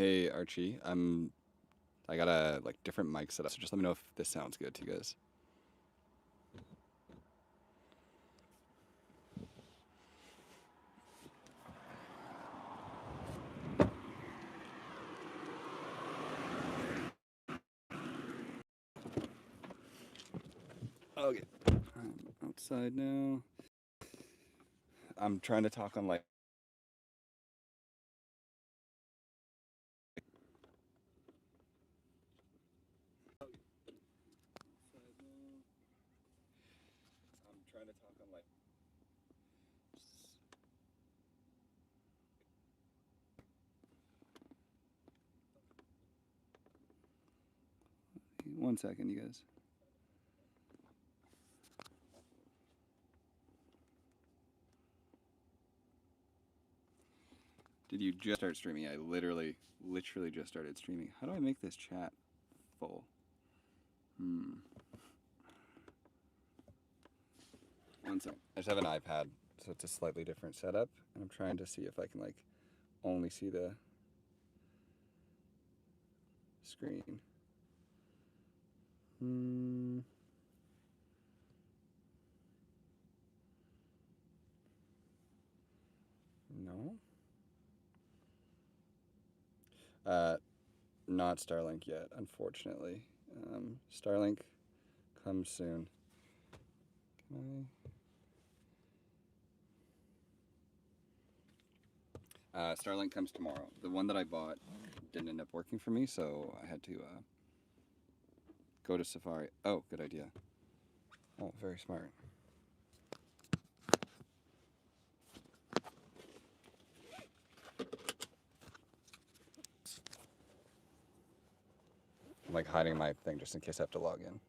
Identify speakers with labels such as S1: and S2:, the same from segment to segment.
S1: Hey Archie, I got a like different mic set up, so just let me know if this sounds good to you guys. Okay, I'm outside now. I'm trying to talk on like One second, you guys. Did you just start streaming? I literally just started streaming. How do I make this chat full? One second. I just have an iPad, so it's a slightly different setup, and I'm trying to see if I can like only see the screen. No. Not Starlink yet, unfortunately. Starlink comes soon. Can I? Starlink comes tomorrow. The one that I bought didn't end up working for me, so I had to go to Safari. Oh, good idea. Oh, very smart. I'm like hiding my thing just in case I have to log in.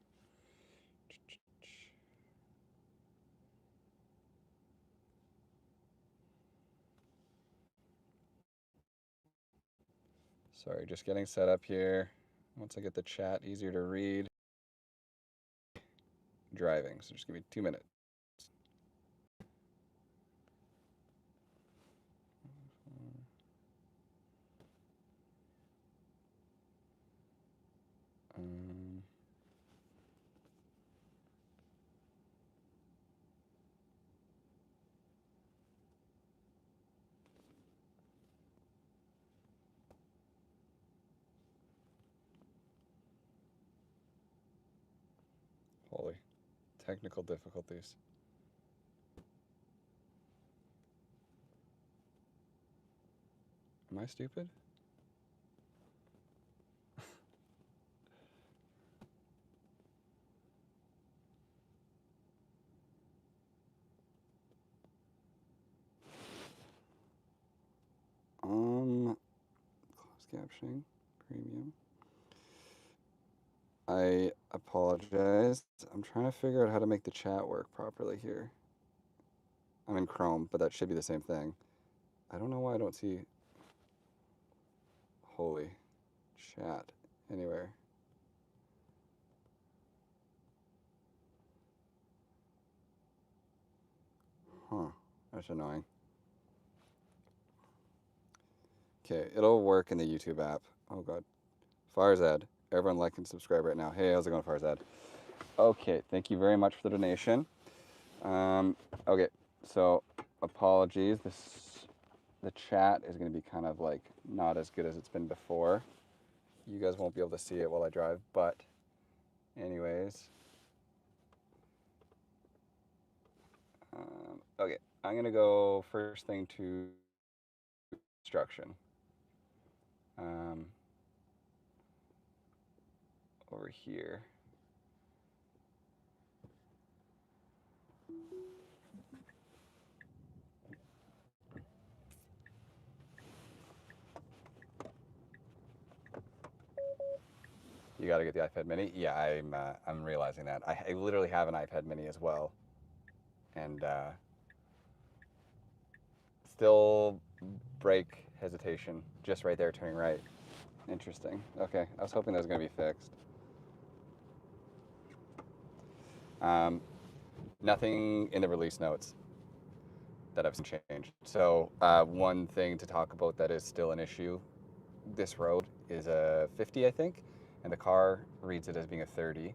S1: Sorry, just getting set up here. Once I get the chat easier to read. Driving, so just give me 2 minutes. Holy technical difficulties. Am I stupid? Closed captioning, premium. I apologize. I'm trying to figure out how to make the chat work properly here. I'm in Chrome, but that should be the same thing. I don't know why I don't see holy chat anywhere. Huh, that's annoying. Okay, it'll work in the YouTube app. Oh god. Farzad, everyone like and subscribe right now. Hey, how's it going, Farzad? Okay, thank you very much for the donation. Okay, so apologies. The chat is going to be kind of like not as good as it's been before. You guys won't be able to see it while I drive, but anyways. Okay, I'm going to go first thing to construction. Over here. You got to get the iPad mini? Yeah, I'm realizing that. I literally have an iPad mini as well. And still brake hesitation, just right there turning right. Interesting. Okay, I was hoping that was going to be fixed. Nothing in the release notes that I've seen changed. So one thing to talk about that is still an issue this road is a 50, I think, and the car reads it as being a 30.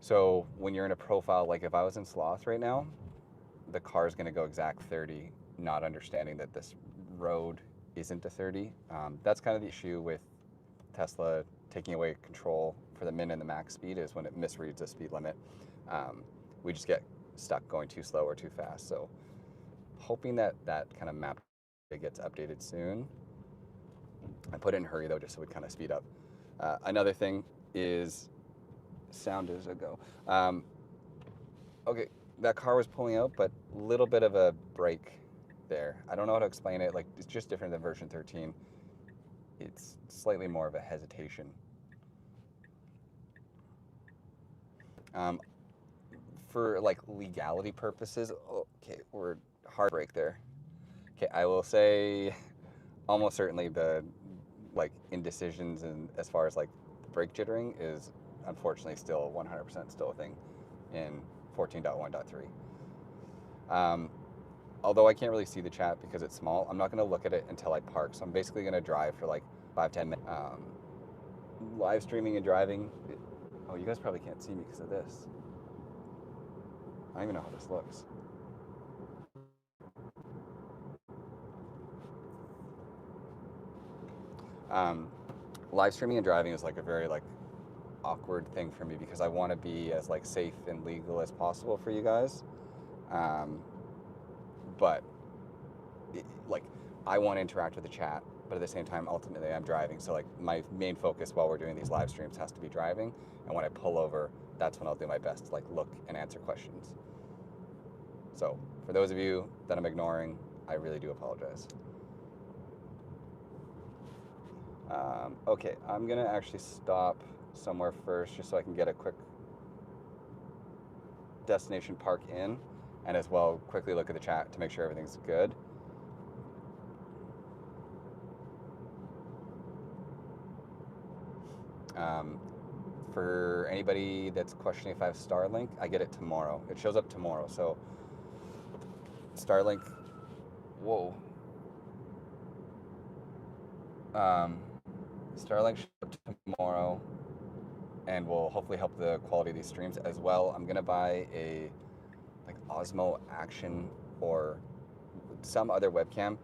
S1: So when you're in a profile, like if I was in Sloth right now, the car is going to go exact 30, not understanding that this road isn't a 30. That's kind of the issue with Tesla taking away control for the min and the max speed, is when it misreads the speed limit. We just get stuck going too slow or too fast. So hoping that that kind of map gets updated soon. I put it in hurry though, just so we kind of speed up. Another thing is sound as I go. Okay, that car was pulling out, but a little bit of a break there. I don't know how to explain it. Like, it's just different than version 13. It's slightly more of a hesitation. For like legality purposes, okay, we're hard break there. Okay, I will say almost certainly the like indecisions and as far as like brake jittering is unfortunately still 100% still a thing in 14.1.3. Although I can't really see the chat because it's small, I'm not going to look at it until I park. So I'm basically going to drive for like 5-10 minutes. Live streaming and driving. Oh, you guys probably can't see me because of this. I don't even know how this looks. Live streaming and driving is like a very like awkward thing for me because I want to be as like safe and legal as possible for you guys. But like I want to interact with the chat, but at the same time, ultimately I'm driving. So like my main focus while we're doing these live streams has to be driving. And when I pull over, that's when I'll do my best to like look and answer questions. So for those of you that I'm ignoring, I really do apologize. Okay, I'm gonna actually stop somewhere first just so I can get a quick destination park in, and as well quickly look at the chat to make sure everything's good. For anybody that's questioning if I have Starlink, I get it tomorrow. It shows up tomorrow. So Starlink, whoa. Starlink shows up tomorrow and will hopefully help the quality of these streams as well. I'm gonna buy a like Osmo Action or some other webcam,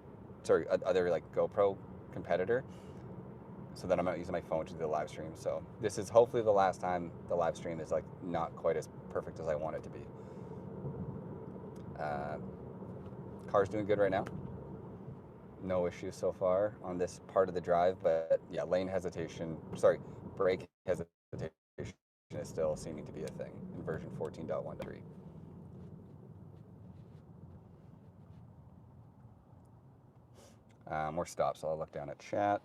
S1: sorry, other like GoPro competitor, so that I'm not using my phone to do the live stream. So this is hopefully the last time the live stream is like not quite as perfect as I want it to be. Car's doing good right now. No issues so far on this part of the drive, but yeah, lane hesitation, sorry, brake hesitation is still seeming to be a thing in version 14.1.3. More stops, so I'll look down at chat.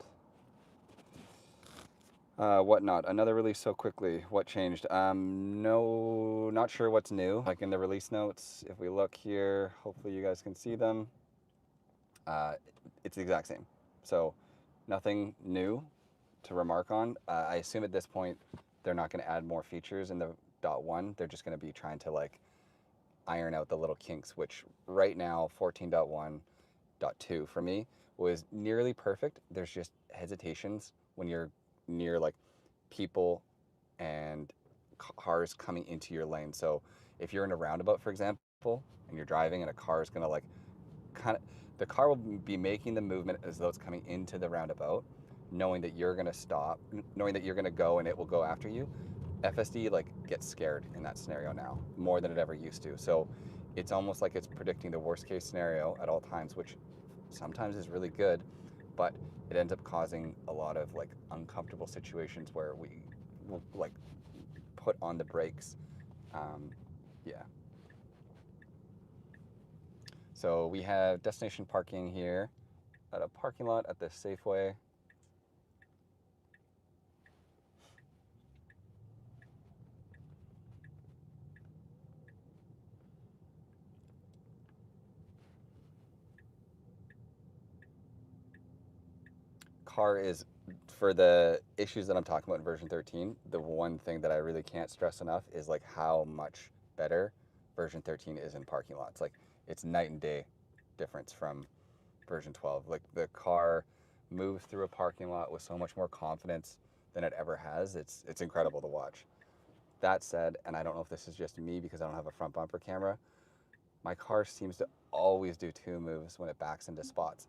S1: Whatnot, another release so quickly. What changed? No, not sure what's new. Like in the release notes, if we look here, hopefully you guys can see them. It's the exact same. So nothing new to remark on. I assume at this point they're not going to add more features in the .1. They're just going to be trying to like iron out the little kinks, which right now 14.1.2 for me was nearly perfect. There's just hesitations when you're near like people and cars coming into your lane. So if you're in a roundabout, for example, and you're driving and a car is going to like kind of, the car will be making the movement as though it's coming into the roundabout, knowing that you're going to stop, knowing that you're going to go and it will go after you. FSD like gets scared in that scenario now more than it ever used to. So it's almost like it's predicting the worst case scenario at all times, which sometimes is really good, but it ends up causing a lot of like uncomfortable situations where we will like put on the brakes. Yeah. So we have destination parking here at a parking lot at the Safeway. Car is, for the issues that I'm talking about in version 13, the one thing that I really can't stress enough is like how much better version 13 is in parking lots. Like it's night and day difference from version 12. Like the car moves through a parking lot with so much more confidence than it ever has. It's incredible to watch. That said, and I don't know if this is just me because I don't have a front bumper camera, my car seems to always do two moves when it backs into spots.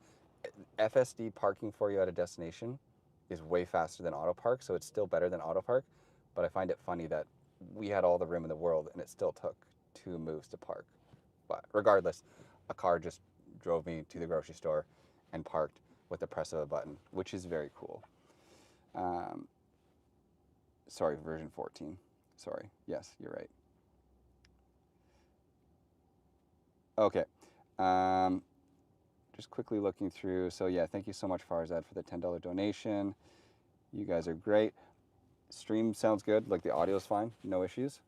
S1: FSD parking for you at a destination is way faster than auto park, so it's still better than auto park, but I find it funny that we had all the room in the world and it still took two moves to park. But regardless, a car just drove me to the grocery store and parked with the press of a button, which is very cool. Um, sorry, version 14. Sorry. Yes, you're right. Okay. Um, just quickly looking through. So yeah, thank you so much, Farzad, for the $10 donation. You guys are great. Stream sounds good. Like the audio's fine. No issues.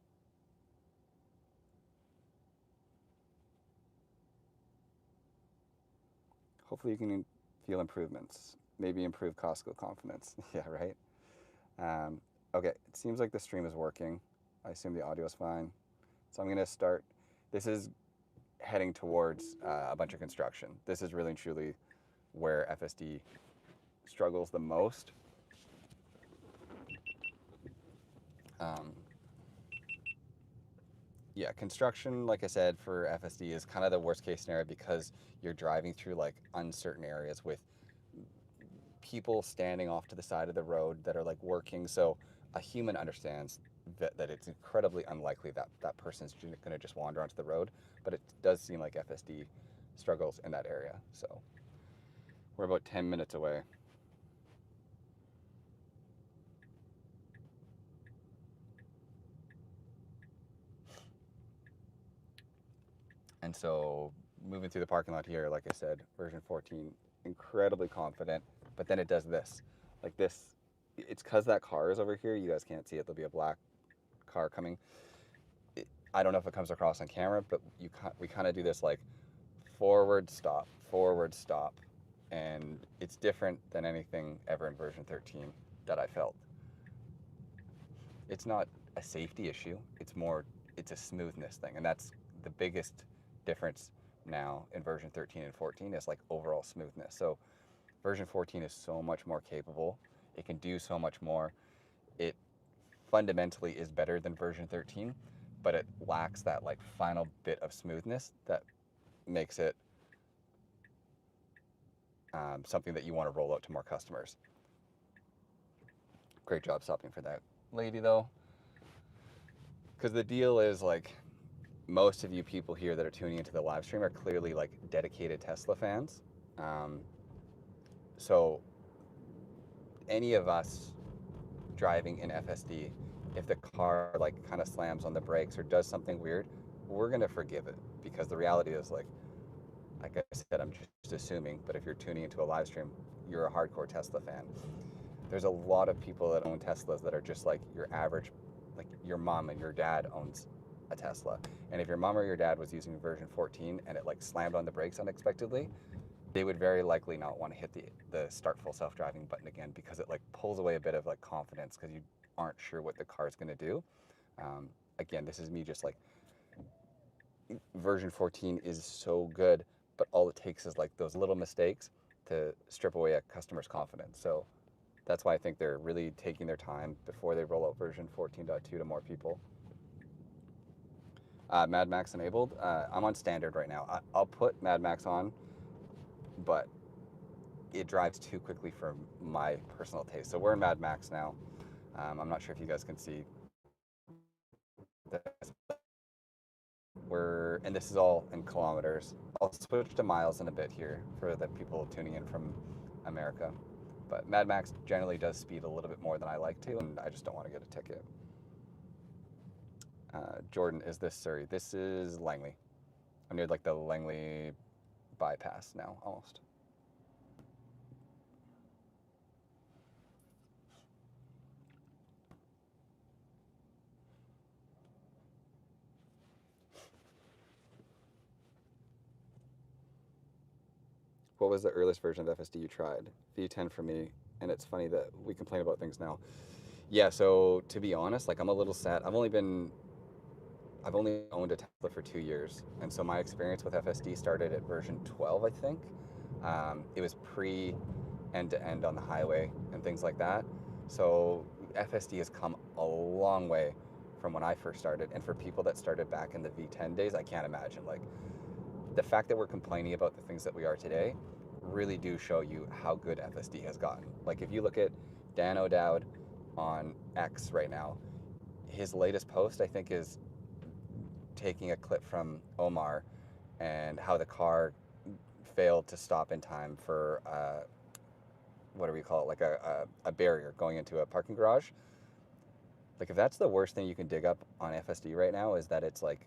S1: Hopefully you can feel improvements. Maybe improve Costco confidence. Yeah, right? Um, okay, it seems like the stream is working. I assume the audio is fine. So I'm going to start. This is heading towards a bunch of construction. This is really and truly where FSD struggles the most. Um, yeah, construction, like I said, for FSD is kind of the worst case scenario because you're driving through like uncertain areas with people standing off to the side of the road that are like working. So a human understands that it's incredibly unlikely that that person's going to just wander onto the road. But it does seem like FSD struggles in that area. So we're about 10 minutes away. And so moving through the parking lot here, like I said, version 14, incredibly confident. But then it does this. Like this, it's because that car is over here. You guys can't see it. There'll be a black car coming. I don't know if it comes across on camera, but we kind of do this like forward stop, and it's different than anything ever in version 13 that I felt. It's not a safety issue. It's a smoothness thing, and that's the biggest difference now in version 13 and 14 is like overall smoothness. So version 14 is so much more capable. It can do so much more. It fundamentally is better than version 13, but it lacks that like final bit of smoothness that makes it something that you want to roll out to more customers. Great job stopping for that lady though, because the deal is like most of you people here that are tuning into the live stream are clearly like dedicated Tesla fans. Um, so any of us driving in FSD, if the car like kind of slams on the brakes or does something weird, we're gonna forgive it because the reality is like I said, I'm just assuming, but if you're tuning into a live stream, you're a hardcore Tesla fan. There's a lot of people that own Teslas that are just like your average, like your mom and your dad owns a Tesla. And if your mom or your dad was using version 14 and it like slammed on the brakes unexpectedly, they would very likely not want to hit the start full self-driving button again because it like pulls away a bit of like confidence because you aren't sure what the car is going to do. Again, this is me just like version 14 is so good, but all it takes is like those little mistakes to strip away a customer's confidence. So that's why I think they're really taking their time before they roll out version 14.2 to more people. Mad Max enabled. I'm on standard right now. I'll put Mad Max on, but it drives too quickly for my personal taste. So we're in Mad Max now. I'm not sure if you guys can see this. And this is all in kilometers. I'll switch to miles in a bit here for the people tuning in from America. But Mad Max generally does speed a little bit more than I like to, and I just don't want to get a ticket. Jordan, is this Surrey? This is Langley. I'm near like the Langley bypass now, almost. What was the earliest version of FSD you tried? V10 for me, and it's funny that we complain about things now. Yeah, so to be honest, like I'm a little sad. I've only owned a Tesla for 2 years, and so my experience with FSD started at version 12, I think. It was pre end to end on the highway and things like that. So FSD has come a long way from when I first started, and for people that started back in the V10 days, I can't imagine. Like, the fact that we're complaining about the things that we are today really do show you how good FSD has gotten. Like, if you look at Dan O'Dowd on X right now, his latest post, I think, is taking a clip from Omar and how the car failed to stop in time for what do we call it, like a barrier going into a parking garage. Like, if that's the worst thing you can dig up on FSD right now, is that it's like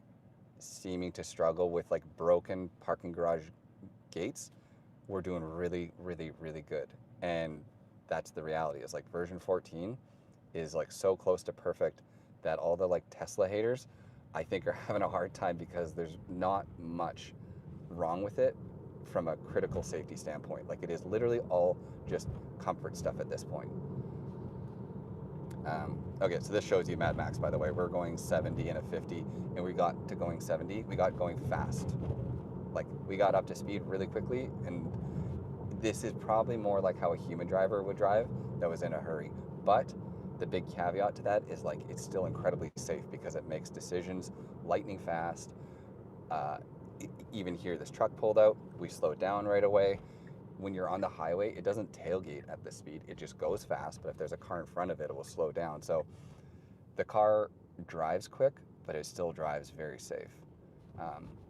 S1: seeming to struggle with like broken parking garage gates, we're doing really, really, really good. And that's the reality, is like version 14 is like so close to perfect that all the like Tesla haters, I think, are having a hard time because there's not much wrong with it from a critical safety standpoint. Like, it is literally all just comfort stuff at this point. Okay, so this shows you Mad Max, by the way. We're going 70 and a 50, and we got to going 70. We got going fast. Like, we got up to speed really quickly, and this is probably more like how a human driver would drive that was in a hurry. But the big caveat to that is, like, it's still incredibly safe because it makes decisions lightning fast. Even here, this truck pulled out, we slowed down right away. When you're on the highway, it doesn't tailgate at this speed. It just goes fast, but if there's a car in front of it, it will slow down. So the car drives quick, but it still drives very safe.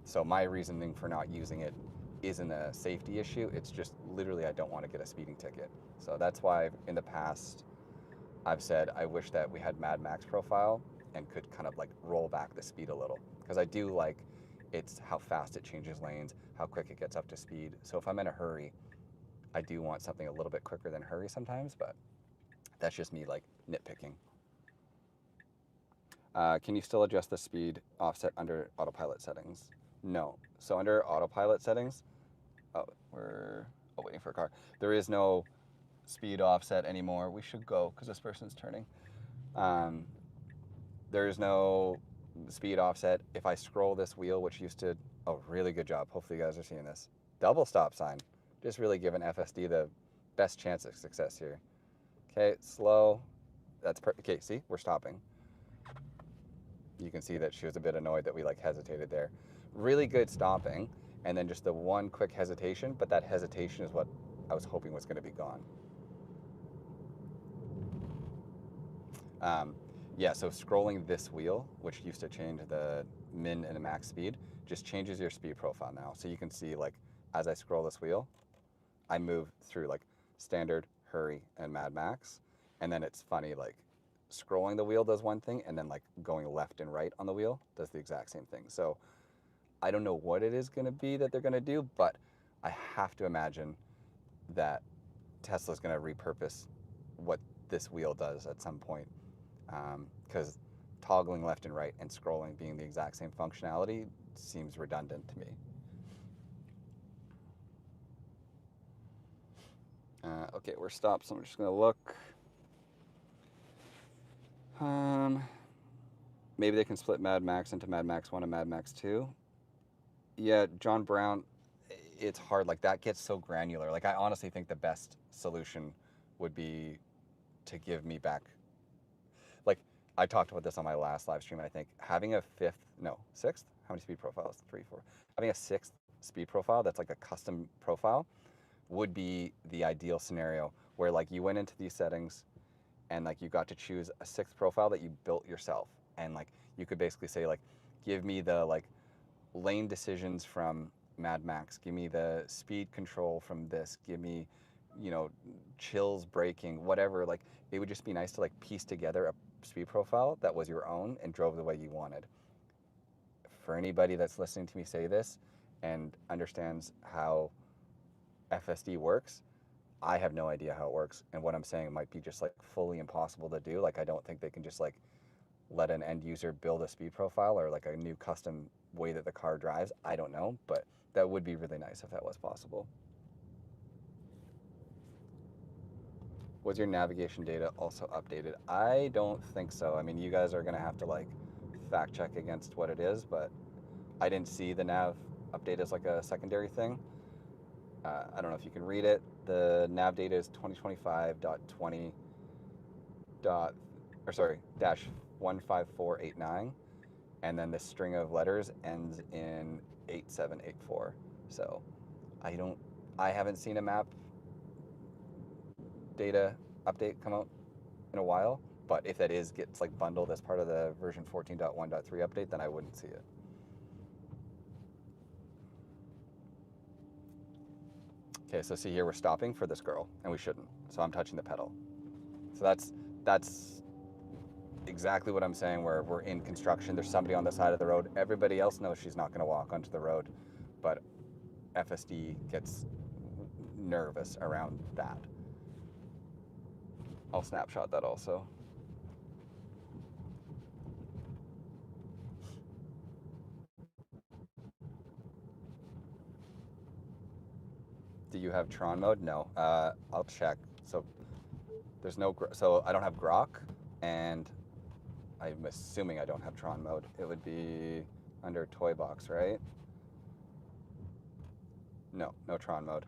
S1: So my reasoning for not using it isn't a safety issue. It's just literally I don't want to get a speeding ticket. So that's why in the past I've said I wish that we had Mad Max profile and could kind of like roll back the speed a little, because I do like it's how fast it changes lanes, how quick it gets up to speed. So if I'm in a hurry, I do want something a little bit quicker than hurry sometimes, but that's just me like nitpicking. Can you still adjust the speed offset under autopilot settings? No. So under autopilot settings, we're waiting for a car. There is no speed offset anymore. We should go because this person's turning. There is no speed offset. If I scroll this wheel, which used to, oh, really good job. Hopefully you guys are seeing this. Double stop sign. Just really giving FSD the best chance of success here. Okay, slow. That's perfect. Okay, see, we're stopping. You can see that she was a bit annoyed that we like hesitated there. Really good stopping, and then just the one quick hesitation, but that hesitation is what I was hoping was going to be gone. Yeah, so scrolling this wheel, which used to change the min and max speed, just changes your speed profile now. So you can see, like, as I scroll this wheel, I move through like standard, hurry, and Mad Max. And then it's funny, like, scrolling the wheel does one thing, and then like going left and right on the wheel does the exact same thing. So I don't know what it is going to be that they're going to do, but I have to imagine that Tesla's going to repurpose what this wheel does at some point, because toggling left and right and scrolling being the exact same functionality seems redundant to me. Okay, we're stopped, so I'm just going to look. Maybe they can split Mad Max into Mad Max 1 and Mad Max 2. Yeah, John Brown, it's hard. Like, that gets so granular. Like, I honestly think the best solution would be to give me back, like, I talked about this on my last live stream, I think having a sixth, how many speed profiles? 3, 4. Having a sixth speed profile that's like a custom profile would be the ideal scenario, where like you went into these settings and like you got to choose a sixth profile that you built yourself, and like you could basically say, like, give me the like lane decisions from Mad Max, give me the speed control from this, give me, you know, chills, braking, whatever. Like, it would just be nice to like piece together a speed profile that was your own and drove the way you wanted. For anybody that's listening to me say this and understands how FSD works, I have no idea how it works, and what I'm saying might be just like fully impossible to do. Like, I don't think they can just like let an end user build a speed profile or like a new custom way that the car drives. I don't know, but that would be really nice if that was possible. Was your navigation data also updated? I don't think so. I mean, you guys are gonna have to like fact check against what it is, but I didn't see the nav update as like a secondary thing. I don't know if you can read it. The nav data is 2025.20 dot, or sorry, dash 15489, and then the string of letters ends in 8784. So I don't, I haven't seen a map data update come out in a while, but if that gets like bundled as part of the version 14.1.3 update, then I wouldn't see it. Okay, so see here, we're stopping for this girl, and we shouldn't. So I'm touching the pedal. So that's exactly what I'm saying, where we're in construction. There's somebody on the side of the road. Everybody else knows she's not going to walk onto the road, but FSD gets nervous around that. I'll snapshot that also. Do you have Tron mode? No. I'll check. So there's no, so I don't have Grok, and I'm assuming I don't have Tron mode. It would be under Toy Box, right? No, no Tron mode.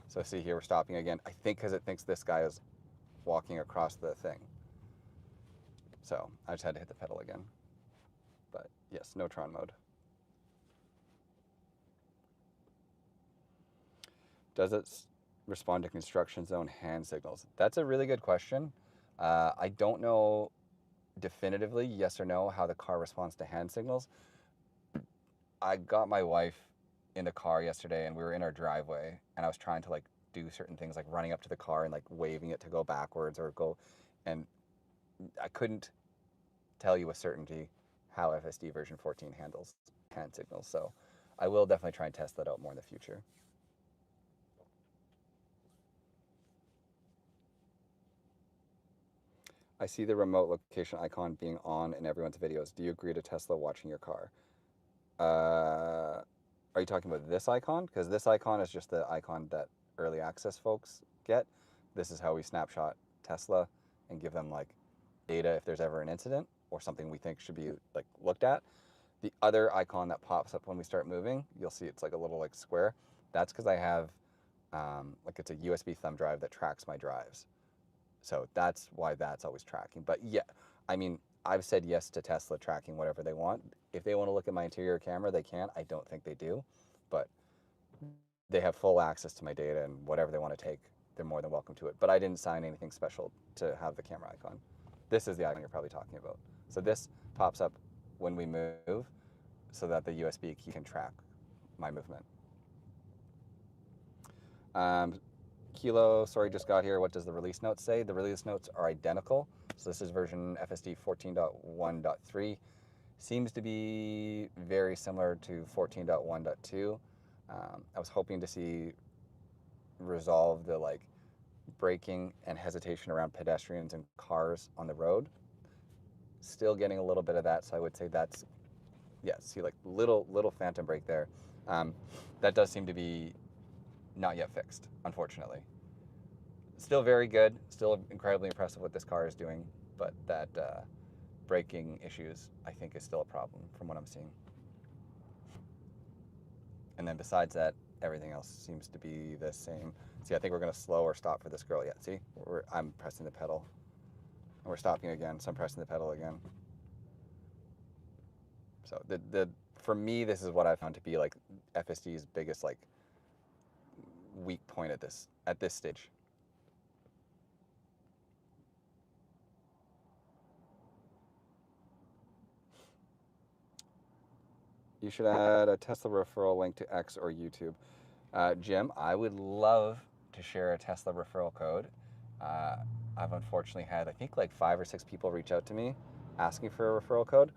S1: So see here, we're stopping again. I think because it thinks this guy is walking across the thing. So I just had to hit the pedal again. But yes, no Tron mode. Does it respond to construction zone hand signals? That's a really good question. I don't know definitively, yes or no, how the car responds to hand signals. I got my wife in the car yesterday, and we were in our driveway, and I was trying to like do certain things, like running up to the car and like waving it to go backwards or go, and I couldn't tell you with certainty how FSD version 14 handles hand signals. So I will definitely try and test that out more in the future. I see the remote location icon being on in everyone's videos. Do you agree to Tesla watching your car? Are you talking about this icon? Because this icon is just the icon that early access folks get. This is how we snapshot Tesla and give them like data if there's ever an incident or something we think should be like looked at. The other icon that pops up when we start moving, you'll see it's like a little like square. That's because I have like it's a USB thumb drive that tracks my drives. So that's why that's always tracking. But yeah, I mean, I've said yes to Tesla tracking whatever they want. If they want to look at my interior camera, they can. I don't think they do, but they have full access to my data, and whatever they want to take, they're more than welcome to it. But I didn't sign anything special to have the camera icon. This is the icon you're probably talking about. So this pops up when we move so that the USB key can track my movement. Kilo, sorry, just got here. What does the release notes say? The release notes are identical. So this is version FSD 14.1.3. Seems to be very similar to 14.1.2. I was hoping to see resolve the like braking and hesitation around pedestrians and cars on the road. Still getting a little bit of that, so I would say that's, yeah, see like little phantom brake there. That does seem to be not yet fixed, unfortunately. Still very good, still incredibly impressive what this car is doing, but that braking issues, I think, is still a problem from what I'm seeing. And then besides that, everything else seems to be the same. See, I think we're going to slow or stop for this girl yet. See, I'm pressing the pedal. And we're stopping again, so I'm pressing the pedal again. So for me, this is what I found to be like FSD's biggest like weak point at this stage. You should add a Tesla referral link to X or YouTube. Jim, I would love to share a Tesla referral code. I've unfortunately had, I think, like 5 or 6 people reach out to me asking for a referral code.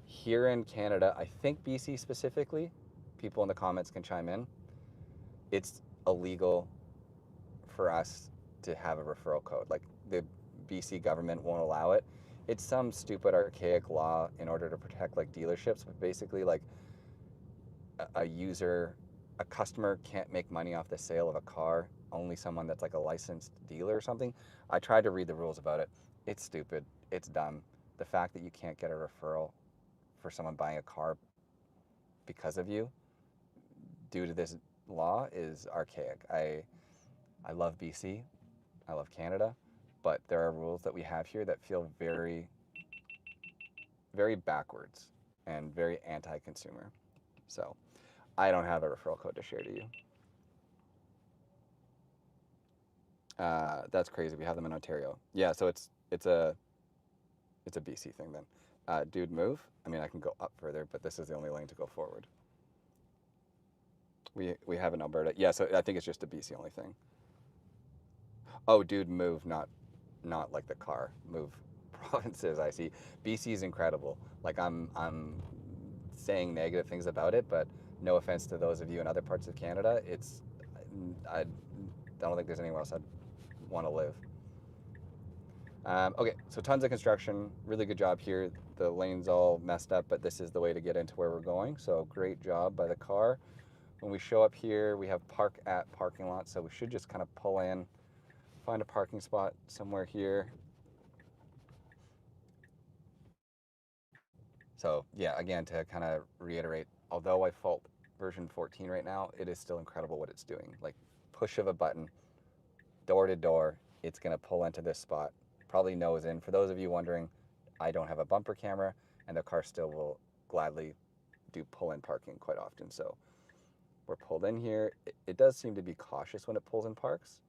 S1: Here in Canada, I think BC specifically, people in the comments can chime in, it's illegal for us to have a referral code. Like the BC government won't allow it. It's some stupid archaic law in order to protect like dealerships, but basically like a customer can't make money off the sale of a car, only someone that's like a licensed dealer or something. I tried to read the rules about it. It's stupid. It's dumb. The fact that you can't get a referral for someone buying a car because of you due to this law is archaic. I love BC, I love Canada, but there are rules that we have here that feel very, very backwards and very anti-consumer. So I don't have a referral code to share to you. That's crazy. We have them in Ontario. Yeah, so it's a BC thing then. Dude, move. I mean, I can go up further, but this is the only lane to go forward. We have in Alberta. Yeah, so I think it's just a BC only thing. Oh, dude, move, not like the car. Move provinces. I see. BC is incredible. Like I'm saying negative things about it, but no offense to those of you in other parts of Canada, I don't think there's anywhere else I'd want to live. Okay, so tons of construction. Really good job here. The lane's all messed up, but this is the way to get into where we're going. So great job by the car. When we show up here, we have park at parking lot, so we should just kind of pull in, find a parking spot somewhere here. So yeah, again, to kind of reiterate, although I fault version 14 right now, it is still incredible what it's doing. Like push of a button, door to door, it's gonna pull into this spot, probably nose in. For those of you wondering, I don't have a bumper camera, and the car still will gladly do pull-in parking quite often. So we're pulled in here. It does seem to be cautious when it pulls in parks,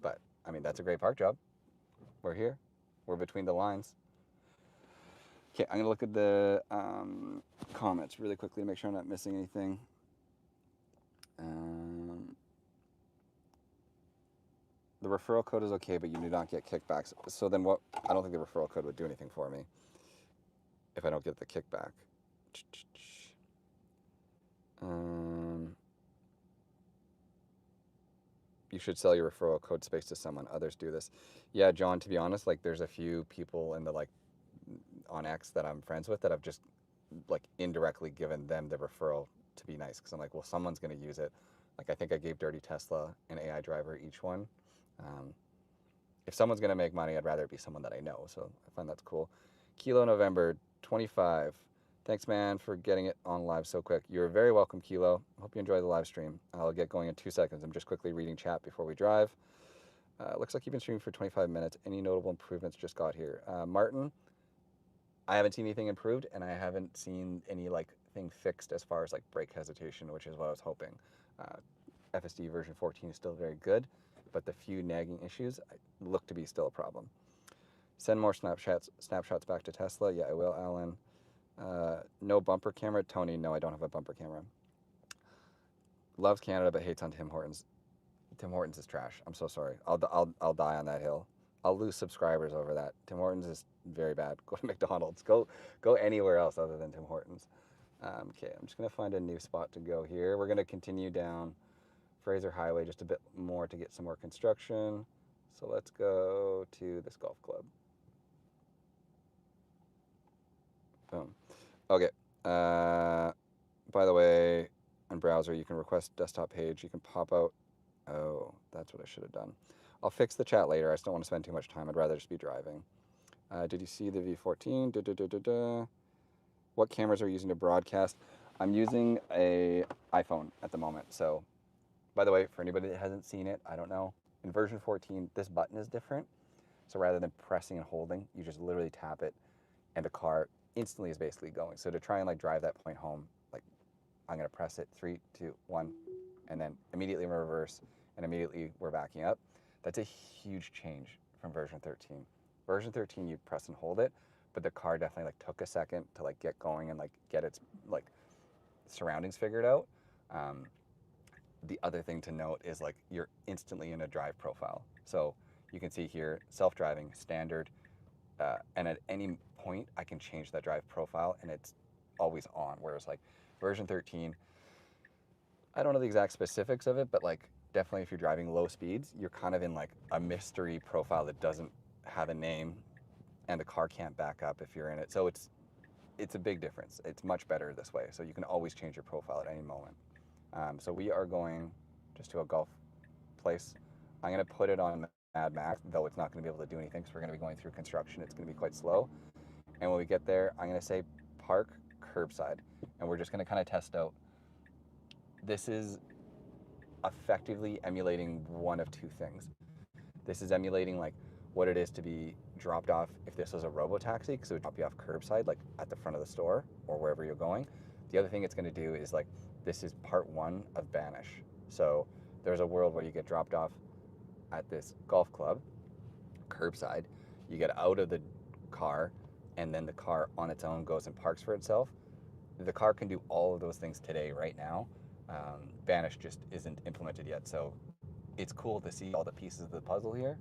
S1: but I mean, that's a great park job. We're here. We're between the lines. Okay, I'm gonna look at the comments really quickly to make sure I'm not missing anything. The referral code is okay, but you do not get kickbacks. So then what? I don't think the referral code would do anything for me if I don't get the kickback. You should sell your referral code space to someone. Others do this. Yeah, John, to be honest, like there's a few people in the like on X that I'm friends with that I've just like indirectly given them the referral to be nice, because I'm like, well, someone's going to use it. Like I think I gave Dirty Tesla and AI Driver each one. If someone's going to make money, I'd rather it be someone that I know. So I find that's cool. Kilo November 25. Thanks, man, for getting it on live so quick. You're very welcome, Kilo. Hope you enjoy the live stream. I'll get going in 2 seconds. I'm just quickly reading chat before we drive. Looks like you've been streaming for 25 minutes. Any notable improvements just got here? Martin, I haven't seen anything improved, and I haven't seen any like thing fixed as far as like brake hesitation, which is what I was hoping. FSD version 14 is still very good, but the few nagging issues look to be still a problem. Send more snapshots back to Tesla. Yeah, I will, Alan. No bumper camera. Tony, no, I don't have a bumper camera. Loves Canada, but hates on Tim Hortons. Tim Hortons is trash. I'm so sorry. I'll die on that hill. I'll lose subscribers over that. Tim Hortons is very bad. Go to McDonald's. Go anywhere else other than Tim Hortons. Okay, I'm just gonna find a new spot to go here. We're gonna continue down Fraser Highway just a bit more to get some more construction. So let's go to this golf club. Boom. Okay. By the way, on browser, you can request desktop page. You can pop out. Oh, that's what I should have done. I'll fix the chat later. I just don't want to spend too much time. I'd rather just be driving. Did you see the V14? What cameras are you using to broadcast? I'm using a iPhone at the moment. So, by the way, for anybody that hasn't seen it, I don't know. In version 14, this button is different. So rather than pressing and holding, you just literally tap it, and the car instantly is basically going. So to try and like drive that point home, like I'm gonna press it 3, 2, 1, and then immediately in reverse, and immediately we're backing up. That's a huge change from version 13. Version 13, you press and hold it, but the car definitely like took a second to like get going and like get its like surroundings figured out. The other thing to note is like you're instantly in a drive profile. So you can see here, self-driving, standard, and at any point I can change that drive profile and it's always on. Whereas like version 13, I don't know the exact specifics of it, but like definitely if you're driving low speeds, you're kind of in like a mystery profile that doesn't have a name, and the car can't back up if you're in it. So it's a big difference. It's much better this way. So you can always change your profile at any moment. So we are going just to a golf place. I'm going to put it on Mad Max, though it's not going to be able to do anything because we're going to be going through construction. It's going to be quite slow. And when we get there, I'm going to say park curbside. And we're just going to kind of test out. This is effectively emulating one of two things. This is emulating like what it is to be dropped off if this was a robo-taxi, because it would drop you off curbside, like at the front of the store or wherever you're going. The other thing it's going to do is like, this is part one of Banish. So there's a world where you get dropped off at this golf club, curbside, you get out of the car, and then the car on its own goes and parks for itself. The car can do all of those things today, right now. Banish just isn't implemented yet, so it's cool to see all the pieces of the puzzle here,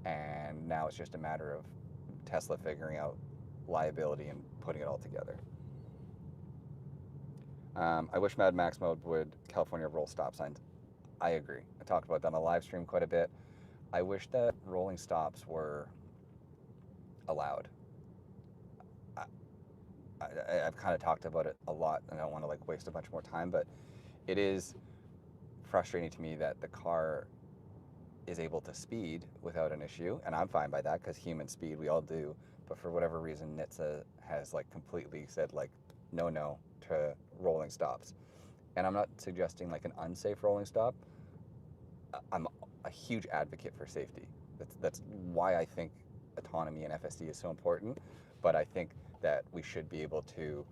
S1: and now it's just a matter of Tesla figuring out liability and putting it all together. I wish Mad Max mode would California roll stop signs. I agree. I talked about that on the live stream quite a bit. I wish that rolling stops were allowed. I've kind of talked about it a lot, and I don't want to like waste a bunch more time, but it is frustrating to me that the car is able to speed without an issue, and I'm fine by that because human speed, we all do. But for whatever reason, NHTSA has like completely said like no to rolling stops. And I'm not suggesting like an unsafe rolling stop. I'm a huge advocate for safety. That's why I think autonomy and FSD is so important. But I think that we should be able to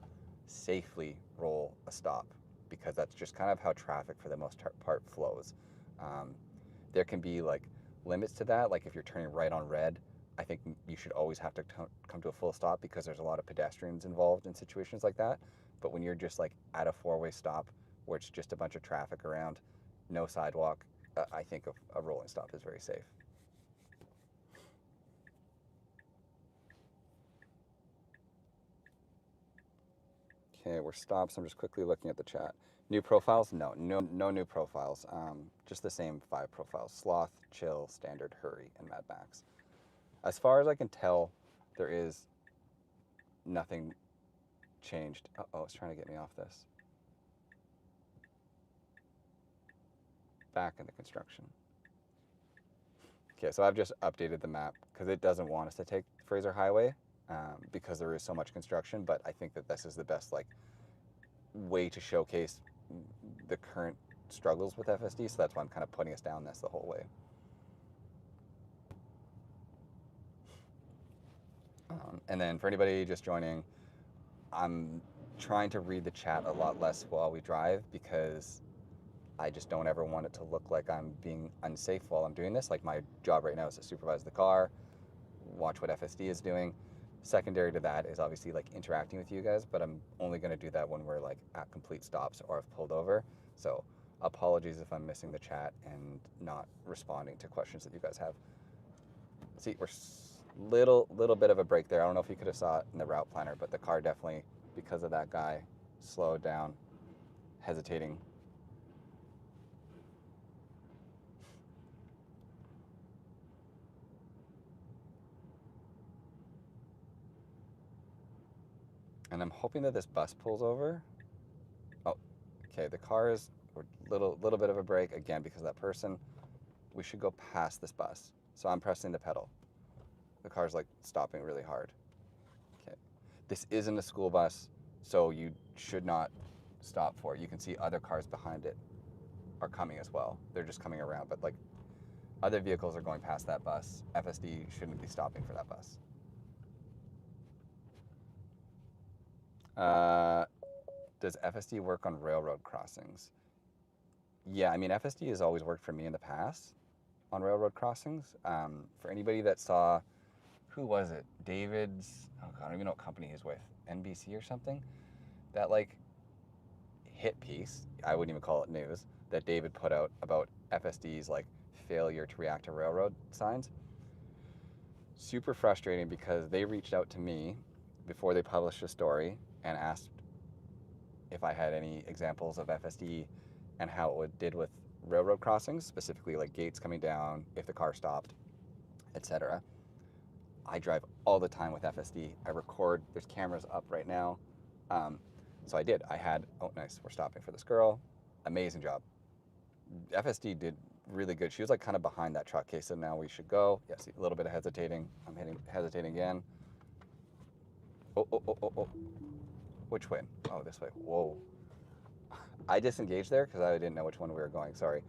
S1: safely roll a stop, because that's just kind of how traffic for the most part flows. There can be like limits to that. Like if you're turning right on red, I think you should always have to come to a full stop, because there's a lot of pedestrians involved in situations like that. But when you're just like at a four-way stop where it's just a bunch of traffic around, no sidewalk, I think a rolling stop is very safe. Okay, we're stopped, so I'm just quickly looking at the chat. New profiles? No new profiles. Just the same 5 profiles: Sloth, Chill, Standard, Hurry, and Mad Max. As far as I can tell, there is nothing changed. Uh-oh, it's trying to get me off this. Back into construction. Okay, so I've just updated the map because it doesn't want us to take Fraser Highway because there is so much construction, but I think that this is the best like way to showcase the current struggles with FSD, so that's why I'm kind of putting us down this the whole way. And then for anybody just joining, I'm trying to read the chat a lot less while we drive, because I just don't ever want it to look like I'm being unsafe while I'm doing this. Like my job right now is to supervise the car, watch what FSD is doing. Secondary to that is obviously like interacting with you guys, but I'm only going to do that when we're like at complete stops or I've pulled over. So apologies if I'm missing the chat and not responding to questions that you guys have. See, we're little bit of a break there. I don't know if you could have saw it in the route planner, but the car definitely, because of that guy, slowed down, hesitating. And I'm hoping that this bus pulls over. Oh, okay, the car is a little bit of a break again because of that person. We should go past this bus. So I'm pressing the pedal. The car's like stopping really hard. Okay. This isn't a school bus, so you should not stop for it. You can see other cars behind it are coming as well. They're just coming around, but like other vehicles are going past that bus. FSD shouldn't be stopping for that bus. Does FSD work on railroad crossings? Yeah, I mean, FSD has always worked for me in the past on railroad crossings. For anybody that saw, who was it? David's, oh God, I don't even know what company he's with, NBC or something? That like hit piece, I wouldn't even call it news, that David put out about FSD's like failure to react to railroad signs. Super frustrating, because they reached out to me before they published a story and asked if I had any examples of FSD and how it did with railroad crossings, specifically like gates coming down, if the car stopped, etc. I drive all the time with FSD. I record, there's cameras up right now. So I did. I had, oh nice, we're stopping for this girl. Amazing job. FSD did really good. She was like kind of behind that truck. Okay, so now we should go. Yeah, see, a little bit of hesitating. I'm hesitating again. Oh. Which way? Oh, this way. Whoa. I disengaged there because I didn't know which one we were going. Sorry.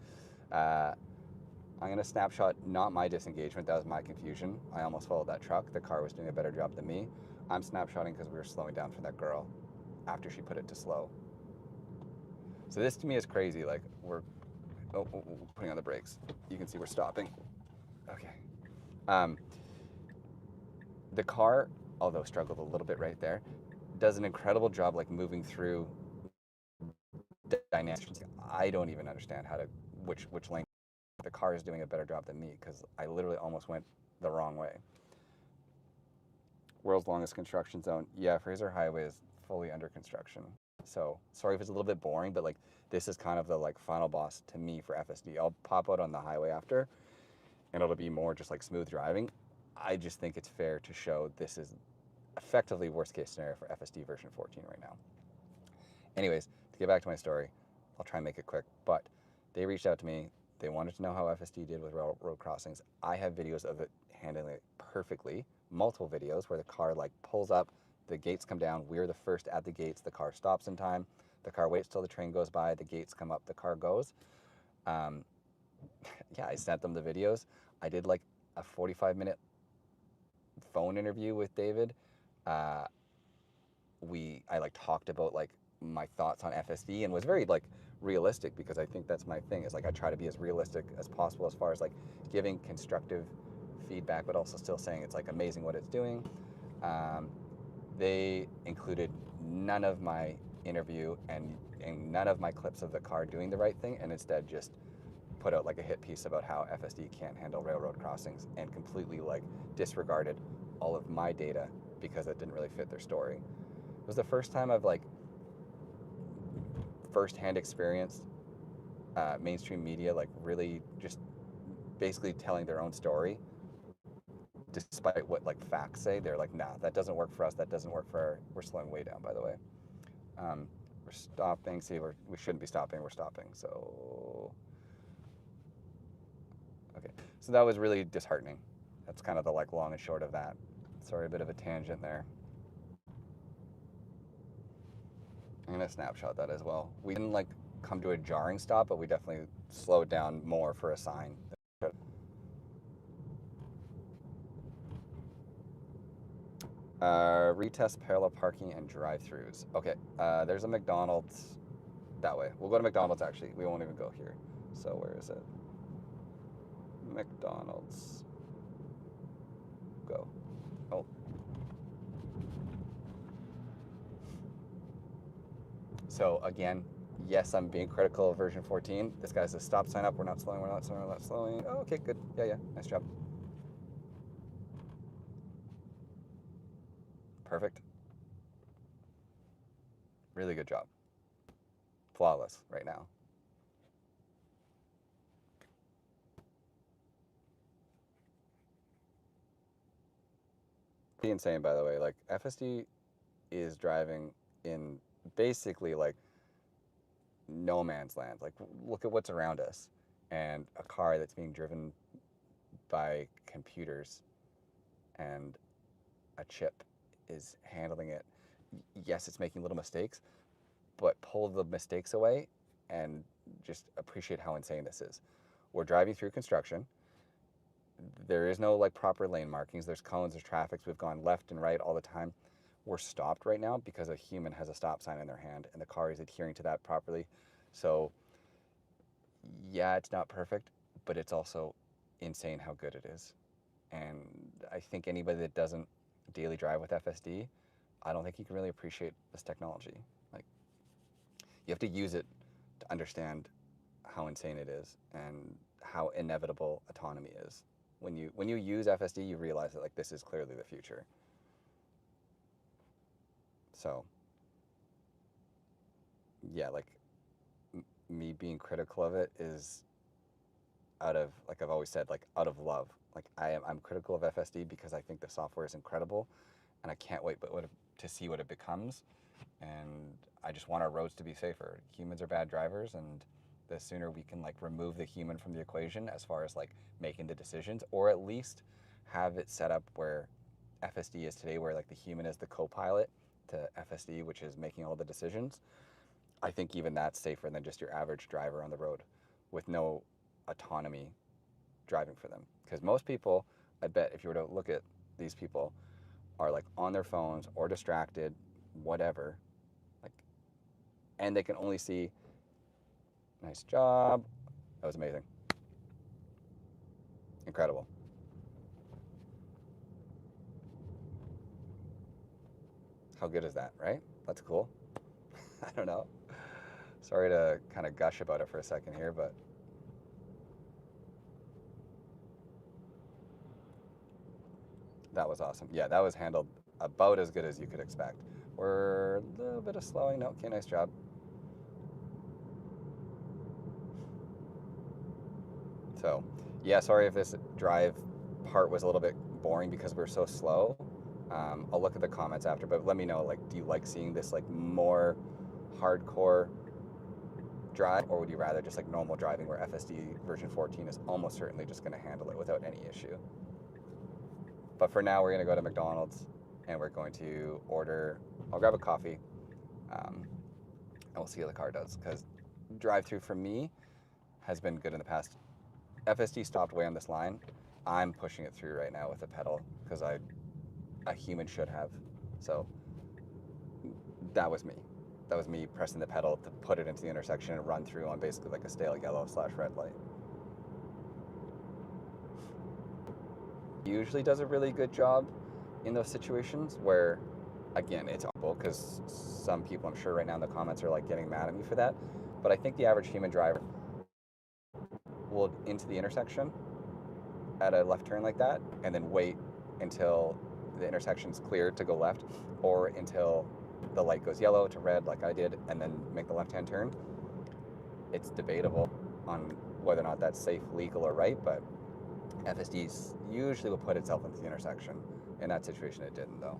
S1: I'm going to snapshot not my disengagement. That was my confusion. I almost followed that truck. The car was doing a better job than me. I'm snapshotting because we were slowing down for that girl after she put it to slow. So this to me is crazy. Like we're putting on the brakes. You can see we're stopping. Okay. The car, although struggled a little bit right there, does an incredible job like moving through dynamics. I don't even understand how to which lane. The car is doing a better job than me because I literally almost went the wrong way. World's longest construction zone. Yeah, Fraser Highway is fully under construction. So sorry if it's a little bit boring, but like this is kind of the like final boss to me for FSD. I'll pop out on the highway after, and it'll be more just like smooth driving. I just think it's fair to show this is effectively worst case scenario for FSD version 14 right now. Anyways, to get back to my story, I'll try and make it quick, but they reached out to me. They wanted to know how FSD did with road crossings. I have videos of it handling it perfectly, multiple videos where the car like pulls up, the gates come down, we're the first at the gates, the car stops in time, the car waits till the train goes by, the gates come up, the car goes. Yeah, I sent them the videos. I did like a 45-minute phone interview with David. I like talked about like my thoughts on FSD and was very like realistic because I think that's my thing is like I try to be as realistic as possible as far as like giving constructive feedback, but also still saying it's like amazing what it's doing. They included none of my interview and none of my clips of the car doing the right thing, and instead just put out like a hit piece about how FSD can't handle railroad crossings and completely like disregarded all of my data because it didn't really fit their story. It was the first time I've like firsthand experienced mainstream media like really just basically telling their own story despite what like facts say. They're like, nah, that doesn't work for us, that doesn't work for we're slowing way down, by the way. We're stopping. See, we shouldn't be stopping, we're stopping. So okay, so that was really disheartening. That's kind of the like long and short of that. Sorry, a bit of a tangent there. I'm gonna snapshot that as well. We didn't like come to a jarring stop, but we definitely slowed down more for a sign. Retest parallel parking and drive-throughs. Okay, there's a McDonald's that way. We'll go to McDonald's actually. We won't even go here. So where is it? McDonald's. Go. Oh. So again, yes, I'm being critical of version 14. This guy's a stop sign up. We're not slowing, we're not slowing, we're not slowing. Oh, okay, good. Yeah, nice job. Perfect. Really good job. Flawless right now. Pretty insane, by the way. Like, FSD is driving in basically like no man's land. Like, look at what's around us. And a car that's being driven by computers and a chip is handling it. Yes, it's making little mistakes, but pull the mistakes away and just appreciate how insane this is. We're driving through construction. There is no like proper lane markings. There's cones, there's traffic. We've gone left and right all the time. We're stopped right now because a human has a stop sign in their hand and the car is adhering to that properly. So yeah, it's not perfect, but it's also insane how good it is. And I think anybody that doesn't daily drive with FSD, I don't think you can really appreciate this technology. Like, you have to use it to understand how insane it is and how inevitable autonomy is. When you use FSD, you realize that like this is clearly the future. So yeah, like me being critical of it is out of, like I've always said, like out of love. Like I'm critical of FSD because I think the software is incredible, and I can't wait to see what it becomes. And I just want our roads to be safer. Humans are bad drivers, and the sooner we can like remove the human from the equation as far as like making the decisions, or at least have it set up where FSD is today, where like the human is the co-pilot to FSD, which is making all the decisions. I think even that's safer than just your average driver on the road with no autonomy driving for them. Because most people, I bet if you were to look at these people, are like on their phones or distracted, whatever, like, and they can only see, nice job, that was amazing, incredible. How good is that, right? That's cool. I don't know. Sorry to kind of gush about it for a second here, but that was awesome. Yeah, that was handled about as good as you could expect. We're a little bit of slowing. No, okay, nice job. So, yeah, sorry if this drive part was a little bit boring because we're so slow. I'll look at the comments after, but let me know, like, do you like seeing this, like, more hardcore drive, or would you rather just, like, normal driving where FSD version 14 is almost certainly just going to handle it without any issue? But for now, we're going to go to McDonald's, and we're going to order, I'll grab a coffee, and we'll see how the car does, because drive-through for me has been good in the past. FSD stopped way on this line. I'm pushing it through right now with the pedal because a human should have. So that was me. That was me pressing the pedal to put it into the intersection and run through on basically like a stale yellow/red light. Usually does a really good job in those situations where, again, it's awful because some people I'm sure right now in the comments are like getting mad at me for that. But I think the average human driver will into the intersection at a left turn like that and then wait until the intersection's cleared to go left, or until the light goes yellow to red like I did, and then make the left-hand turn. It's debatable on whether or not that's safe, legal, or right, but FSD usually will put itself into the intersection. In that situation, it didn't, though.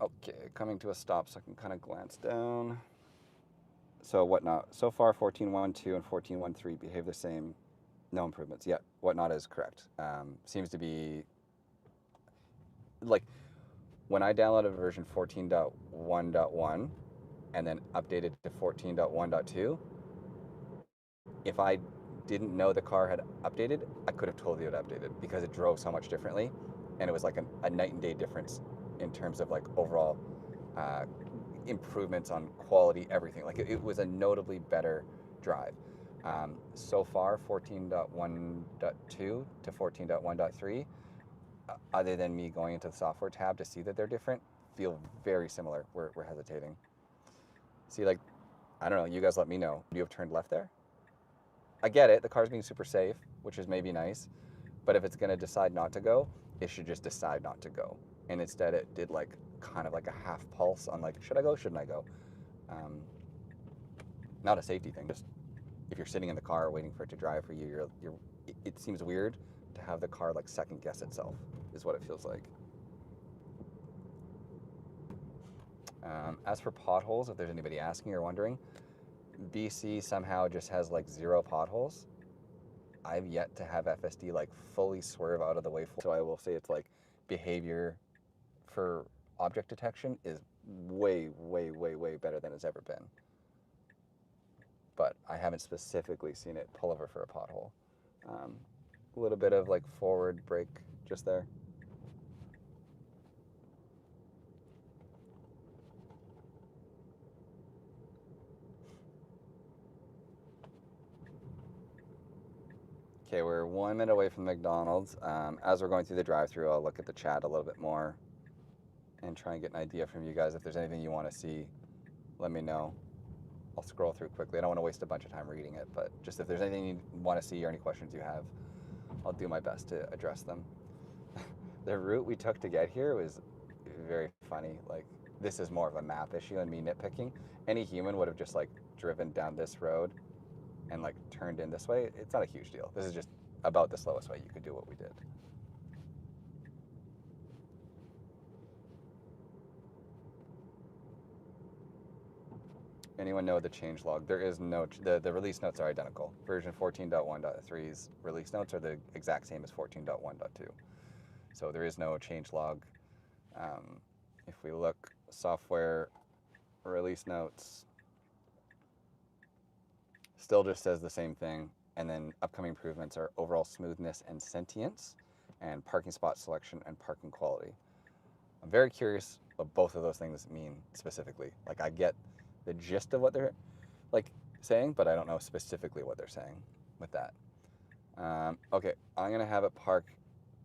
S1: Okay, coming to a stop so I can kind of glance down. So whatnot, so far 14.1.2 and 14.1.3 behave the same, no improvements. Yeah, whatnot is correct. Seems to be, like, when I downloaded version 14.1.1 and then updated to 14.1.2, if I didn't know the car had updated, I could have told you it updated because it drove so much differently, and it was like a night and day difference in terms of like overall improvements on quality, everything. Like it was a notably better drive. So far, 14.1.2 to 14.1.3, other than me going into the software tab to see that they're different, feel very similar. We're hesitating. See, like, I don't know, you guys let me know. Do you have turned left there? I get it, the car's being super safe, which is maybe nice, but if it's gonna decide not to go, it should just decide not to go. And instead it did like kind of like a half pulse on like, should I go, shouldn't I go? Not a safety thing, just if you're sitting in the car waiting for it to drive for you, it seems weird to have the car like second guess itself, is what it feels like. As for potholes, if there's anybody asking or wondering, BC somehow just has like 0 potholes. I've yet to have FSD like fully swerve out of the way. So I will say it's like behavior for object detection is way, way, way, way better than it's ever been. But I haven't specifically seen it pull over for a pothole. A little bit of like forward brake just there. Okay, we're 1 minute away from McDonald's. As we're going through the drive-thru, I'll look at the chat a little bit more and try and get an idea from you guys. If there's anything you want to see, let me know. I'll scroll through quickly. I don't want to waste a bunch of time reading it, but just if there's anything you want to see or any questions you have, I'll do my best to address them. The route we took to get here was very funny. Like, this is more of a map issue and me nitpicking. Any human would have just like driven down this road and like turned in this way. It's not a huge deal. This is just about the slowest way you could do what we did. Anyone know the change log? There is no, the release notes are identical. Version 14.1.3's release notes are the exact same as 14.1.2. So there is no change log. If we look software release notes, still just says the same thing. And then upcoming improvements are overall smoothness and sentience, and parking spot selection and parking quality. I'm very curious what both of those things mean specifically. Like, I get the gist of what they're like saying, but I don't know specifically what they're saying with that. Okay, I'm gonna have it park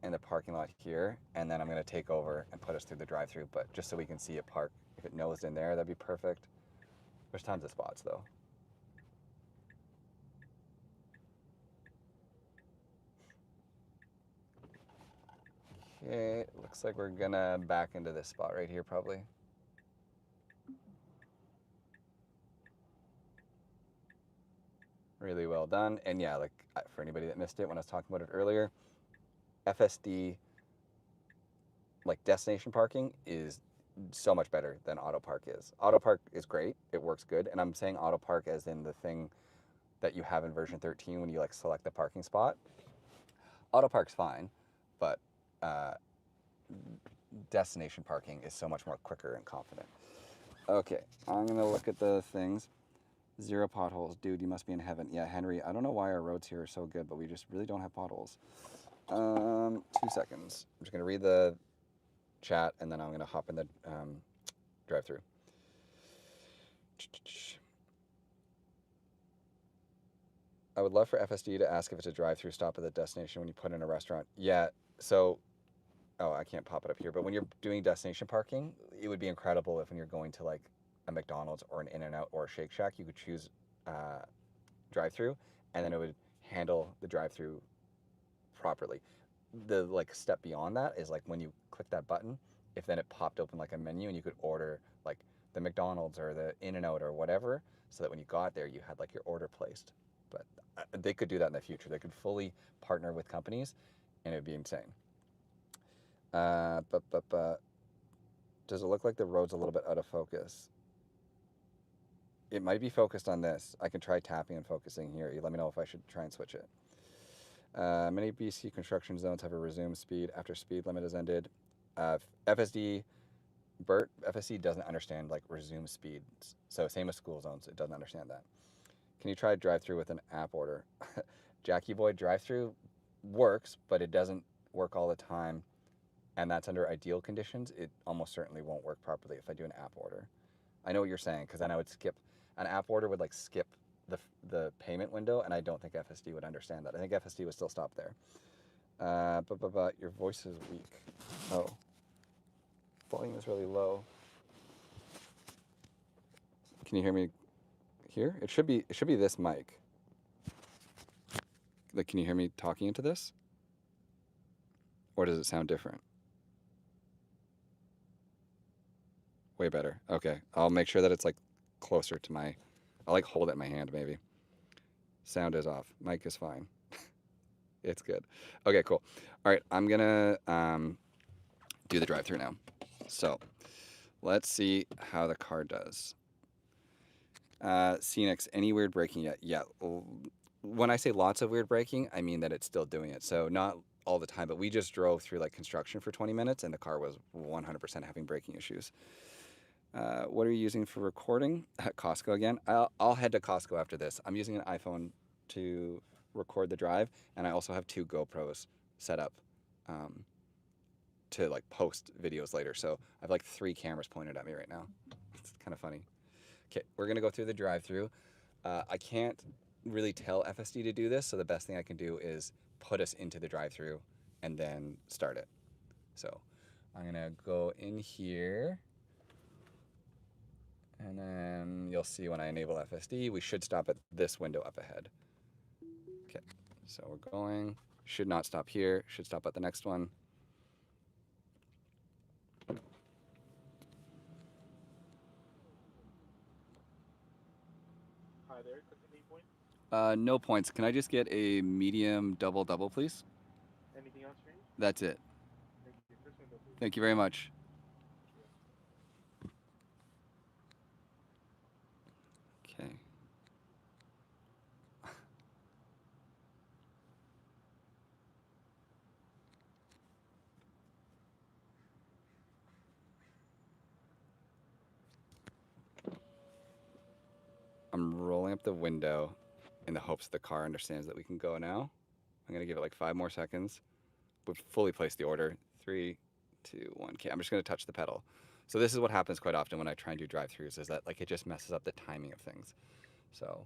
S1: in the parking lot here, and then I'm gonna take over and put us through the drive-through. But just so we can see it park, if it nosed in there, that'd be perfect. There's tons of spots though. Okay, looks like we're gonna back into this spot right here probably. Really well done. And yeah, like for anybody that missed it when I was talking about it earlier, FSD, like destination parking, is so much better than auto park is. Auto park is great, it works good, and I'm saying auto park as in the thing that you have in version 13 when you like select the parking spot. Auto park's fine, but destination parking is so much more quicker and confident. Okay, I'm gonna look at the things. 0 potholes. Dude, you must be in heaven. Yeah, Henry, I don't know why our roads here are so good, but we just really don't have potholes. 2 seconds. I'm just going to read the chat, and then I'm going to hop in the drive-through. I would love for FSD to ask if it's a drive-through stop at the destination when you put in a restaurant. Yeah, so, oh, I can't pop it up here, but when you're doing destination parking, it would be incredible if when you're going to like a McDonald's or an In-N-Out or a Shake Shack, you could choose drive-through, and then it would handle the drive-through properly. The like step beyond that is like when you click that button, if then it popped open like a menu and you could order like the McDonald's or the In-N-Out or whatever, so that when you got there you had like your order placed. But they could do that in the future. They could fully partner with companies, and it would be insane. But does it look like the road's a little bit out of focus? It might be focused on this. I can try tapping and focusing here. You let me know if I should try and switch it. Many BC construction zones have a resumed speed after speed limit is ended. FSD, Bert, FSD doesn't understand like resume speeds. So same with school zones, it doesn't understand that. Can you try drive-through with an app order? Jackie Boy, drive-through works, but it doesn't work all the time. And that's under ideal conditions. It almost certainly won't work properly if I do an app order. I know what you're saying, because then I would skip, an app order would like skip the payment window, and I don't think FSD would understand that. I think FSD would still stop there. But your voice is weak. Oh, volume is really low. Can you hear me here? It should be this mic. Like, can you hear me talking into this? Or does it sound different? Way better. Okay, I'll make sure that it's like closer to my, I'll like hold it in my hand maybe. Sound is off. Mic is fine. It's good. Okay, cool. All right, I'm gonna do the drive-through now. So let's see how the car does. Scenics, any weird braking yet? Yeah. When I say lots of weird braking, I mean that it's still doing it. So not all the time, but we just drove through like construction for 20 minutes and the car was 100% having braking issues. What are you using for recording? At Costco again. I'll head to Costco after this. I'm using an iPhone to record the drive, and I also have 2 GoPros set up to like post videos later. So I have like 3 cameras pointed at me right now. It's kind of funny. Okay, we're gonna go through the drive-through. I can't really tell FSD to do this, so the best thing I can do is put us into the drive-through and then start it. So I'm gonna go in here, and then you'll see when I enable FSD, we should stop at this window up ahead. Okay, so we're going, should not stop here, should stop at the next one.
S2: Hi there, any points?
S1: No points. Can I just get a medium double, please?
S2: Anything else for you?
S1: That's it.
S2: Thank you. This window, please.
S1: Thank you very much. Okay. up the window in the hopes the car understands that we can go now. I'm gonna give it like 5 more seconds. We've fully placed the order. 3, 2, 1. Okay, I'm just gonna touch the pedal. So this is what happens quite often when I try and do drive-throughs, is that like it just messes up the timing of things. So,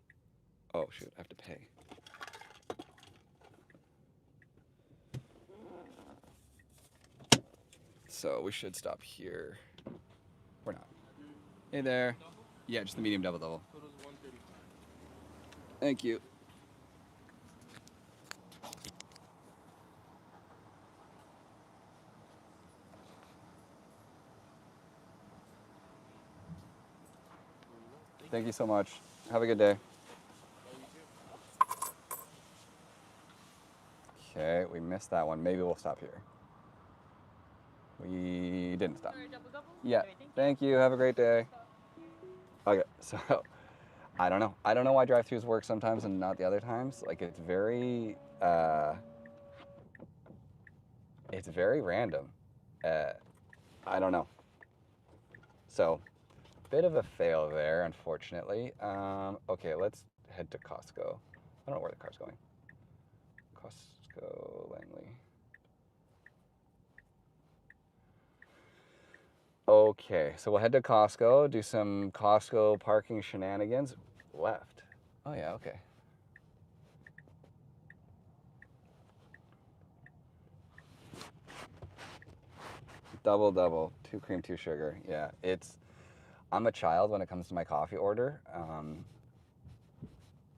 S1: oh shoot, I have to pay. So we should stop here. We're not. Hey there. Yeah, just the medium double.
S2: Total's 135.
S1: Thank you. Thank you so much. Have a good day. Okay, we missed that one. Maybe we'll stop here. We didn't stop. Yeah, thank you. Have a great day. Okay, so I don't know. I don't know why drive-thrus work sometimes and not the other times. Like it's very random. I don't know. So, bit of a fail there, unfortunately. Okay, let's head to Costco. I don't know where the car's going. Costco, Langley. Okay, so we'll head to Costco, do some Costco parking shenanigans. Left. Oh yeah, okay. Double, 2 cream, 2 sugar. Yeah, I'm a child when it comes to my coffee order.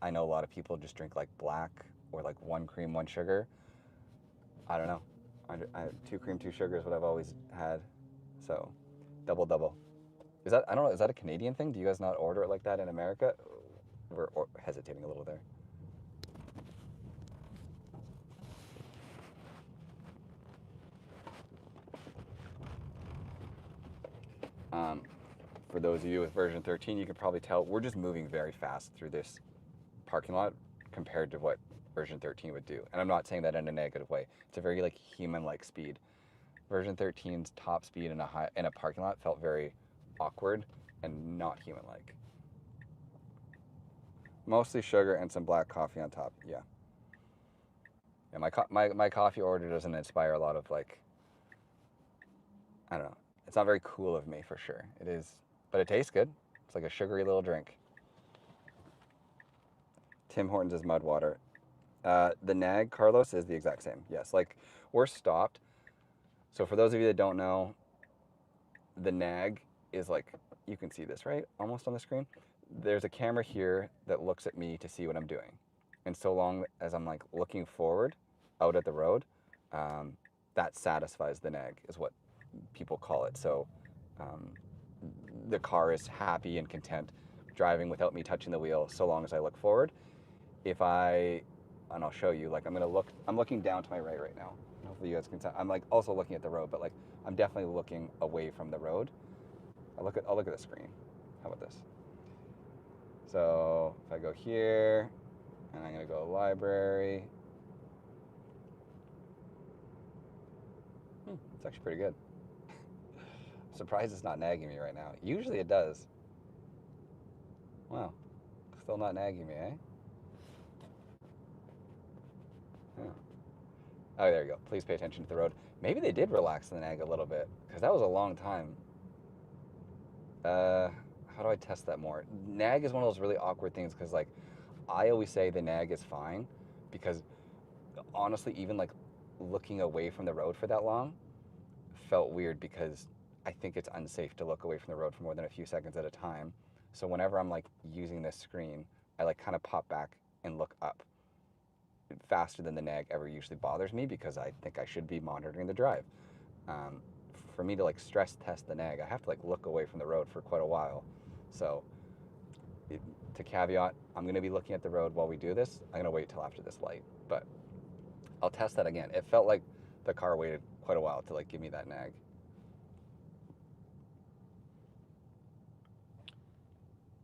S1: I know a lot of people just drink like black or like 1 cream, 1 sugar. I don't know. 2 cream, 2 sugar is what I've always had. So, double. Is that, I don't know, is that a Canadian thing? Do you guys not order it like that in America? We're hesitating a little there. For those of you with version 13, you can probably tell we're just moving very fast through this parking lot compared to what version 13 would do. And I'm not saying that in a negative way. It's a very like human-like speed. Version 13's top speed in a parking lot felt very awkward and not human-like. Mostly sugar and some black coffee on top. Yeah. Yeah, my coffee order doesn't inspire a lot of like, I don't know. It's not very cool of me for sure. It is, but it tastes good. It's like a sugary little drink. Tim Hortons is mud water. The nag, Carlos, is the exact same. Yes, like we're stopped. So for those of you that don't know, the nag is like, you can see this, right? Almost on the screen. There's a camera here that looks at me to see what I'm doing. And so long as I'm like looking forward out at the road, that satisfies the nag is what people call it. So the car is happy and content driving without me touching the wheel so long as I look forward. And I'll show you, like I'm looking down to my right now. Hopefully you guys can tell. I'm like also looking at the road, but like I'm definitely looking away from the road. I'll look at the screen. How about this? So if I go here, and I'm gonna go library. It's actually pretty good. I'm surprised it's not nagging me right now. Usually it does. Wow, still not nagging me, eh? Yeah. Oh, there you go. Please pay attention to the road. Maybe they did relax the nag a little bit, because that was a long time. How do I test that more? Nag is one of those really awkward things, because like, I always say the nag is fine, because honestly, even like looking away from the road for that long felt weird, because I think it's unsafe to look away from the road for more than a few seconds at a time. So whenever I'm like using this screen, I like kind of pop back and look up. Faster than the nag ever usually bothers me, because I think I should be monitoring the drive. For me to like stress test the nag, I have to like look away from the road for quite a while. So to caveat, I'm going to be looking at the road while we do this. I'm going to wait till after this light, but I'll test that again. It felt like the car waited quite a while to like give me that nag.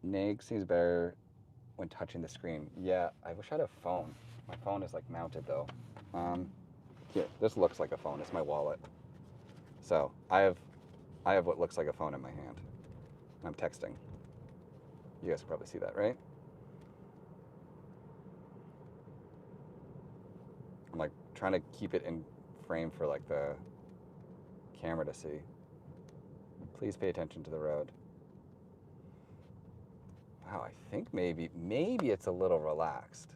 S1: Nag seems better when touching the screen. Yeah, I wish I had a phone. My phone is like mounted though. Here, this looks like a phone. It's my wallet. So I have what looks like a phone in my hand. I'm texting. You guys can probably see that, right? trying to keep it in frame for like the camera to see. Please pay attention to the road. Wow, I think maybe it's a little relaxed.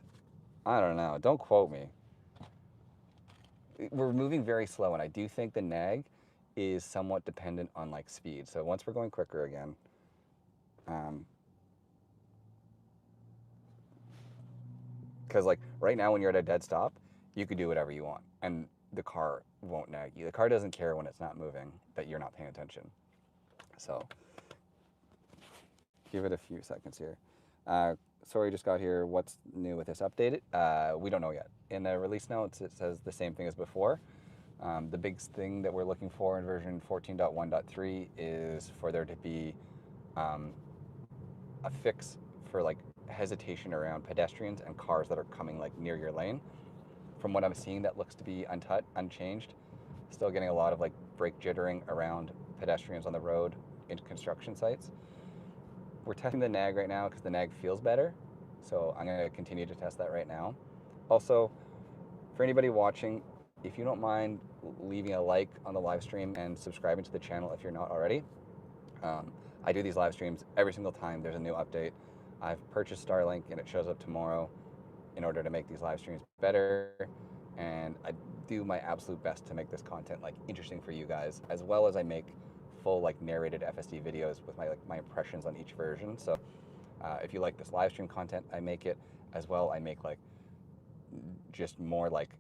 S1: I don't know. Don't quote me. We're moving very slow, and I do think the nag is somewhat dependent on like speed. So once we're going quicker again, because like right now when you're at a dead stop, you could do whatever you want, and the car won't nag you. The car doesn't care when it's not moving that you're not paying attention. So give it a few seconds here. Sorry, just got here. What's new with this update? We don't know yet. In the release notes, it says the same thing as before. The big thing that we're looking for in version 14.1.3 is for there to be a fix for like hesitation around pedestrians and cars that are coming like near your lane. From what I'm seeing, that looks to be unchanged. Still getting a lot of like brake jittering around pedestrians on the road in construction sites. We're testing the nag right now because the nag feels better. So I'm going to continue to test that right now. Also, for anybody watching, if you don't mind leaving a like on the live stream and subscribing to the channel if you're not already. I do these live streams every single time there's a new update. I've purchased Starlink and it shows up tomorrow in order to make these live streams better. And I do my absolute best to make this content like interesting for you guys, as well as I make full like narrated FSD videos with my impressions on each version. So if you like this live stream content, I make it as well. I make like just more like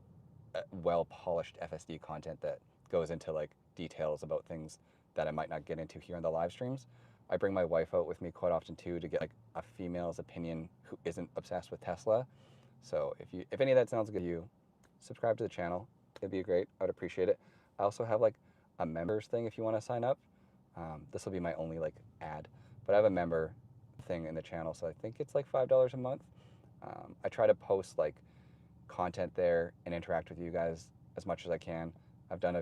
S1: well polished FSD content that goes into like details about things that I might not get into here on the live streams. I bring my wife out with me quite often too to get like a female's opinion who isn't obsessed with Tesla. So if any of that sounds good to you, subscribe to the channel. It'd be great. I'd appreciate it. I also have like a members thing if you want to sign up. This will be my only like ad, but I have a member thing in the channel, so I think it's like $5 a month. I try to post like content there and interact with you guys as much as I can. I've done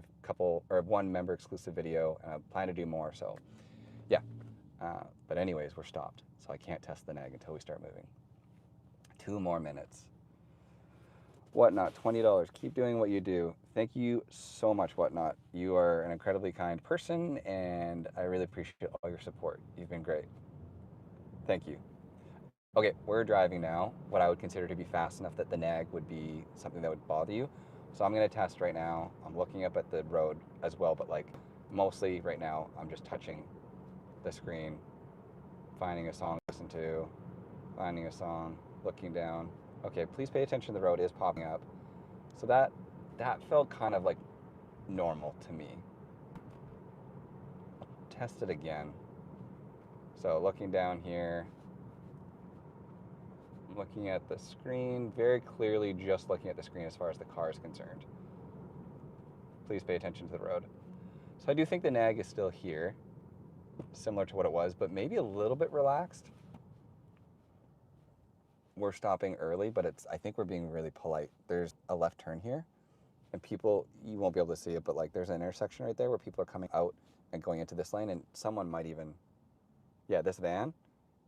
S1: one member exclusive video, and I plan to do more. So yeah, but anyways, we're stopped, so I can't test the nag until we start moving. 2 more minutes. Whatnot, $20. Keep doing what you do. Thank you so much, Whatnot. You are an incredibly kind person, and I really appreciate all your support. You've been great. Thank you. Okay, we're driving now, what I would consider to be fast enough that the nag would be something that would bother you. So I'm going to test right now. I'm looking up at the road as well, but like mostly right now, I'm just touching the screen, finding a song to listen to, finding a song, looking down. Okay, please pay attention, the road is popping up. So that felt kind of like normal to me. I'll test it again. So looking down here, looking at the screen, very clearly just looking at the screen as far as the car is concerned. Please pay attention to the road. So I do think the nag is still here, similar to what it was, but maybe a little bit relaxed. We're stopping early, but I think we're being really polite. There's a left turn here, and people, you won't be able to see it, but like there's an intersection right there where people are coming out and going into this lane, and someone might even, yeah, this van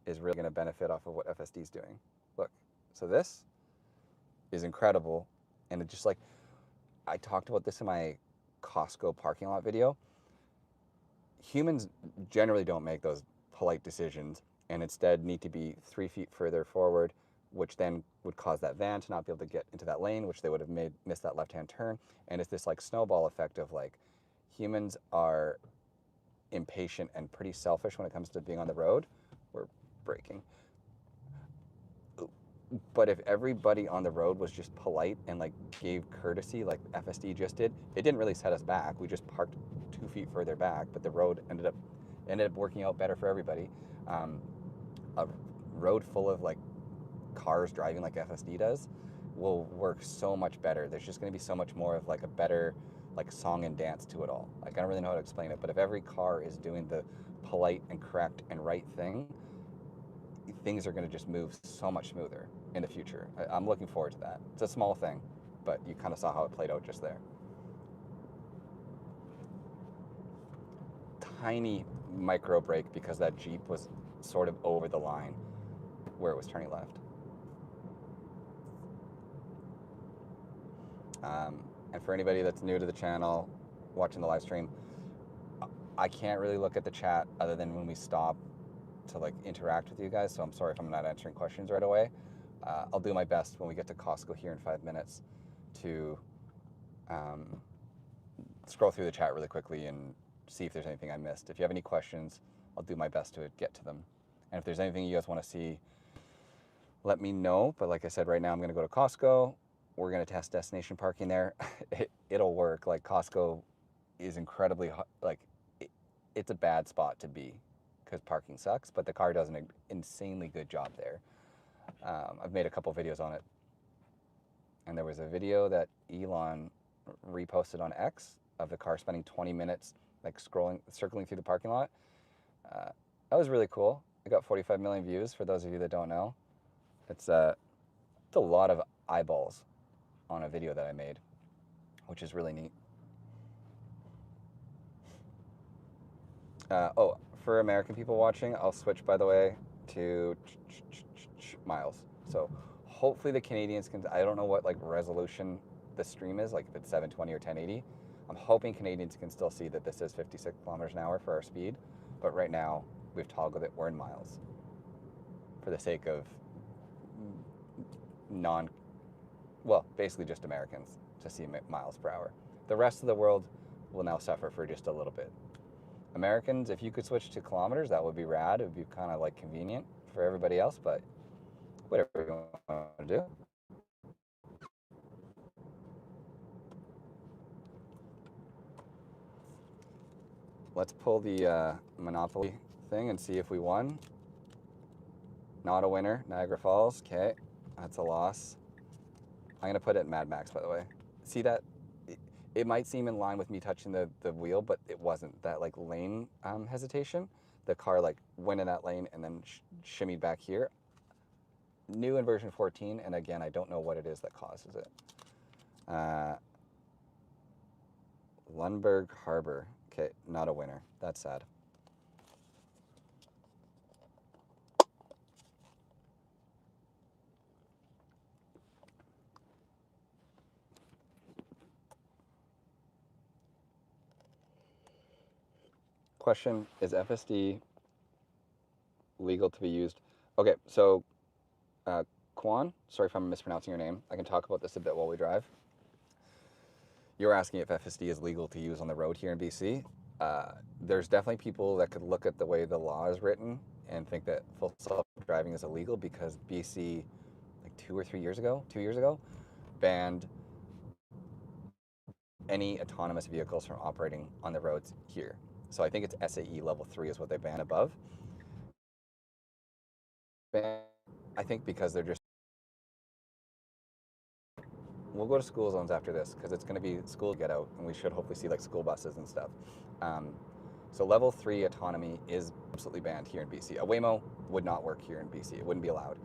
S1: is really going to benefit off of what FSD is doing. Look, so this is incredible, and it just like, I talked about this in my Costco parking lot video. Humans generally don't make those polite decisions and instead need to be 3 feet further forward, which then would cause that van to not be able to get into that lane, which they would have missed that left-hand turn. And it's this like snowball effect of like, humans are impatient and pretty selfish when it comes to being on the road. We're braking. But if everybody on the road was just polite and like gave courtesy like FSD just did, it didn't really set us back. We just parked 2 feet further back, but the road ended up working out better for everybody. A road full of like cars driving like FSD does will work so much better. There's just going to be so much more of like a better like song and dance to it all. Like I don't really know how to explain it, but if every car is doing the polite and correct and right thing, things are going to just move so much smoother in the future. I'm looking forward to that. It's a small thing, but you kind of saw how it played out just there. Tiny micro brake because that Jeep was sort of over the line where it was turning left. And for anybody that's new to the channel, watching the live stream, I can't really look at the chat other than when we stop to like interact with you guys. So I'm sorry if I'm not answering questions right away. I'll do my best when we get to Costco here in 5 minutes to scroll through the chat really quickly and see if there's anything I missed. If you have any questions, I'll do my best to get to them. And if there's anything you guys want to see, let me know. But like I said, right now I'm going to go to Costco. We're going to test destination parking there. It'll work. Like Costco is incredibly, like, it's a bad spot to be because parking sucks, but the car does an insanely good job there. I've made a couple videos on it. And there was a video that Elon reposted on X of the car spending 20 minutes like circling through the parking lot. That was really cool. It got 45 million views for those of you that don't know. It's a lot of eyeballs on a video that I made, which is really neat. Oh, for American people watching, I'll switch, by the way, to miles. So hopefully the Canadians can, I don't know what like resolution the stream is, like if it's 720 or 1080. I'm hoping Canadians can still see that this is 56 kilometers an hour for our speed, but right now we've toggled it, we're in miles for the sake of well, basically just Americans to see miles per hour. The rest of the world will now suffer for just a little bit. Americans, if you could switch to kilometers, that would be rad. It would be kind of like convenient for everybody else, but whatever you want to do. Let's pull the Monopoly thing and see if we won. Not a winner, Niagara Falls. Okay, that's a loss. I'm gonna put it in Mad Max, by the way. See that? It might seem in line with me touching the wheel, but it wasn't. That like lane hesitation, the car like went in that lane and then shimmied back here. New in version 14, and again, I don't know what it is that causes it. Lundberg Harbor. Okay, not a winner. That's sad. Question, is FSD legal to be used? Okay, so Kwan, sorry if I'm mispronouncing your name. I can talk about this a bit while we drive. You're asking if FSD is legal to use on the road here in BC. There's definitely people that could look at the way the law is written and think that full self-driving is illegal because BC, like 2 years ago, banned any autonomous vehicles from operating on the roads here. So I think it's SAE level 3 is what they ban above. I think because they're just, we'll go to school zones after this because it's going to be school get out and we should hopefully see like school buses and stuff. So level 3 autonomy is absolutely banned here in BC. A Waymo would not work here in BC. It wouldn't be allowed.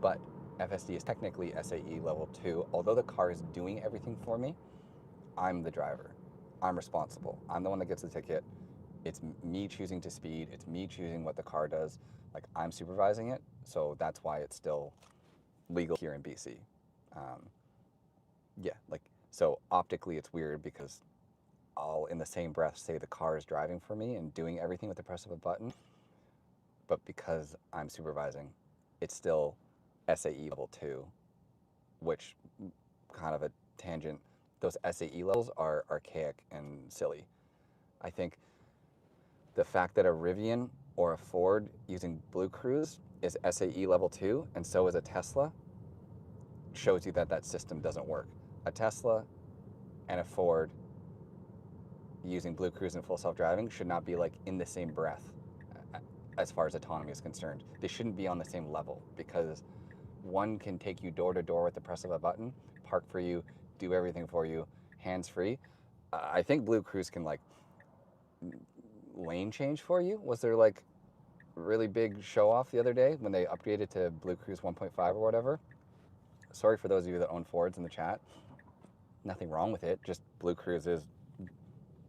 S1: But FSD is technically SAE level 2. Although the car is doing everything for me, I'm the driver. I'm responsible. I'm the one that gets the ticket. It's me choosing to speed. It's me choosing what the car does. Like I'm supervising it. So that's why it's still legal here in BC. Yeah, like, so optically it's weird because I'll in the same breath say the car is driving for me and doing everything with the press of a button. But because I'm supervising, it's still SAE level 2, which kind of a tangent. Those SAE levels are archaic and silly. I think the fact that a Rivian or a Ford using Blue Cruise is SAE level 2 and so is a Tesla shows you that that system doesn't work. A Tesla and a Ford using Blue Cruise and full self-driving should not be like in the same breath as far as autonomy is concerned. They shouldn't be on the same level because one can take you door to door with the press of a button, park for you, do everything for you, hands-free. I think Blue Cruise can like lane change for you. Was there like really big show off the other day when they upgraded to Blue Cruise 1.5 or whatever? Sorry for those of you that own Fords in the chat. Nothing wrong with it, just Blue Cruise is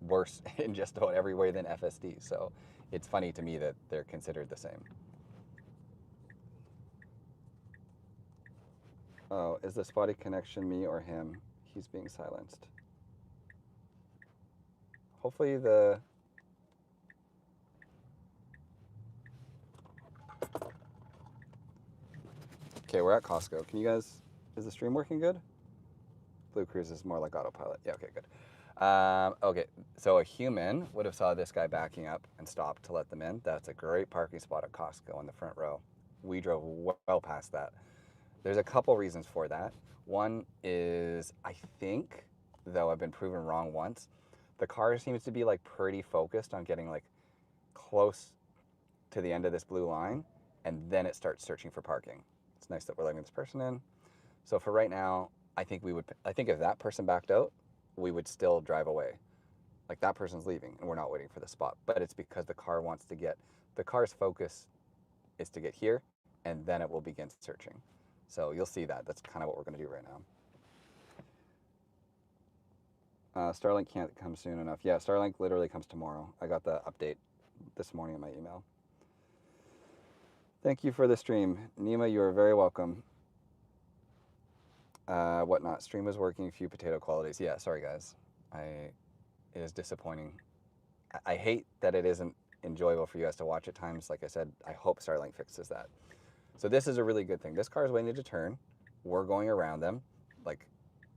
S1: worse in just about every way than FSD. So it's funny to me that they're considered the same. Oh, is the spotty connection me or him? he's being silenced. Hopefully the... Okay, we're at Costco. Can you guys... Is the stream working good? Blue Cruise is more like autopilot. Yeah, okay, good. Okay, so a human would have saw this guy backing up and stopped to let them in. That's a great parking spot at Costco in the front row. We drove well past that. There's a couple reasons for that. One is, I think, though I've been proven wrong once, the car seems to be like pretty focused on getting like close to the end of this blue line, and then it starts searching for parking. It's nice that we're letting this person in. So for right now, I think if that person backed out, we would still drive away. Like that person's leaving and we're not waiting for the spot, but it's because the car's focus is to get here and then it will begin searching. So you'll see that. That's kind of what we're going to do right now. Starlink can't come soon enough. Yeah, Starlink literally comes tomorrow. I got the update this morning in my email. Thank you for the stream. Nima, you are very welcome. Whatnot. Stream was working, few potato qualities. Yeah, sorry guys. It is disappointing. I hate that it isn't enjoyable for you guys to watch at times. Like I said, I hope Starlink fixes that. So this is a really good thing. This car is waiting to turn. We're going around them. Like,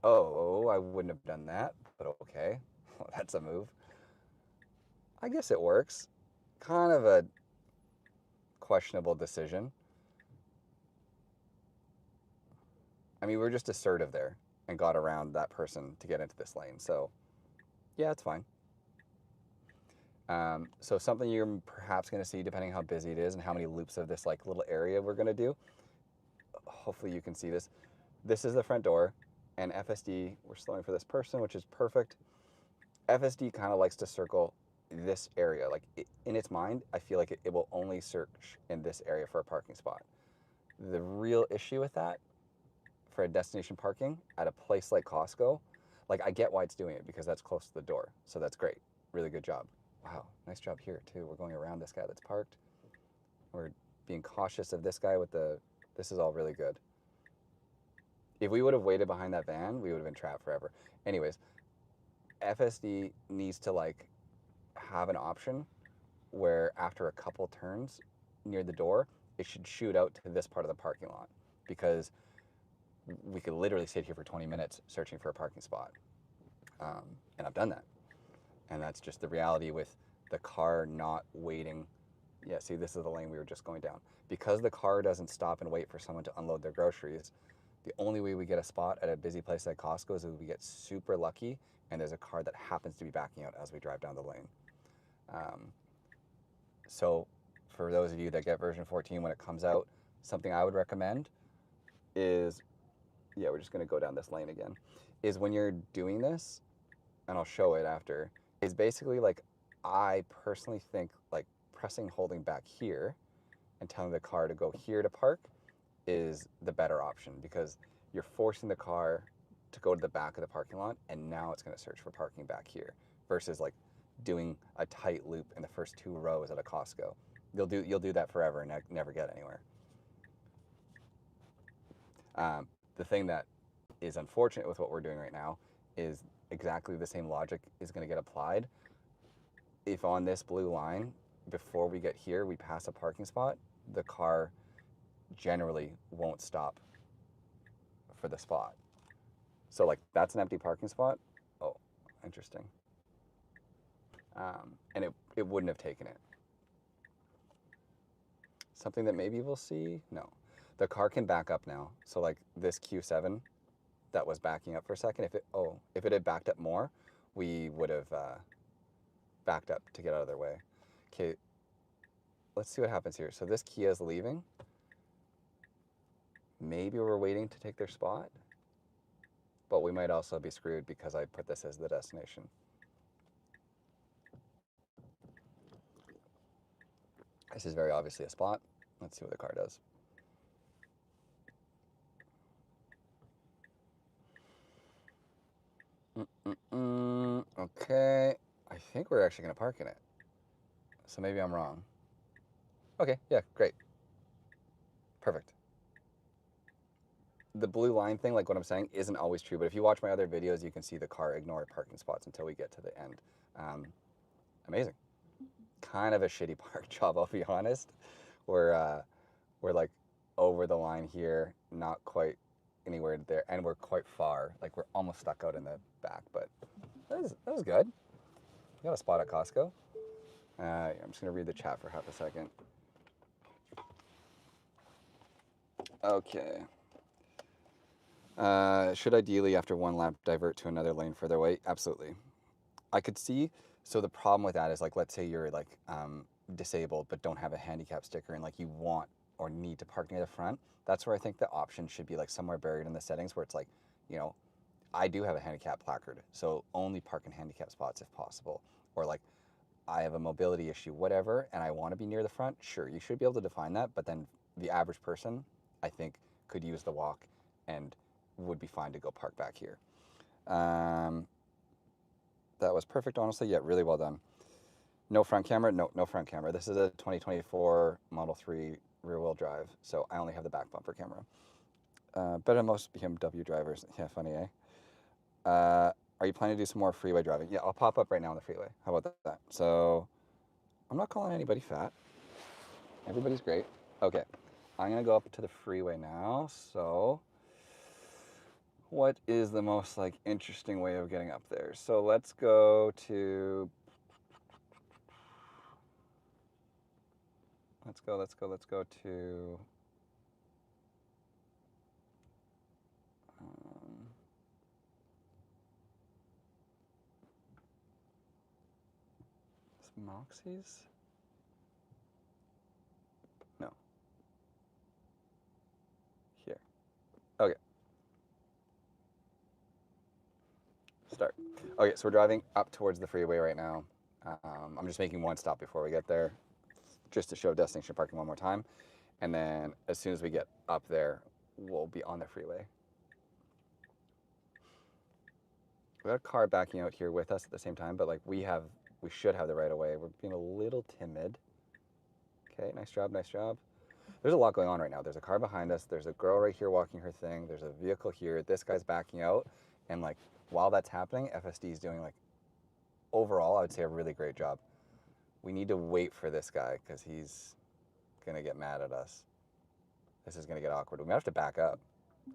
S1: oh, I wouldn't have done that, but okay. Well, that's a move. I guess it works. Kind of a questionable decision. I mean, we were just assertive there and got around that person to get into this lane. So yeah, it's fine. So something you're perhaps going to see, depending how busy it is and how many loops of this like little area we're going to do. Hopefully you can see this. This is the front door, and FSD, we're slowing for this person, which is perfect. FSD kind of likes to circle this area. Like in its mind, I feel like it will only search in this area for a parking spot. The real issue with that, for a destination parking at a place like Costco, like I get why it's doing it because that's close to the door. So that's great. Really good job. Wow, nice job here too. We're going around this guy that's parked. We're being cautious of this guy with the, this is all really good. If we would have waited behind that van, we would have been trapped forever. Anyways, FSD needs to like have an option where after a couple turns near the door, it should shoot out to this part of the parking lot, because we could literally sit here for 20 minutes searching for a parking spot. And I've done that. And that's just the reality with the car not waiting. Yeah, see, this is the lane we were just going down. Because the car doesn't stop and wait for someone to unload their groceries, the only way we get a spot at a busy place like Costco is if we get super lucky and there's a car that happens to be backing out as we drive down the lane. So for those of you that get version 14 when it comes out, something I would recommend is, yeah, we're just going to go down this lane again, is when you're doing this, and I'll show it after, is basically like, I personally think like pressing holding back here and telling the car to go here to park is the better option, because you're forcing the car to go to the back of the parking lot and now it's going to search for parking back here, versus like doing a tight loop in the first 2 rows at a Costco. You'll do that forever and never get anywhere. The thing that is unfortunate with what we're doing right now is exactly the same logic is going to get applied. If on this blue line, before we get here, we pass a parking spot, the car generally won't stop for the spot. So like that's an empty parking spot. Oh, interesting. And it wouldn't have taken it. Something that maybe we'll see? No. The car can back up now. So like this Q7 that was backing up for a second, if it had backed up more, we would have backed up to get out of their way. Okay, let's see what happens here. So this Kia is leaving. Maybe we're waiting to take their spot, but we might also be screwed because I put this as the destination. This is very obviously a spot. Let's see what the car does. Okay, I think we're actually going to park in it. So maybe I'm wrong. Okay, yeah, great. Perfect. the blue line thing, like what I'm saying, isn't always true. But if you watch my other videos, you can see the car ignore parking spots until we get to the end. Amazing. Kind of a shitty park job, I'll be honest. We're like over the line here, not quite anywhere there, and we're quite far. Like we're almost stuck out in the back, but that was good. We got a spot at Costco. I'm just gonna read the chat for half a second. Okay. Should ideally, after one lap, divert to another lane further away? Absolutely. I could see. So the problem with that is, like, let's say you're like disabled but don't have a handicap sticker, and like you want or need to park near the front. That's where I think the option should be like somewhere buried in the settings where it's like, you know, I do have a handicap placard, so only park in handicap spots if possible. Or like, I have a mobility issue, whatever, and I want to be near the front. Sure, you should be able to define that, but then the average person, I think, could use the walk and would be fine to go park back here. That was perfect, honestly. Yeah, really well done. No front camera? No front camera. This is a 2024 Model 3 rear-wheel drive, so I only have the back bumper camera. Better than most BMW drivers. Yeah, funny, eh? Are you planning to do some more freeway driving? Yeah, I'll pop up right now on the freeway. How about that? So, I'm not calling anybody fat. Everybody's great. Okay, I'm gonna go up to the freeway now. So, what is the most like interesting way of getting up there? So let's go to. Let's go to. Um, Moxie's? No. Here. Okay. Start. Okay, so we're driving up towards the freeway right now. I'm just making one stop before we get there, just to show destination parking one more time. And then as soon as we get up there, we'll be on the freeway. We got a car backing out here with us at the same time, but like we should have the right of way. We're being a little timid. Okay, nice job, nice job. There's a lot going on right now. There's a car behind us. There's a girl right here walking her thing. There's a vehicle here. This guy's backing out. And like, while that's happening, FSD is doing like, overall, I would say a really great job. We need to wait for this guy because he's going to get mad at us. This is going to get awkward. We might have to back up.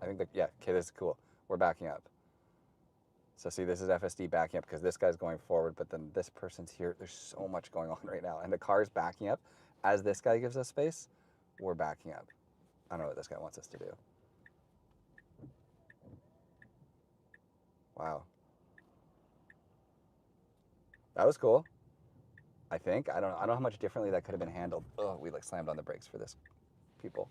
S1: I think that, yeah, okay, this is cool. We're backing up. So see, this is FSD backing up because this guy's going forward, but then this person's here. There's so much going on right now. And the car's backing up. As this guy gives us space, we're backing up. I don't know what this guy wants us to do. Wow. That was cool. I think. I don't know how much differently that could have been handled. Oh, we like slammed on the brakes for this, people.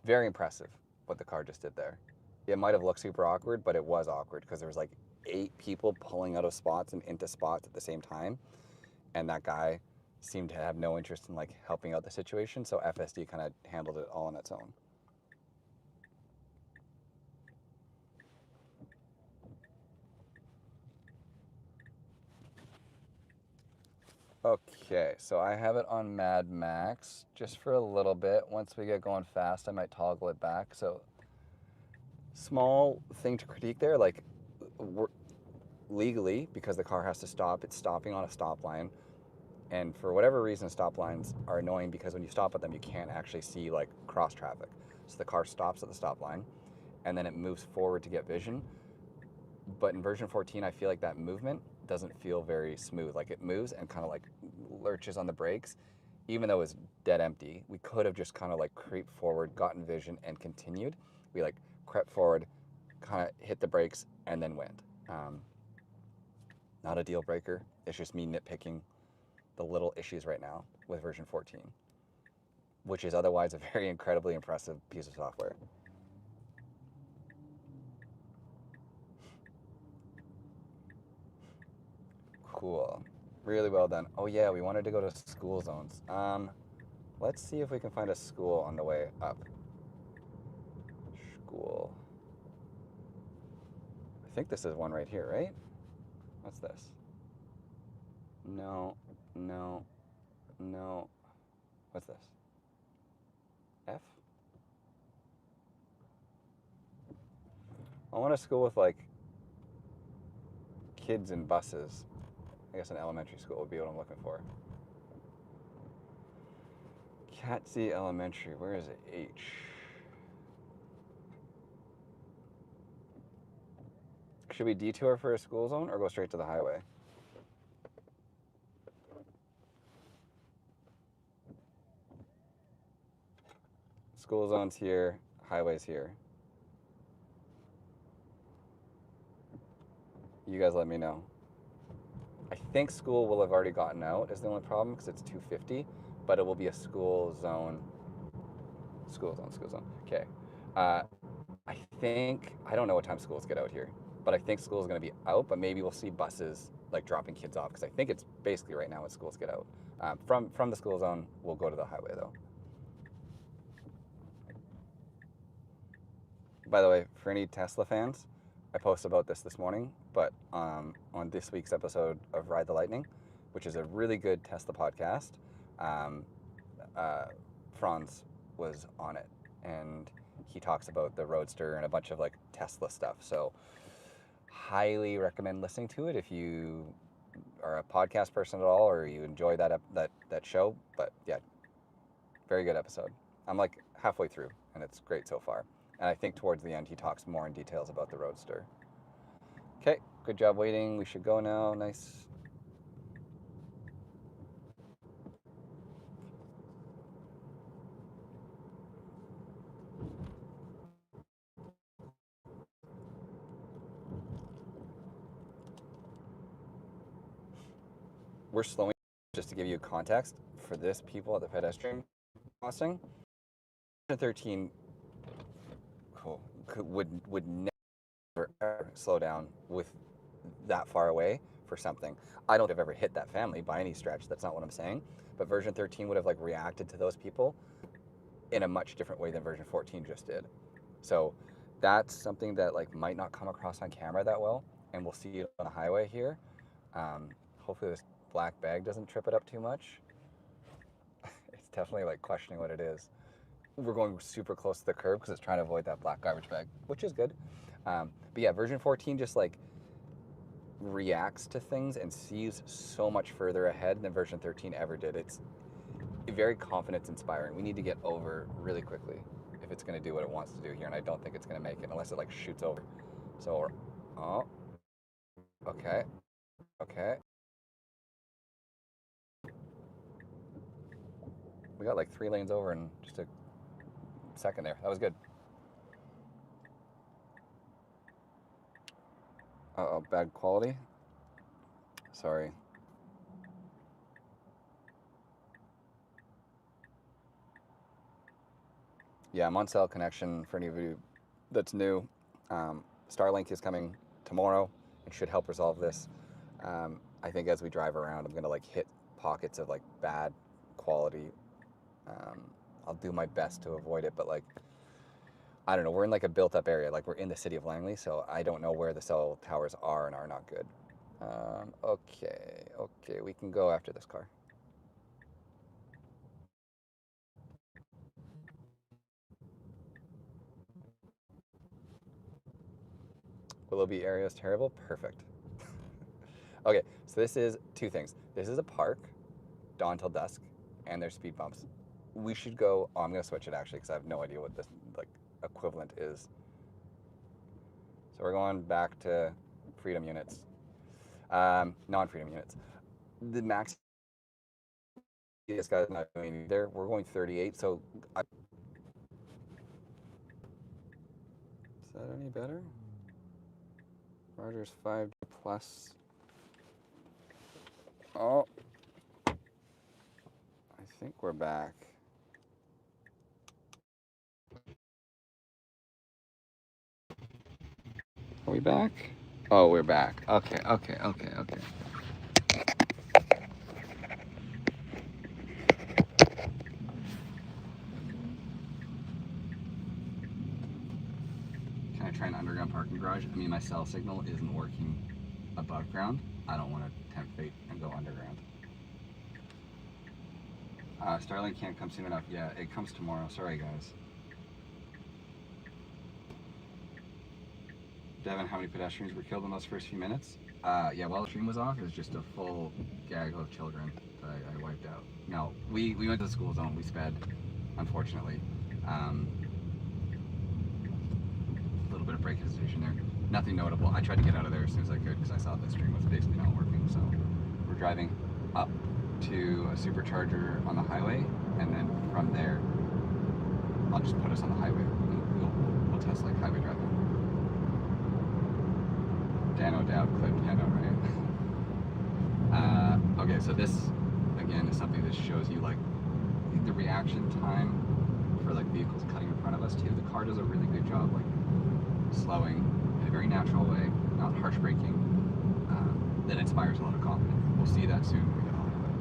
S1: Very impressive what the car just did there. It might have looked super awkward, but it was awkward because there was like 8 people pulling out of spots and into spots at the same time. And that guy seemed to have no interest in like helping out the situation. So FSD kind of handled it all on its own. Okay, so I have it on Mad Max just for a little bit. Once we get going fast, I might toggle it back. So small thing to critique there, like legally, because the car has to stop, it's stopping on a stop line. And for whatever reason, stop lines are annoying because when you stop at them, you can't actually see like cross traffic. So the car stops at the stop line and then it moves forward to get vision. But in version 14, I feel like that movement doesn't feel very smooth. Like it moves and kind of like lurches on the brakes, even though it's dead empty. We could have just kind of like creeped forward, gotten vision, and continued. We like crept forward, kind of hit the brakes, and then went. Not a deal breaker. It's just me nitpicking the little issues right now with version 14, which is otherwise a very incredibly impressive piece of software. Cool. Really well done. Oh yeah, we wanted to go to school zones. Let's see if we can find a school on the way up. School. I think this is one right here, right? What's this? No, no, no. What's this? F? I want a school with like kids and buses. I guess an elementary school would be what I'm looking for. Catsy Elementary, where is it? H. Should we detour for a school zone or go straight to the highway? School zone's here, highway's here. You guys let me know. I think school will have already gotten out is the only problem because it's 2:50, but it will be a school zone. School zone. Okay. I think, I don't know what time schools get out here, but I think school's going to be out, but maybe we'll see buses like dropping kids off because I think it's basically right now when schools get out. From the school zone, we'll go to the highway though. By the way, for any Tesla fans, I posted about this morning, but on this week's episode of Ride the Lightning, which is a really good Tesla podcast, Franz was on it, and he talks about the Roadster and a bunch of like Tesla stuff. So highly recommend listening to it if you are a podcast person at all or you enjoy that show. But yeah, very good episode. I'm like halfway through, and it's great so far. And I think towards the end, he talks more in details about the Roadster. Okay, good job waiting. We should go now. Nice. We're slowing just to give you context for this people at the pedestrian crossing. 13 would never ever slow down with that far away for something. I don't have ever hit that family by any stretch. That's not what I'm saying. But version 13 would have like reacted to those people in a much different way than version 14 just did. So that's something that like might not come across on camera that well, and we'll see it on the highway here. Hopefully this black bag doesn't trip it up too much. It's definitely like questioning what it is. We're going super close to the curb because it's trying to avoid that black garbage bag, which is good. But yeah, version 14 just like reacts to things and sees so much further ahead than version 13 ever did. It's very confidence inspiring. We need to get over really quickly if it's going to do what it wants to do here, and I don't think it's going to make it unless it like shoots over. So, oh, okay. We got like 3 lanes over in just a second there. That was good. Uh-oh, bad quality. Sorry. Yeah, I'm on cell connection for any of you that's new. Starlink is coming tomorrow and should help resolve this. I think as we drive around, I'm gonna like hit pockets of like bad quality. I'll do my best to avoid it, but like, I don't know, we're in like a built up area. Like we're in the city of Langley, so I don't know where the cell towers are and are not good. Okay, we can go after this car. Willoughby area is terrible? Perfect. Okay, so this is 2 things. This is a park, dawn till dusk, and there's speed bumps. We should go, oh, I'm gonna switch it actually because I have no idea what this like equivalent is. So we're going back to freedom units, non-freedom units. The max, this guy's not doing either. We're going 38, so is that any better? Rogers 5 plus. Oh, I think we're back. Are we back? Oh, we're back. Okay. Can I try an underground parking garage? I mean, my cell signal isn't working above ground. I don't want to tempt fate and go underground. Starlink can't come soon enough. Yeah, it comes tomorrow. Sorry, guys. Devin, how many pedestrians were killed in those first few minutes? Yeah, while the stream was off, it was just a full gaggle of children that I wiped out. No, we went to the school zone. We sped, unfortunately. A little bit of brake hesitation there. Nothing notable. I tried to get out of there as soon as I could because I saw the stream was basically not working. So we're driving up to a supercharger on the highway, and then from there, I'll just put us on the highway. We'll test like highway driving. Dan O'Dowd clip, yeah, no, right? Okay, so this again is something that shows you like the reaction time for like vehicles cutting in front of us too. The car does a really good job like slowing in a very natural way, not harsh braking. That inspires a lot of confidence. We'll see that soon when we get on the highway.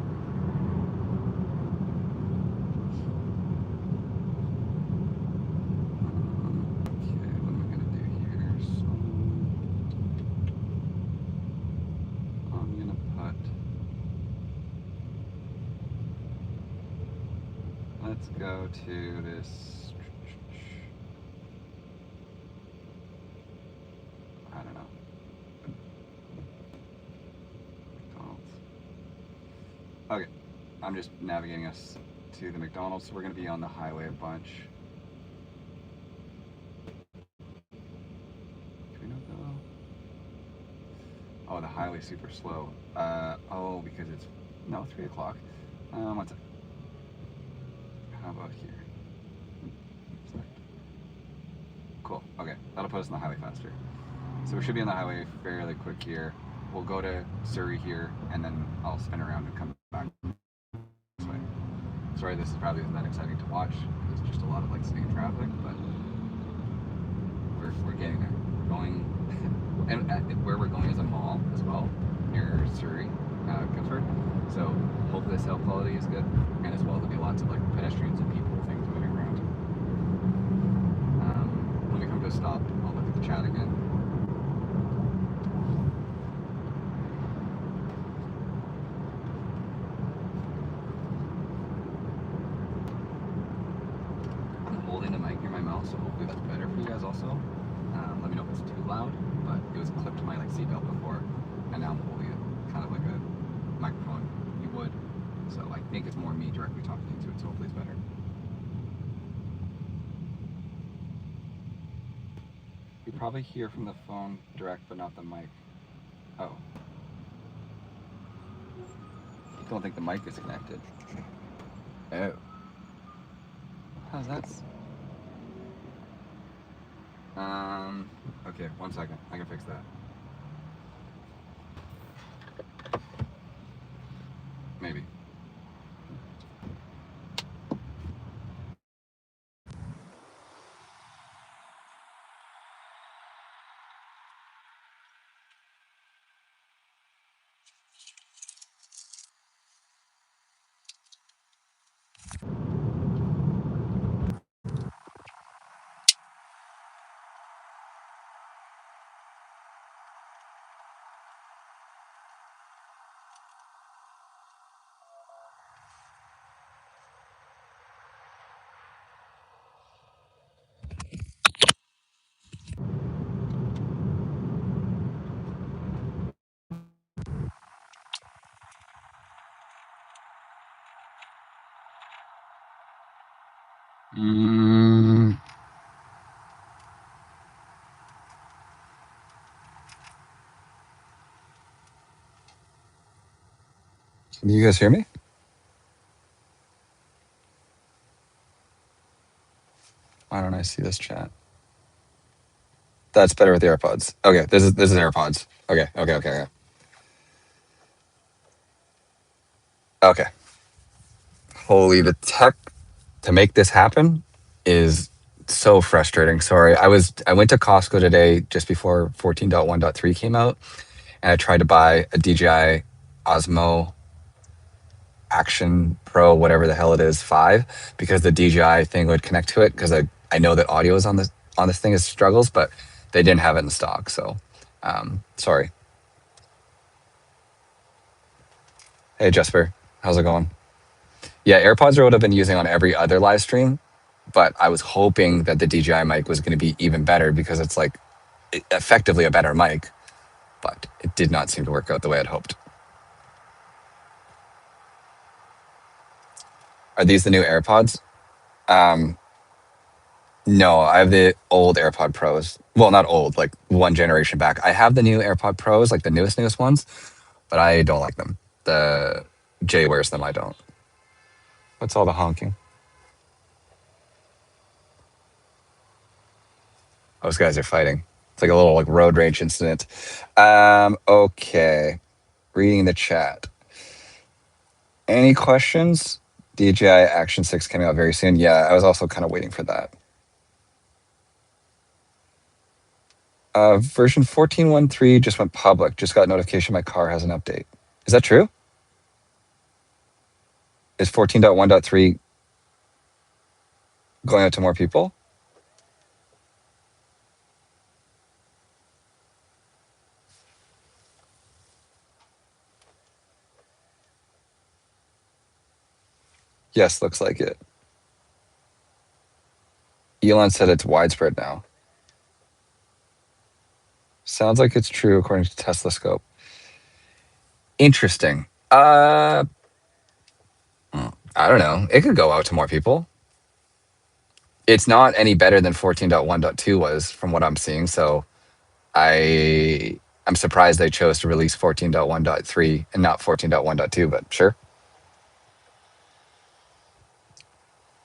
S1: Okay, what am I gonna do here? So I'm gonna put. Let's go to this. I don't know. McDonald's. Okay, I'm just navigating us to the McDonald's, so we're gonna be on the highway a bunch. Can we not go? Oh, the highway's super slow. Oh, because it's, no, 3 o'clock. One sec. How about here? Select. Cool, okay, that'll put us on the highway faster. So we should be on the highway fairly quick here. We'll go to Surrey here, and then I'll spin around and come back this way. Sorry, this is probably isn't that exciting to watch. There's just a lot of like sitting in traffic, but we're getting there. We're going, and where we're going is a mall as well, near Surrey, Guildford. So hopefully the cell quality is good, and as well there'll be lots of like pedestrians and people, things moving around. When we come to a stop, I'll look at the chat again. I'm holding the mic near my mouth, so hopefully that's better for you guys also. Let me know if it's too loud, but it was clipped to my like seatbelt before, and now I'm holding it kind of like a microphone you would. So I think it's more me directly talking into it, so hopefully it's better. You probably hear from the phone direct, but not the mic. Oh. I don't think the mic is connected. Oh. How's that? Okay, 1 second. I can fix that. Maybe. Can you guys hear me? Why don't I see this chat? That's better with the AirPods. Okay, this is AirPods. Okay. Okay. Holy, the tech to make this happen is so frustrating. Sorry. I went to Costco today just before 14.1.3 came out, and I tried to buy a DJI Osmo Action Pro, whatever the hell it is, 5, because the DJI thing would connect to it, because I know that audio is on this thing is struggles, but they didn't have it in stock. So sorry. Hey Jesper, how's it going? Yeah, AirPods are what I've been using on every other live stream, but I was hoping that the DJI mic was going to be even better, because it's like effectively a better mic, but it did not seem to work out the way I'd hoped. Are these the new AirPods? Um, no, I have the old AirPod Pros. Well, not old, like one generation back. I have the new AirPod Pros, like the newest ones, but I don't like them. The Jay wears them, I don't. What's all the honking? Those guys are fighting. It's like a little like road rage incident. Okay. Reading the chat. Any questions? DJI Action 6 coming out very soon. Yeah, I was also kind of waiting for that. Version 14.1.3 just went public. Just got notification my car has an update. Is that true? Is 14.1.3 going out to more people? Yes, looks like it. Elon said it's widespread now. Sounds like it's true according to Tesla Scope. Interesting. I don't know. It could go out to more people. It's not any better than 14.1.2 was from what I'm seeing. So I'm surprised they chose to release 14.1.3 and not 14.1.2, but sure.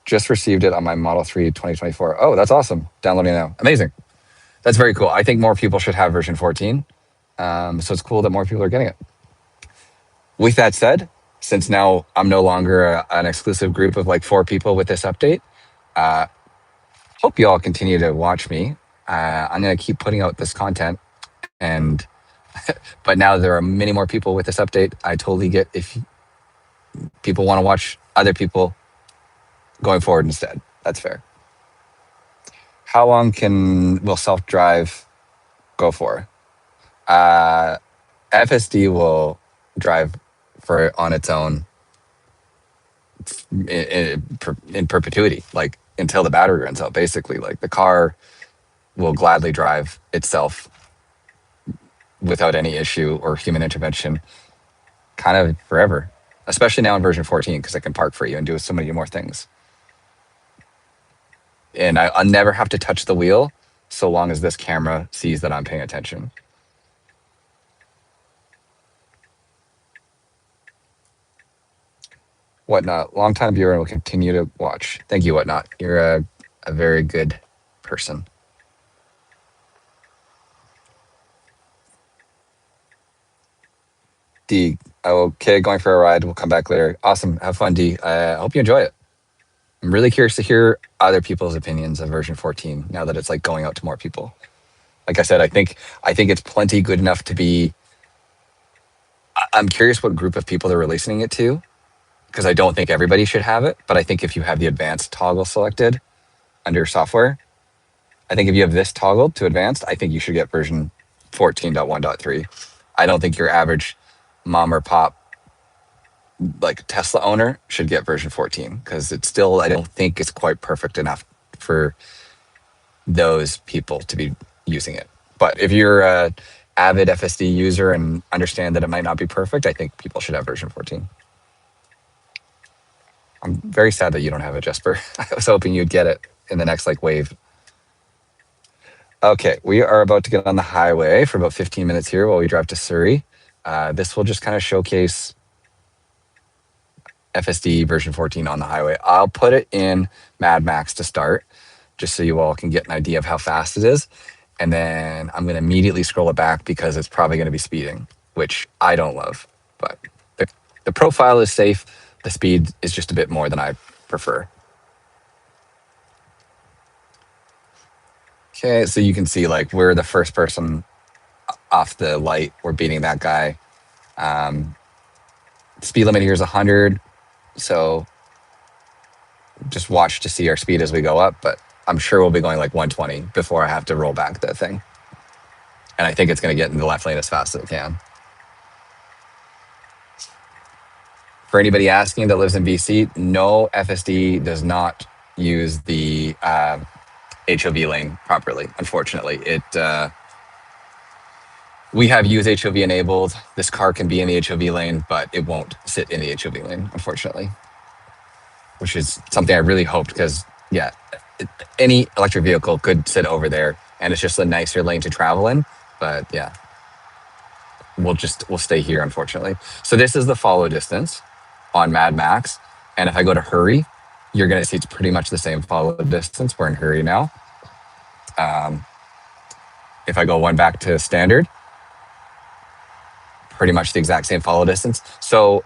S1: Just received it on my Model 3 2024. Oh, that's awesome. Downloading now. Amazing. That's very cool. I think more people should have version 14. So it's cool that more people are getting it. With that said, since now I'm no longer an exclusive group of like 4 people with this update, hope you all continue to watch me. I'm going to keep putting out this content. And but now there are many more people with this update. I totally get if people want to watch other people going forward instead. That's fair. How long will self-drive go for? FSD will drive for on its own in perpetuity, like until the battery runs out. Basically, like the car will gladly drive itself without any issue or human intervention, kind of forever. Especially now in version 14, because it can park for you and do so many more things. And I'll never have to touch the wheel so long as this camera sees that I'm paying attention. Whatnot, longtime viewer and will continue to watch. Thank you, Whatnot. You're a very good person. D, okay, going for a ride. We'll come back later. Awesome. Have fun, D. I hope you enjoy it. I'm really curious to hear other people's opinions of version 14 now that it's like going out to more people. Like I said, I think it's plenty good enough to be. I'm curious what group of people they're releasing it to, because I don't think everybody should have it. But I think if you have the advanced toggle selected under software, I think if you have this toggled to advanced, I think you should get version 14.1.3. I don't think your average mom or pop like Tesla owner should get version 14 because it's still, I don't think it's quite perfect enough for those people to be using it. But if you're a avid FSD user and understand that it might not be perfect, I think people should have version 14. I'm very sad that you don't have it, Jesper. I was hoping you'd get it in the next like wave. Okay, we are about to get on the highway for about 15 minutes here while we drive to Surrey. This will just kind of showcase FSD version 14 on the highway. I'll put it in Mad Max to start, just so you all can get an idea of how fast it is. And then I'm going to immediately scroll it back because it's probably going to be speeding, which I don't love. But the profile is safe. The speed is just a bit more than I prefer. Okay, so you can see like we're the first person off the light. We're beating that guy. Speed limit here is 100. So just watch to see our speed as we go up. But I'm sure we'll be going like 120 before I have to roll back that thing. And I think it's going to get in the left lane as fast as it can. For anybody asking that lives in BC, no, FSD does not use the HOV lane properly. Unfortunately, We have use HOV enabled. This car can be in the HOV lane, but it won't sit in the HOV lane, unfortunately, which is something I really hoped because, yeah, any electric vehicle could sit over there and it's just a nicer lane to travel in. But yeah, we'll stay here, unfortunately. So this is the follow distance on Mad Max. And if I go to hurry, you're going to see it's pretty much the same follow distance. We're in hurry now. If I go one back to standard, pretty much the exact same follow distance. So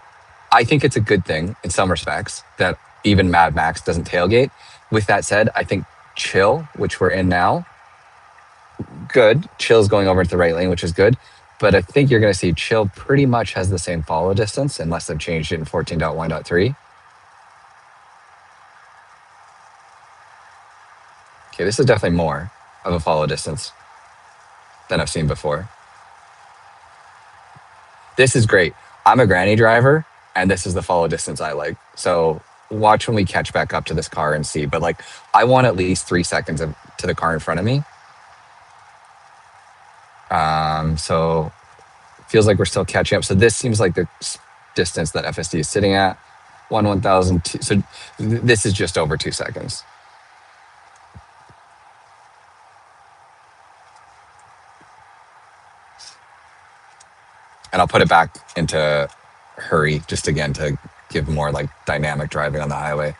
S1: I think it's a good thing in some respects that even Mad Max doesn't tailgate. With that said, I think chill, which we're in now, good. Chill's going over to the right lane, which is good. But I think you're going to see chill pretty much has the same follow distance unless they've changed it in 14.1.3. Okay, this is definitely more of a follow distance than I've seen before. This is great. I'm a granny driver, and this is the follow distance I like. So watch when we catch back up to this car and see. But like, I want at least 3 seconds to the car in front of me. So feels like we're still catching up. So this seems like the distance that FSD is sitting at, 1,000. So this is just over 2 seconds. And I'll put it back into hurry just again to give more like dynamic driving on the highway.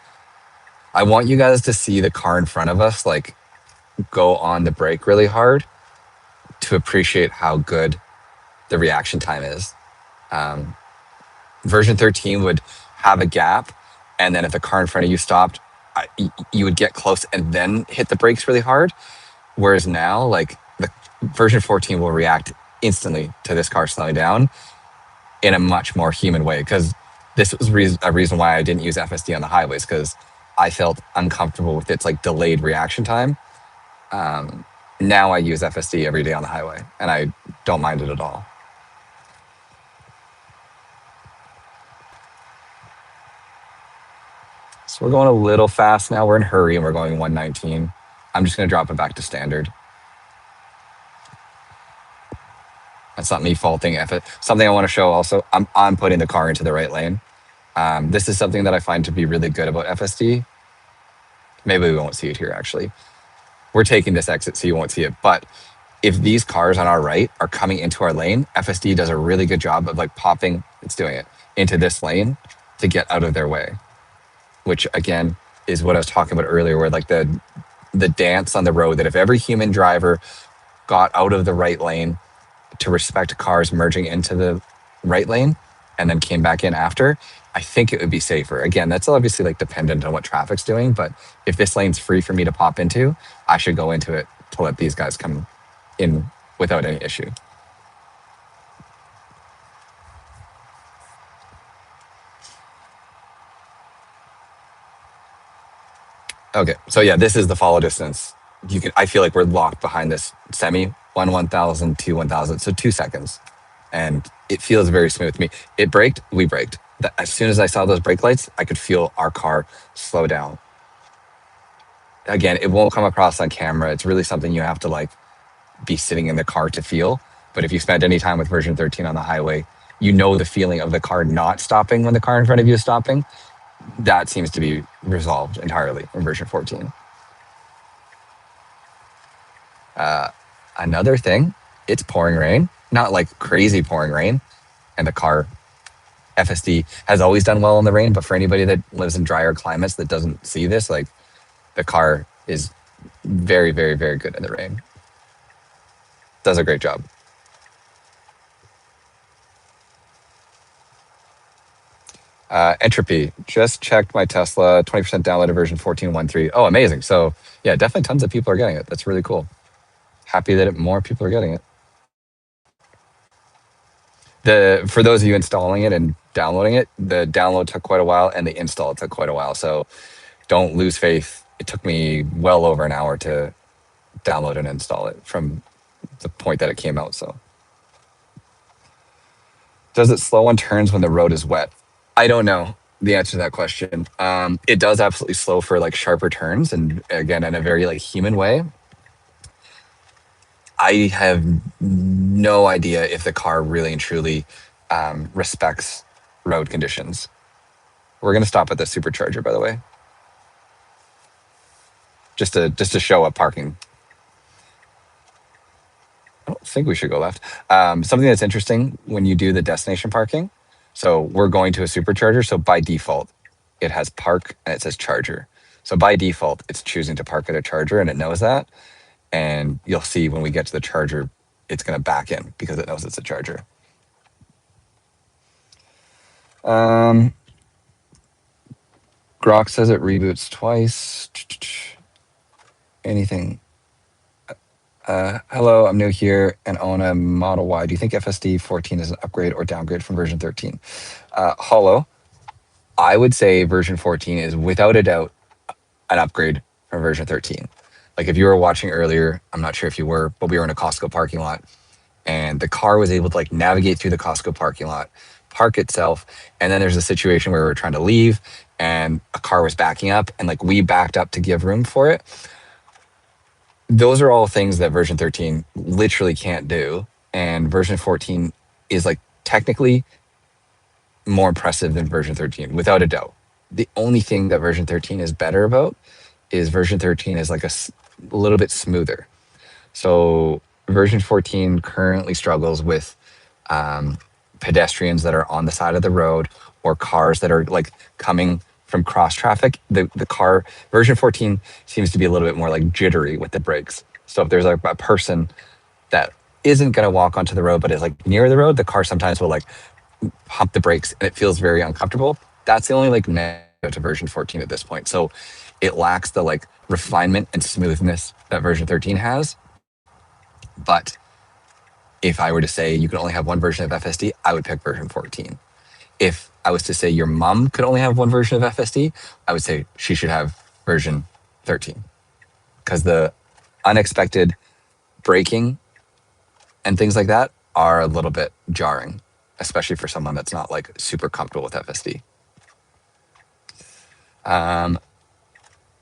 S1: I want you guys to see the car in front of us like go on the brake really hard to appreciate how good the reaction time is. Version 13 would have a gap, and then if the car in front of you stopped, you would get close and then hit the brakes really hard. Whereas now, like the version 14 will react instantly to this car slowing down in a much more human way. Because this was a reason why I didn't use FSD on the highways, because I felt uncomfortable with its like delayed reaction time. Now I use FSD every day on the highway, and I don't mind it at all. So we're going a little fast now. We're in hurry and we're going 119. I'm just going to drop it back to standard. That's not me faulting something I want to show also. I'm putting the car into the right lane. This is something that I find to be really good about FSD. Maybe we won't see it here actually. We're taking this exit so you won't see it. But if these cars on our right are coming into our lane, FSD does a really good job of like popping, it's doing it, into this lane to get out of their way. Which again is what I was talking about earlier, where like the dance on the road, that if every human driver got out of the right lane to respect cars merging into the right lane and then came back in after, I think it would be safer. Again, that's obviously like dependent on what traffic's doing, but if this lane's free for me to pop into, I should go into it to let these guys come in without any issue. Okay, so yeah, this is the follow distance. I feel like we're locked behind this semi, 1,000, 1,000, so 2 seconds. And it feels very smooth to me. It braked, we braked. As soon as I saw those brake lights, I could feel our car slow down. Again, it won't come across on camera. It's really something you have to like be sitting in the car to feel. But if you spend any time with version 13 on the highway, you know the feeling of the car not stopping when the car in front of you is stopping. That seems to be resolved entirely in version 14. Another thing, it's pouring rain, not like crazy pouring rain. And the car, FSD, has always done well in the rain. But for anybody that lives in drier climates that doesn't see this, like the car is very, very, very good in the rain. Does a great job. Entropy, just checked my Tesla, 20% downloaded version 14.1.3. Oh, amazing. So yeah, definitely tons of people are getting it. That's really cool. Happy that more people are getting it. For those of you installing it and downloading it, the download took quite a while and the install took quite a while. So don't lose faith. It took me well over an hour to download and install it from the point that it came out. So does it slow on turns when the road is wet? I don't know the answer to that question. It does absolutely slow for like sharper turns, and again in a very like human way. I have no idea if the car really and truly respects road conditions. We're going to stop at the supercharger, by the way, just to show up parking. I don't think we should go left. Something that's interesting when you do the destination parking. So we're going to a supercharger. So by default, it has park and it says charger. So by default, it's choosing to park at a charger and it knows that. And you'll see when we get to the charger, it's going to back in because it knows it's a charger. Grok says it reboots twice. Anything? Hello, I'm new here and own a Model Y. Do you think FSD 14 is an upgrade or downgrade from version 13? Hollow, I would say version 14 is without a doubt an upgrade from version 13. Like if you were watching earlier, I'm not sure if you were, but we were in a Costco parking lot and the car was able to like navigate through the Costco parking lot, park itself, and then there's a situation where we were trying to leave and a car was backing up and like we backed up to give room for it. Those are all things that version 13 literally can't do. And version 14 is like technically more impressive than version 13, without a doubt. The only thing that version 13 is better about is version 13 is like a little bit smoother. So version 14 currently struggles with pedestrians that are on the side of the road or cars that are like coming from cross traffic. The car version 14 seems to be a little bit more like jittery with the brakes. So if there's like a person that isn't going to walk onto the road but is like near the road, the car sometimes will like pump the brakes and it feels very uncomfortable. That's the only like negative to version 14 at this point. So it lacks the like refinement and smoothness that version 13 has. But if I were to say you can only have one version of FSD, I would pick version 14. If I was to say your mom could only have one version of FSD, I would say she should have version 13. Because the unexpected braking and things like that are a little bit jarring, especially for someone that's not like super comfortable with FSD.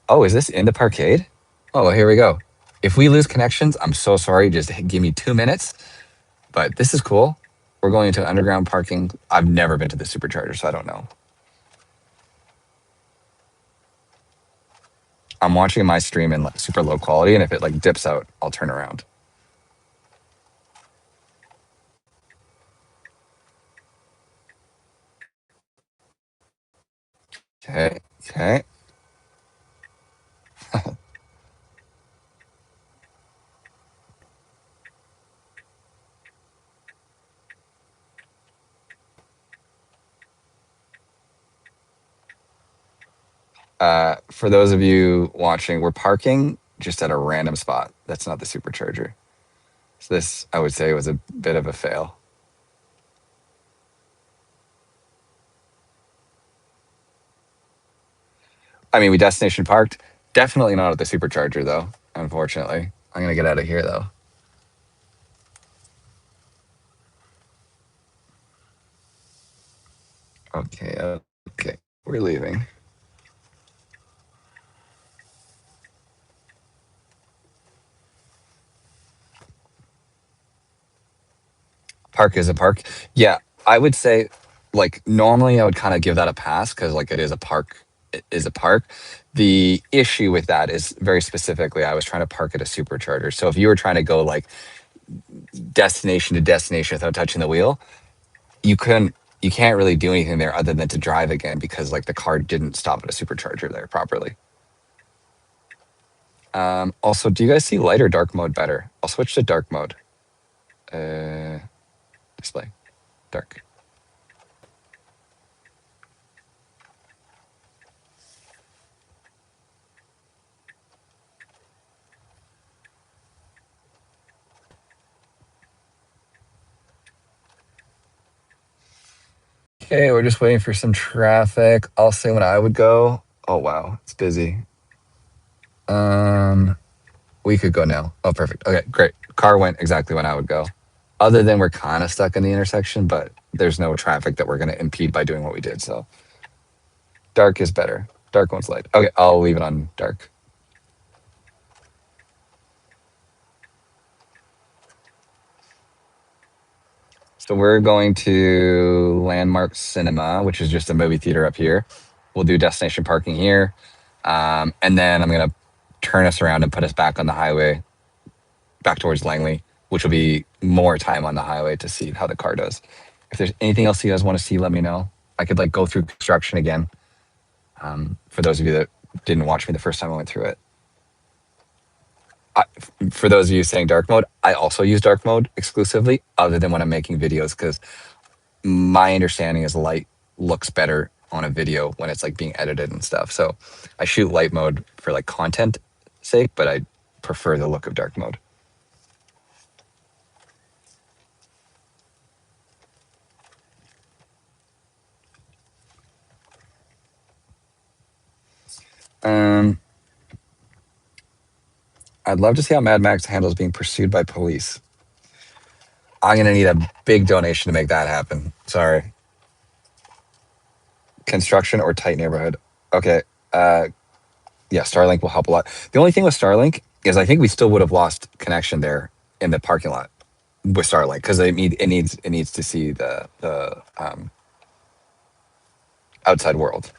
S1: Oh, is this in the parkade? Oh, well, here we go. If we lose connections, I'm so sorry. Just give me 2 minutes. But this is cool. We're going into underground parking. I've never been to the supercharger, so I don't know. I'm watching my stream in like super low quality, and if it like dips out, I'll turn around. Okay, okay. For those of you watching, we're parking just at a random spot. That's not the supercharger. So this, I would say, was a bit of a fail. I mean, we destination parked. Definitely not at the supercharger, though, unfortunately. I'm going to get out of here, though. Okay, okay. We're leaving. Park is a park. Yeah, I would say, like, normally I would kind of give that a pass because, like, it is a park. It is a park. The issue with that is very specifically, I was trying to park at a supercharger. So if you were trying to go like destination to destination without touching the wheel, you couldn't. You can't really do anything there other than to drive again because like the car didn't stop at a supercharger there properly. Also, do you guys see light or dark mode better? I'll switch to dark mode. Display, dark. Okay, we're just waiting for some traffic. I'll say when I would go. Oh wow, it's busy. We could go now. Oh, perfect. Okay, great. Car went exactly when I would go. Other than we're kind of stuck in the intersection, but there's no traffic that we're going to impede by doing what we did. So dark is better. Dark one's light. Okay, I'll leave it on dark. So we're going to Landmark Cinema, which is just a movie theater up here. We'll do destination parking here. And then I'm going to turn us around and put us back on the highway, back towards Langley, which will be more time on the highway to see how the car does. If there's anything else you guys want to see, let me know. I could like go through construction again. For those of you that didn't watch me the first time I went through it. For those of you saying dark mode, I also use dark mode exclusively, other than when I'm making videos, because my understanding is light looks better on a video when it's like being edited and stuff. So I shoot light mode for like content sake, but I prefer the look of dark mode. I'd love to see how Mad Max handles being pursued by police. I'm gonna need a big donation to make that happen. Sorry. Construction or tight neighborhood. Okay. Yeah, Starlink will help a lot. The only thing with Starlink is I think we still would have lost connection there in the parking lot with Starlink because it needs to see the outside world.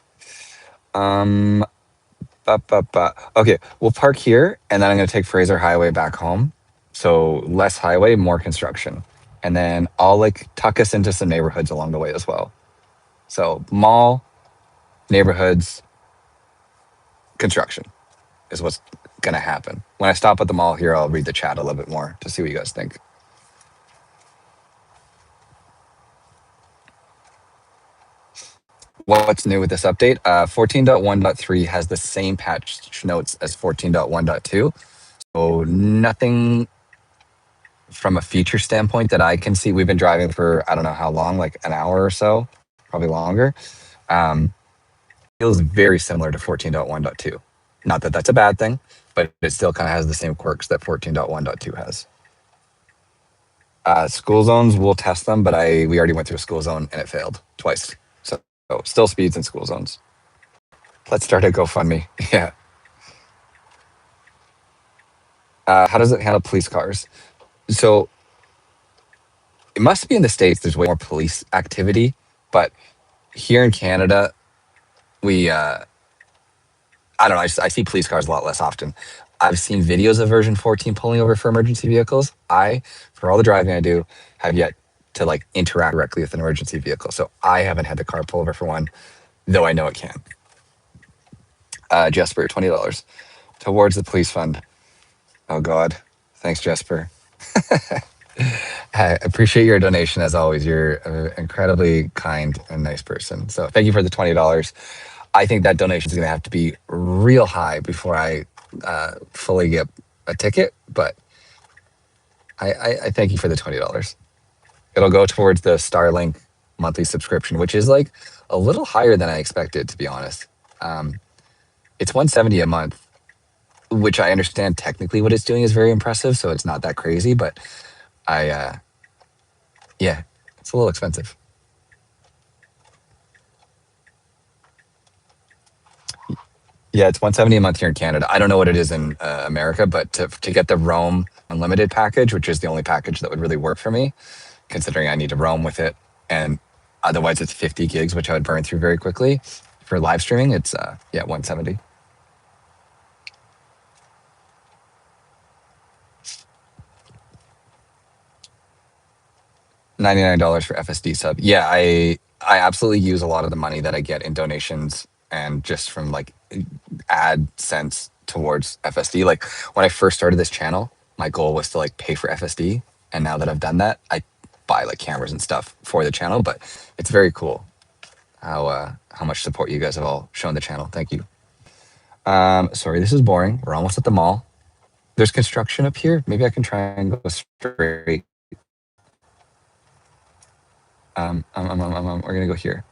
S1: Okay, we'll park here, and then I'm going to take Fraser Highway back home. So less highway, more construction, and then I'll like tuck us into some neighborhoods along the way as well. So mall, neighborhoods, construction is what's going to happen. When I stop at the mall here, I'll read the chat a little bit more to see what you guys think. What's new with this update? 14.1.3 has the same patch notes as 14.1.2. So nothing from a feature standpoint that I can see. We've been driving for, I don't know how long, like an hour or so, probably longer. Feels very similar to 14.1.2. Not that that's a bad thing, but it still kind of has the same quirks that 14.1.2 has. School zones, we'll test them, but we already went through a school zone and it failed twice. So still speeds in school zones. Let's start a GoFundMe. Yeah. How does it handle police cars? So it must be in the States, there's way more police activity, but here in Canada, we, I don't know, I see police cars a lot less often. I've seen videos of version 14 pulling over for emergency vehicles. For all the driving I do, have yet to like interact directly with an emergency vehicle. So I haven't had the car pull over for one, though I know it can. Jesper, $20 towards the police fund. Oh God. Thanks, Jesper. I appreciate your donation as always. You're an incredibly kind and nice person. So thank you for the $20. I think that donation is going to have to be real high before I fully get a ticket, but I thank you for the $20. It'll go towards the Starlink monthly subscription, which is like a little higher than I expected, to be honest. It's $170 a month, which I understand technically what it's doing is very impressive, so it's not that crazy, but yeah, it's a little expensive. Yeah, it's $170 a month here in Canada. I don't know what it is in America, but to get the Roam Unlimited package, which is the only package that would really work for me, considering I need to roam with it, and otherwise it's 50 gigs, which I would burn through very quickly. For live streaming, it's $170. $99 for FSD sub. Yeah, I absolutely use a lot of the money that I get in donations and just from like AdSense towards FSD. Like when I first started this channel, my goal was to like pay for FSD, and now that I've done that, I buy like cameras and stuff for the channel. But it's very cool how much support you guys have all shown the channel. Thank you. Sorry, this is boring. We're almost at the mall. There's construction up here. Maybe I can try and go straight. We're gonna go here.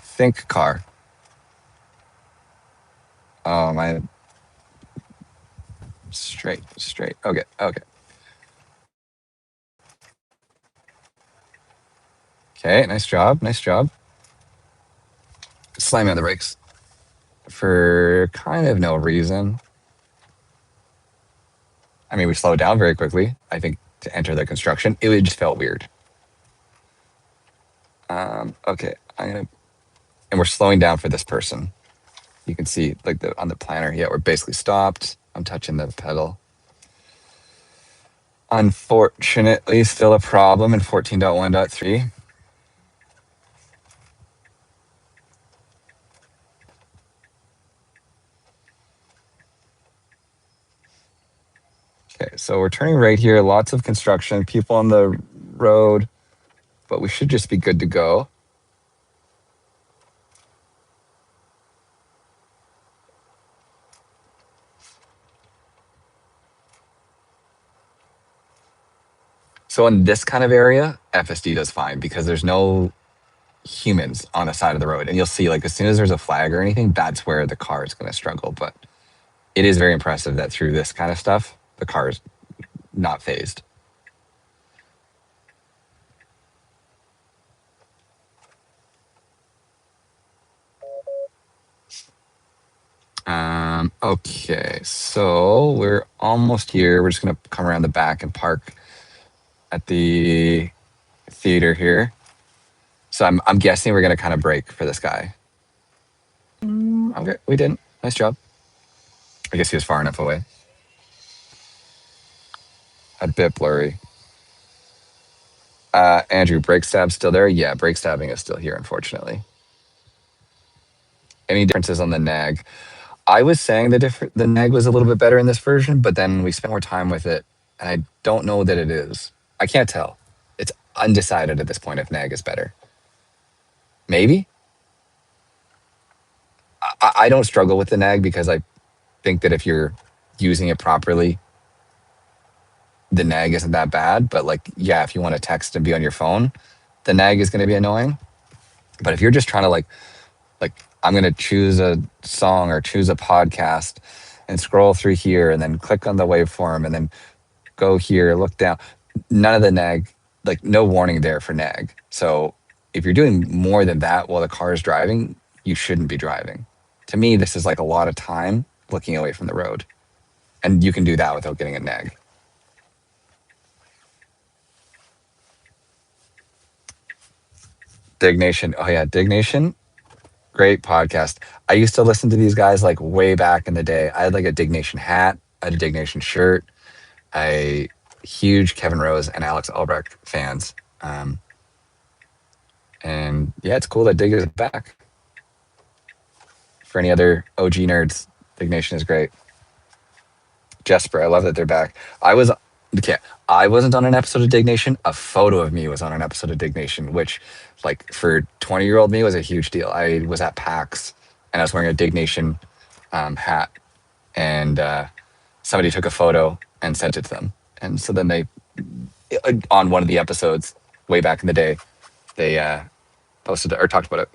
S1: Think car. Oh my. Straight. Okay. Okay, nice job. Slam me on the brakes for kind of no reason. I mean, we slowed down very quickly. I think to enter the construction. It just felt weird. Okay, and we're slowing down for this person. You can see like on the planner, yeah, we're basically stopped. I'm touching the pedal. Unfortunately, still a problem in 14.1.3. Okay, so we're turning right here. Lots of construction, people on the road, but we should just be good to go. So in this kind of area, FSD does fine because there's no humans on the side of the road. And you'll see like as soon as there's a flag or anything, that's where the car is going to struggle. But it is very impressive that through this kind of stuff, the car is not phased. Okay, so we're almost here. We're just going to come around the back and park at the theater here. So I'm guessing we're going to kind of brake for this guy. Okay, we didn't. Nice job. I guess he was far enough away. A bit blurry. Andrew, brake stab still there? Yeah, brake stabbing is still here, unfortunately. Any differences on the nag? I was saying the nag was a little bit better in this version, but then we spent more time with it, and I don't know that it is. I can't tell. It's undecided at this point if nag is better. Maybe. I don't struggle with the nag because I think that if you're using it properly, the nag isn't that bad. But like, yeah, if you want to text and be on your phone, the nag is going to be annoying. But if you're just trying to like I'm going to choose a song or choose a podcast and scroll through here and then click on the waveform and then go here, look down. None of the nag, like no warning there for nag. So if you're doing more than that while the car is driving, you shouldn't be driving. To me, this is like a lot of time looking away from the road. And you can do that without getting a nag. Dignation. Oh yeah, Dignation. Great podcast. I used to listen to these guys like way back in the day. I had like a Dignation hat, I had a Dignation shirt. I huge Kevin Rose and Alex Albrecht fans. And yeah, it's cool that Dig is back. For any other OG nerds, Dignation is great. Jesper, I love that they're back. Okay. I wasn't on an episode of Dignation. A photo of me was on an episode of Dignation, which, like, for 20-year-old me was a huge deal. I was at PAX and I was wearing a Dignation hat, and somebody took a photo and sent it to them. And so then they, on one of the episodes way back in the day, they posted or talked about it.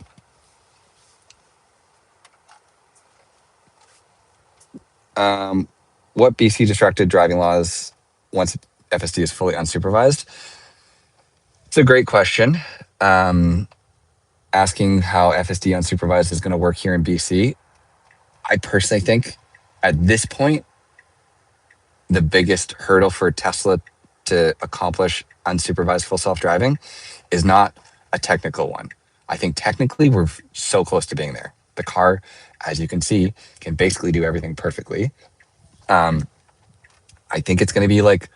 S1: What BC distracted driving laws once FSD is fully unsupervised? It's a great question. Asking how FSD unsupervised is going to work here in BC. I personally think at this point, the biggest hurdle for Tesla to accomplish unsupervised full self-driving is not a technical one. I think technically we're so close to being there. The car, as you can see, can basically do everything perfectly. I think it's going to be like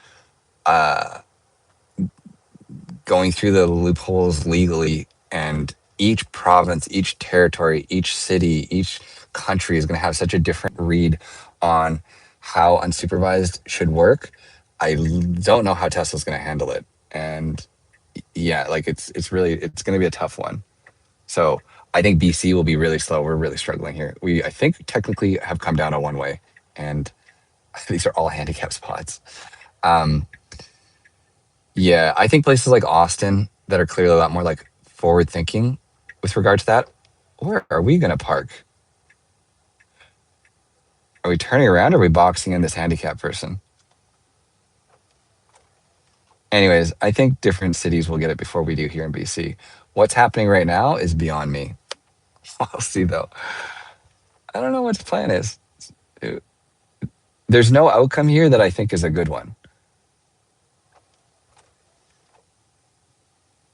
S1: going through the loopholes legally, and each province, each territory, each city, each country is going to have such a different read on how unsupervised should work. I don't know how Tesla's going to handle it. And yeah, like it's going to be a tough one. So I think BC will be really slow. We're really struggling here. I think technically have come down to one way, and these are all handicap spots. Yeah, I think places like Austin that are clearly a lot more like forward thinking with regard to that. Where are we going to park? Are we turning around or are we boxing in this handicap person? Anyways, I think different cities will get it before we do here in BC. What's happening right now is beyond me. I'll see though. I don't know what the plan is. There's no outcome here that I think is a good one.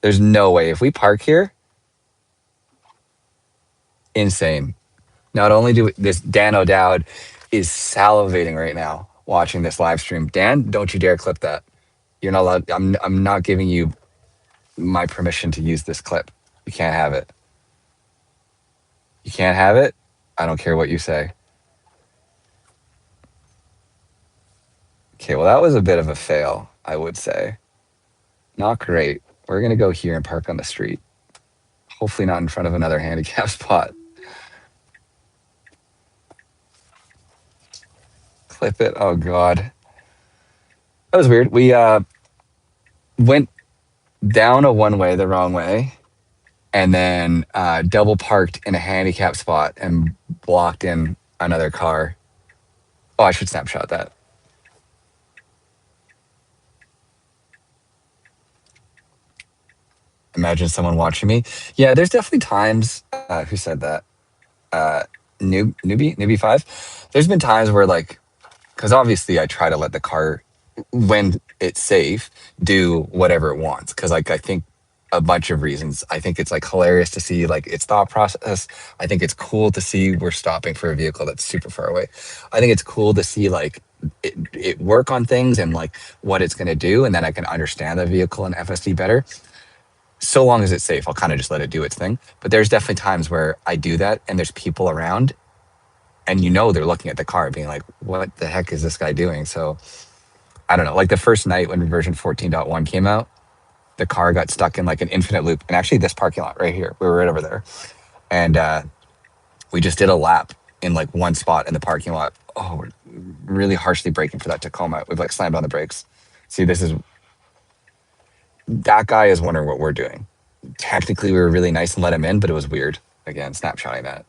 S1: There's no way. If we park here, insane. Not only do this Dan O'Dowd is salivating right now watching this live stream. Dan, don't you dare clip that. You're not allowed. I'm not giving you my permission to use this clip. You can't have it. You can't have it. I don't care what you say. Okay, well, that was a bit of a fail, I would say. Not great. We're going to go here and park on the street. Hopefully not in front of another handicap spot. Clip it. Oh, God. That was weird. We went down a one-way the wrong way and then double parked in a handicap spot and blocked in another car. Oh, I should snapshot that. Imagine someone watching me. Yeah, there's definitely times. Who said that? Newbie 5. There's been times where like, because obviously I try to let the car, when it's safe, do whatever it wants. Because like I think a bunch of reasons. I think it's like hilarious to see like its thought process. I think it's cool to see we're stopping for a vehicle that's super far away. I think it's cool to see like it work on things and like what it's going to do, and then I can understand the vehicle and FSD better. So long as it's safe, I'll kind of just let it do its thing. But there's definitely times where I do that and there's people around and you know they're looking at the car being like, what the heck is this guy doing? So I don't know. Like the first night when version 14.1 came out, the car got stuck in like an infinite loop. And actually this parking lot right here, we were right over there. And we just did a lap in like one spot in the parking lot. Oh, we're really harshly braking for that Tacoma. We've like slammed on the brakes. See, that guy is wondering what we're doing. Technically, we were really nice and let him in, but it was weird. Again, snapshotting that.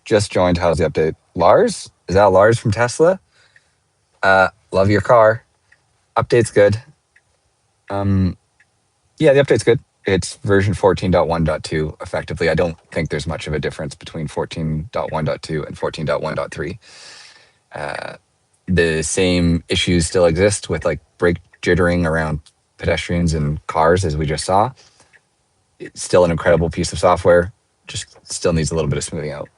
S1: Just joined. How's the update? Lars? Is that Lars from Tesla? Love your car. Update's good. Yeah, the update's good. It's version 14.1.2 effectively. I don't think there's much of a difference between 14.1.2 and 14.1.3. The same issues still exist with like brake jittering around pedestrians and cars as we just saw. It's still an incredible piece of software, just still needs a little bit of smoothing out.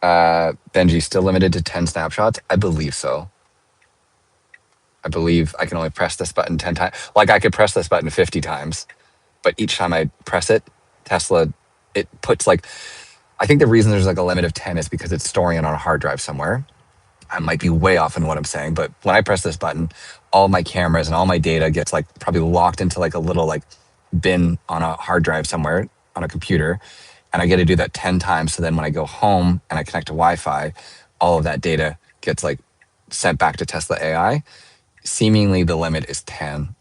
S1: Benji, still limited to 10 snapshots? I believe so. I believe I can only press this button 10 times. Like I could press this button 50 times, but each time I press it, Tesla, it puts like, I think the reason there's like a limit of 10 is because it's storing it on a hard drive somewhere. I might be way off in what I'm saying, but when I press this button, all my cameras and all my data gets like probably locked into like a little like bin on a hard drive somewhere on a computer. And I get to do that 10 times. So then when I go home and I connect to Wi-Fi, all of that data gets like sent back to Tesla AI. Seemingly the limit is 10,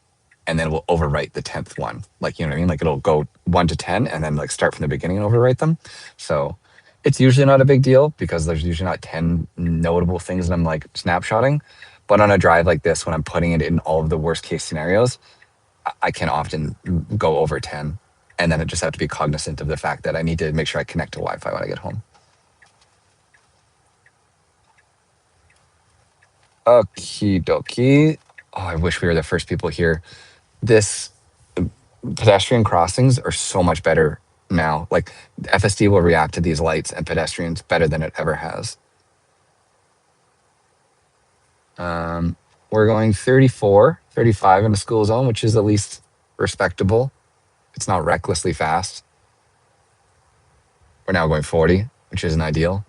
S1: and then it will overwrite the 10th one. Like, you know what I mean? Like it'll go 1 to 10 and then like start from the beginning and overwrite them. So it's usually not a big deal because there's usually not 10 notable things that I'm like snapshotting. But on a drive like this, when I'm putting it in all of the worst case scenarios, I can often go over 10. And then I just have to be cognizant of the fact that I need to make sure I connect to Wi-Fi when I get home. Okie dokie. Oh, I wish we were the first people here. This pedestrian crossings are so much better now. Like FSD will react to these lights and pedestrians better than it ever has. We're going 34, 35 in the school zone, which is at least respectable. It's not recklessly fast. We're now going 40, which isn't ideal.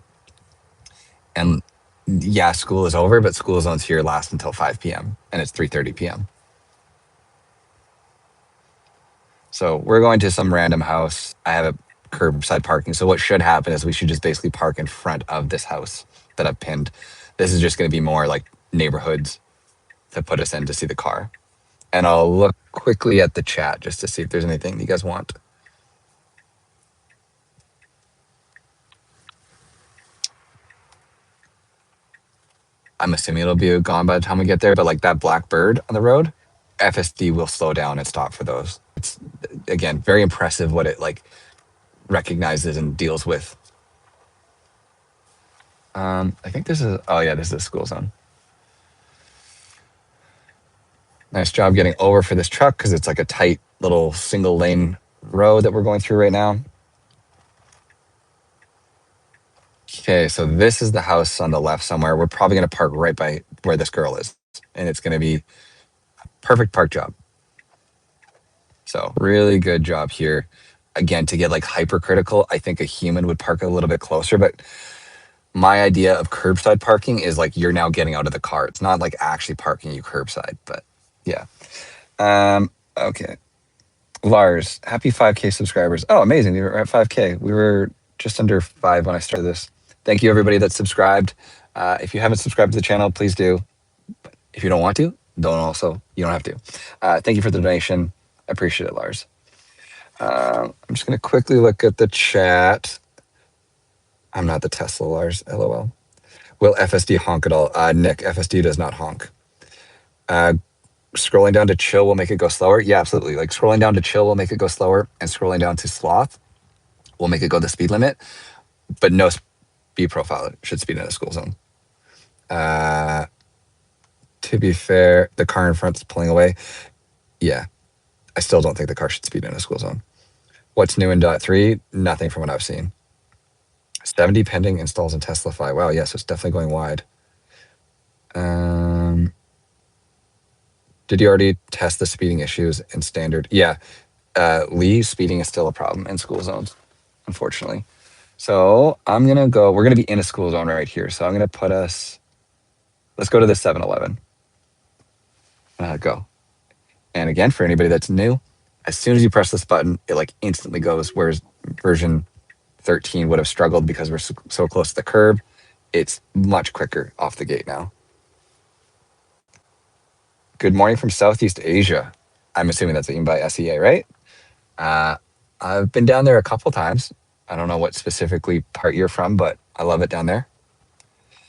S1: And yeah, school is over, but school zones here last until 5 p.m. and it's 3:30 p.m. So we're going to some random house. I have a curbside parking. So what should happen is we should just basically park in front of this house that I've pinned. This is just going to be more like neighborhoods to put us in to see the car. And I'll look quickly at the chat just to see if there's anything you guys want. I'm assuming it'll be gone by the time we get there, but like that black bird on the road, FSD will slow down and stop for those. It's again very impressive what it like recognizes and deals with. I think this is, oh yeah, this is a school zone. Nice job getting over for this truck because it's like a tight little single lane road that we're going through right now. Okay, so this is the house on the left somewhere. We're probably going to park right by where this girl is, and it's going to be perfect park job. So really good job here. Again, to get like hypercritical, I think a human would park a little bit closer, but my idea of curbside parking is like you're now getting out of the car. It's not like actually parking you curbside, but yeah. Okay. Lars, happy 5K subscribers. Oh, amazing. We were at 5K. We were just under 5 when I started this. Thank you, everybody that's subscribed. If you haven't subscribed to the channel, please do. If you don't want to, you don't have to. Thank you for the donation. I appreciate it, Lars. I'm just going to quickly look at the chat. I'm not the Tesla, Lars. LOL. Will FSD honk at all? Nick, FSD does not honk. Scrolling down to chill will make it go slower. Yeah, absolutely. Like scrolling down to chill will make it go slower, and scrolling down to sloth will make it go the speed limit. But no speed profile should speed in a school zone. To be fair, the car in front is pulling away. Yeah, I still don't think the car should speed in a school zone. What's new in .3? Nothing from what I've seen. 70 pending installs in Tesla V. Wow, yes, it's definitely going wide. Did you already test the speeding issues in standard? Yeah, Lee, speeding is still a problem in school zones, unfortunately. So I'm going to go, we're going to be in a school zone right here. So I'm going to put us, let's go to the 7-Eleven. Go. And again, for anybody that's new, as soon as you press this button, it like instantly goes, whereas version 13 would have struggled because we're so close to the curb. It's much quicker off the gate now. Good morning from Southeast Asia. I'm assuming that's eaten by SEA, right? I've been down there a couple times. I don't know what specifically part you're from, but I love it down there.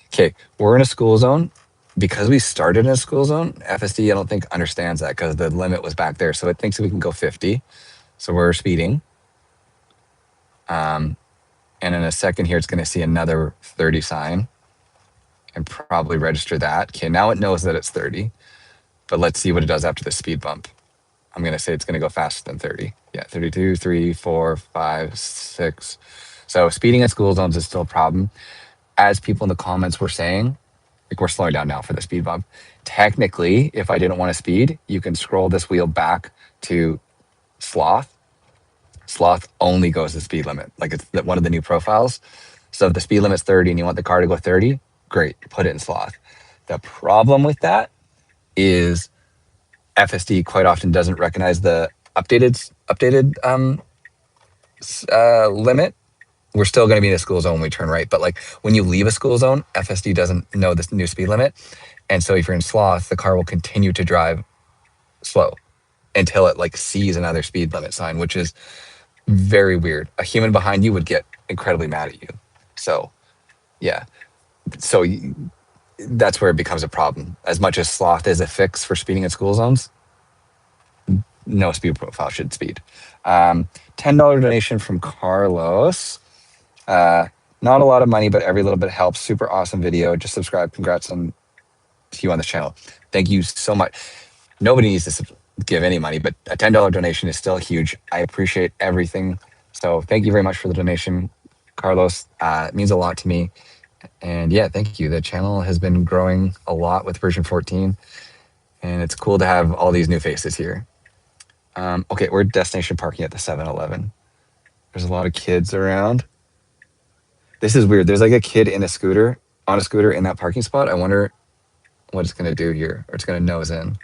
S1: Okay, we're in a school zone. Because we started in a school zone, FSD, I don't think understands that because the limit was back there. So it thinks we can go 50. So we're speeding. And in a second here, it's going to see another 30 sign and probably register that. Okay, now it knows that it's 30. But let's see what it does after the speed bump. I'm going to say it's going to go faster than 30. Yeah, 32, 3, 4, 5, 6. So speeding at school zones is still a problem. As people in the comments were saying, like we're slowing down now for the speed bump. Technically, if I didn't want to speed, you can scroll this wheel back to sloth. Sloth only goes the speed limit. Like it's one of the new profiles. So if the speed limit's 30 and you want the car to go 30, great, put it in sloth. The problem with that is FSD quite often doesn't recognize the updated limit. We're still going to be in a school zone when we turn right, but like when you leave a school zone, FSD doesn't know this new speed limit, and so if you're in sloth, the car will continue to drive slow until it like sees another speed limit sign, which is very weird. A human behind you would get incredibly mad at you. So yeah, so that's where it becomes a problem. As much as sloth is a fix for speeding in school zones, no speed profile should speed. $10 donation from Carlos. Not a lot of money, but every little bit helps. Super awesome video. Just subscribe. Congrats to you on this channel. Thank you so much. Nobody needs to give any money, but a $10 donation is still huge. I appreciate everything. So thank you very much for the donation, Carlos. It means a lot to me. And yeah, thank you. The channel has been growing a lot with version 14, and it's cool to have all these new faces here. Okay, we're destination parking at the 7-Eleven. There's a lot of kids around. This is weird. There's like a kid in a scooter, on a scooter in that parking spot. I wonder what it's going to do here, or it's going to nose in.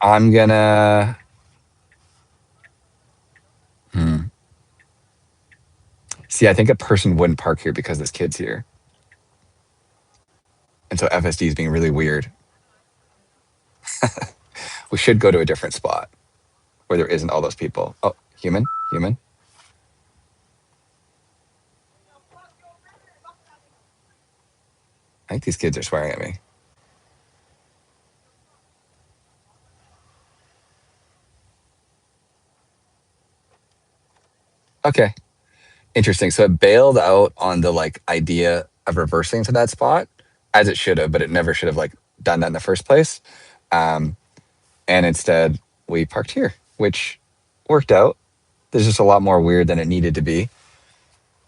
S1: I'm going to... See, I think a person wouldn't park here because this kid's here. And so FSD is being really weird. We should go to a different spot where there isn't all those people. Oh, human. I think these kids are swearing at me. Okay. Interesting. So it bailed out on the like idea of reversing to that spot, as it should have, but it never should have like done that in the first place. Um, and instead we parked here, which worked out. There's just a lot more weird than it needed to be.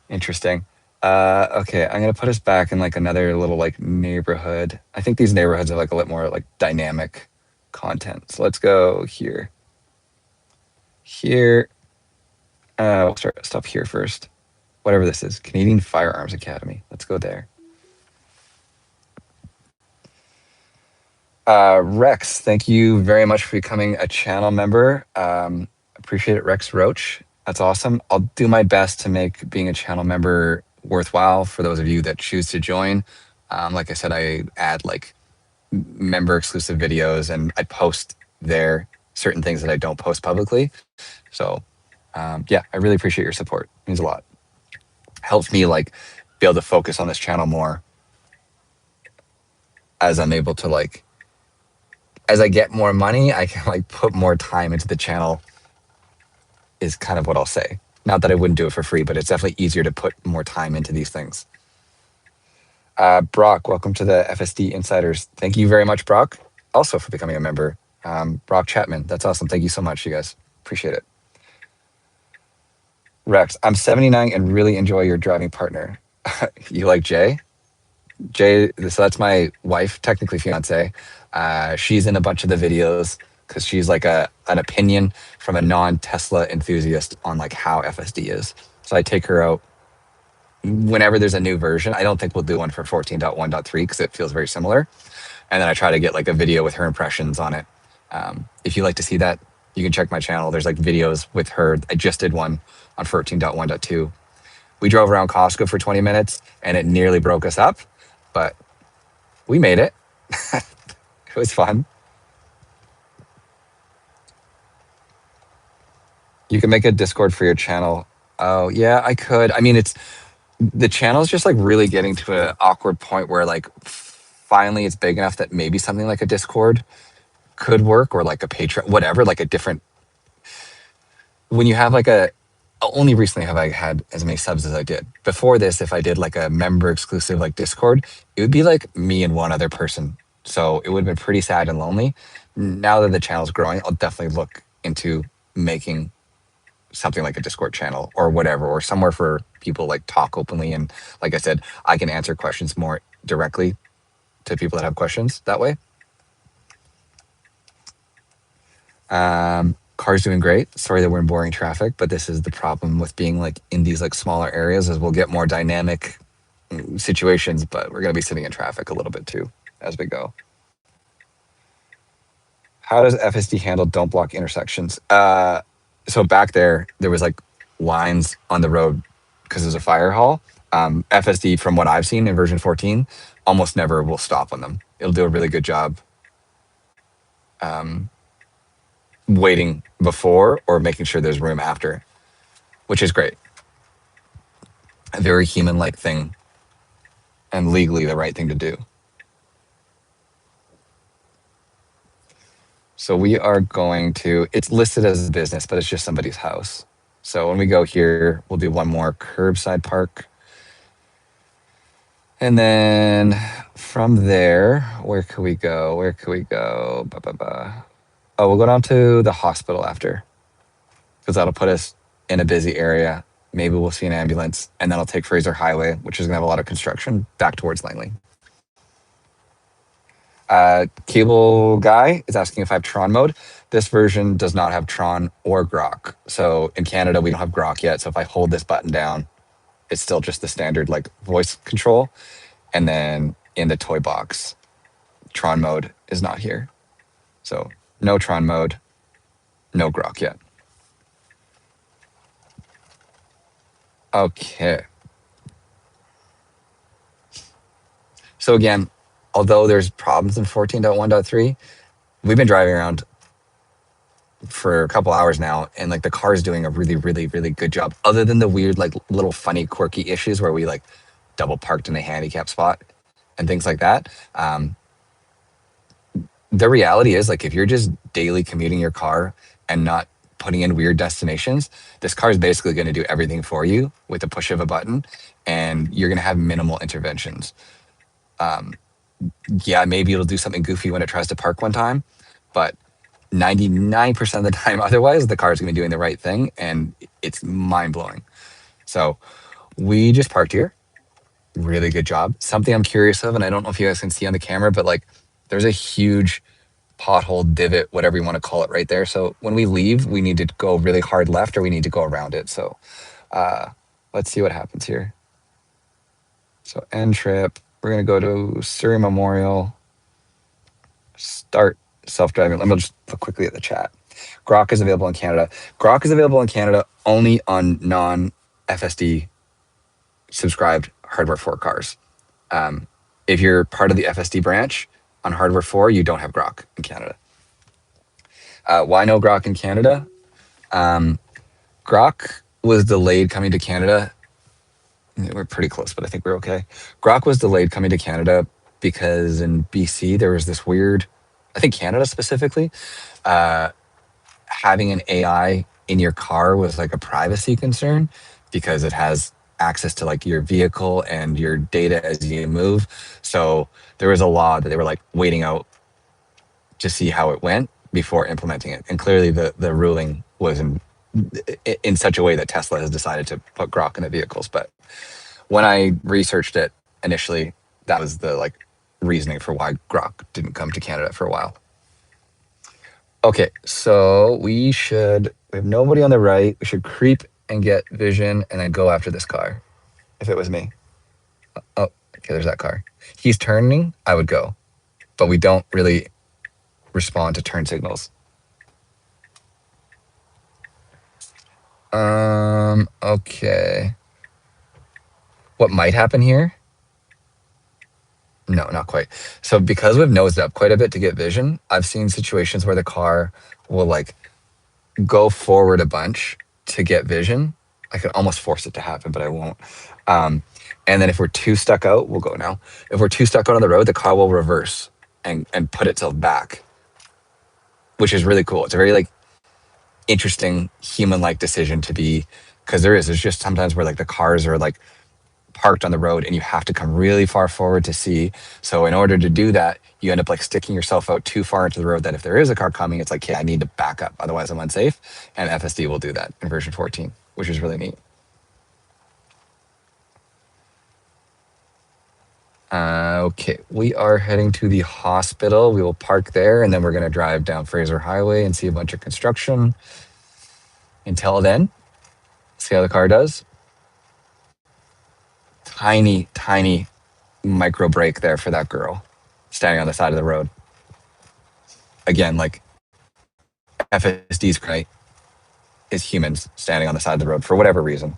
S1: Interesting. Okay, I'm gonna put us back in like another little like neighborhood. I think these neighborhoods are like a lot more like dynamic content. So let's go here. Here. We'll stop here first. Whatever this is, Canadian Firearms Academy. Let's go there. Rex, thank you very much for becoming a channel member. Appreciate it, Rex Roach. That's awesome. I'll do my best to make being a channel member worthwhile for those of you that choose to join. Like I said, I add like member exclusive videos and I post there certain things that I don't post publicly. So yeah, I really appreciate your support. It means a lot. Helps me like be able to focus on this channel more as I'm able to like as I get more money, I can like put more time into the channel is kind of what I'll say. Not that I wouldn't do it for free, but it's definitely easier to put more time into these things. Brock, welcome to the FSD Insiders. Thank you very much, Brock, also for becoming a member. Brock Chapman, that's awesome. Thank you so much, you guys. Appreciate it. Rex, I'm 79 and really enjoy your driving partner. You like Jay? Jay, so that's my wife, technically fiance. She's in a bunch of the videos because she's like an opinion from a non-Tesla enthusiast on like how FSD is. So I take her out whenever there's a new version. I don't think we'll do one for 14.1.3 because it feels very similar. And then I try to get like a video with her impressions on it. If you like to see that, you can check my channel. There's like videos with her. I just did one on 14.1.2. We drove around Costco for 20 minutes and it nearly broke us up, but we made it. It was fun. You can make a Discord for your channel. Oh, yeah, I could. I mean, it's the channel's just like really getting to an awkward point where like finally it's big enough that maybe something like a Discord could work or like a Patreon, whatever, like a different when you have like a only recently have I had as many subs as I did. Before this, if I did like a member exclusive like Discord, it would be like me and one other person. So it would have been pretty sad and lonely. Now that the channel's growing, I'll definitely look into making something like a Discord channel or whatever, or somewhere for people like talk openly. And like I said, I can answer questions more directly to people that have questions that way. Car's doing great. Sorry that we're in boring traffic, but this is the problem with being like in these like smaller areas is we'll get more dynamic situations, but we're going to be sitting in traffic a little bit too as we go. How does FSD handle don't block intersections? So back there was like lines on the road because there's a fire hall. FSD, from what I've seen in version 14, almost never will stop on them. It'll do a really good job waiting before or making sure there's room after, which is great. A very human-like thing and legally the right thing to do. So we are going to, it's listed as a business, but it's just somebody's house. So when we go here, we'll do one more curbside park. And then from there, where could we go? Where could we go? Oh, we'll go down to the hospital after, because that'll put us in a busy area. Maybe we'll see an ambulance, and then I'll take Fraser Highway, which is going to have a lot of construction, back towards Langley. Cable Guy is asking if I have Tron mode. This version does not have Tron or Grok. So in Canada, we don't have Grok yet. So if I hold this button down, it's still just the standard like voice control. And then in the toy box, Tron mode is not here. So no Tron mode, no Grok yet. Okay. So again, although there's problems in 14.1.3, we've been driving around for a couple hours now, and like the car is doing a really, really, really good job. Other than the weird, like little funny, quirky issues where we like double parked in a handicap spot and things like that. The reality is, like, if you're just daily commuting your car and not
S3: putting in weird destinations, this car is basically going to do everything for you with the push of a button, and you're going to have minimal interventions. Yeah, maybe it'll do something goofy when it tries to park one time, but 99% of the time, otherwise, the car is going to be doing the right thing, and it's mind blowing. So we just parked here. Really good job. Something I'm curious of, and I don't know if you guys can see on the camera, but like there's a huge pothole, divot, whatever you want to call it, right there. So when we leave, we need to go really hard left, or we need to go around it. So uh, let's see what happens here. So end trip. We're gonna go to Surrey Memorial. Start self-driving. Let me just look quickly at the chat. Grok is available in Canada. Grok is available in Canada only on non-FSD subscribed hardware 4 cars. If you're part of the FSD branch on hardware 4, you don't have Grok in Canada. Why no Grok in Canada? Grok was delayed coming to Canada. We're pretty close, but I think we're okay. Grok was delayed coming to Canada because in BC there was this weird, I think Canada specifically, having an AI in your car was like a privacy concern because it has access to like your vehicle and your data as you move. So there was a law that they were like waiting out to see how it went before implementing it. And clearly the ruling was in such a way that Tesla has decided to put Grok in the vehicles. But when I researched it initially, that was the like reasoning for why Grok didn't come to Canada for a while. Okay, so we have nobody on the right. We should creep and get vision and then go after this car. If it was me. Oh, okay, there's that car. He's turning, I would go. But we don't really respond to turn signals. Okay. What might happen here? No, not quite. So because we've nosed up quite a bit to get vision, I've seen situations where the car will like go forward a bunch to get vision. I could almost force it to happen, but I won't. And then if we're too stuck out, we'll go now. If we're too stuck out on the road, the car will reverse and put itself back, which is really cool. It's a very like interesting human-like decision to be, because there's just sometimes where like the cars are like parked on the road and you have to come really far forward to see. So in order to do that, you end up like sticking yourself out too far into the road that if there is a car coming, it's like, yeah, I need to back up. Otherwise I'm unsafe. And FSD will do that in version 14, which is really neat. Okay, we are heading to the hospital. We will park there and then we're going to drive down Fraser Highway and see a bunch of construction. Until then, see how the car does. Tiny, tiny micro break there for that girl standing on the side of the road. Again, like FSD's great is humans standing on the side of the road for whatever reason.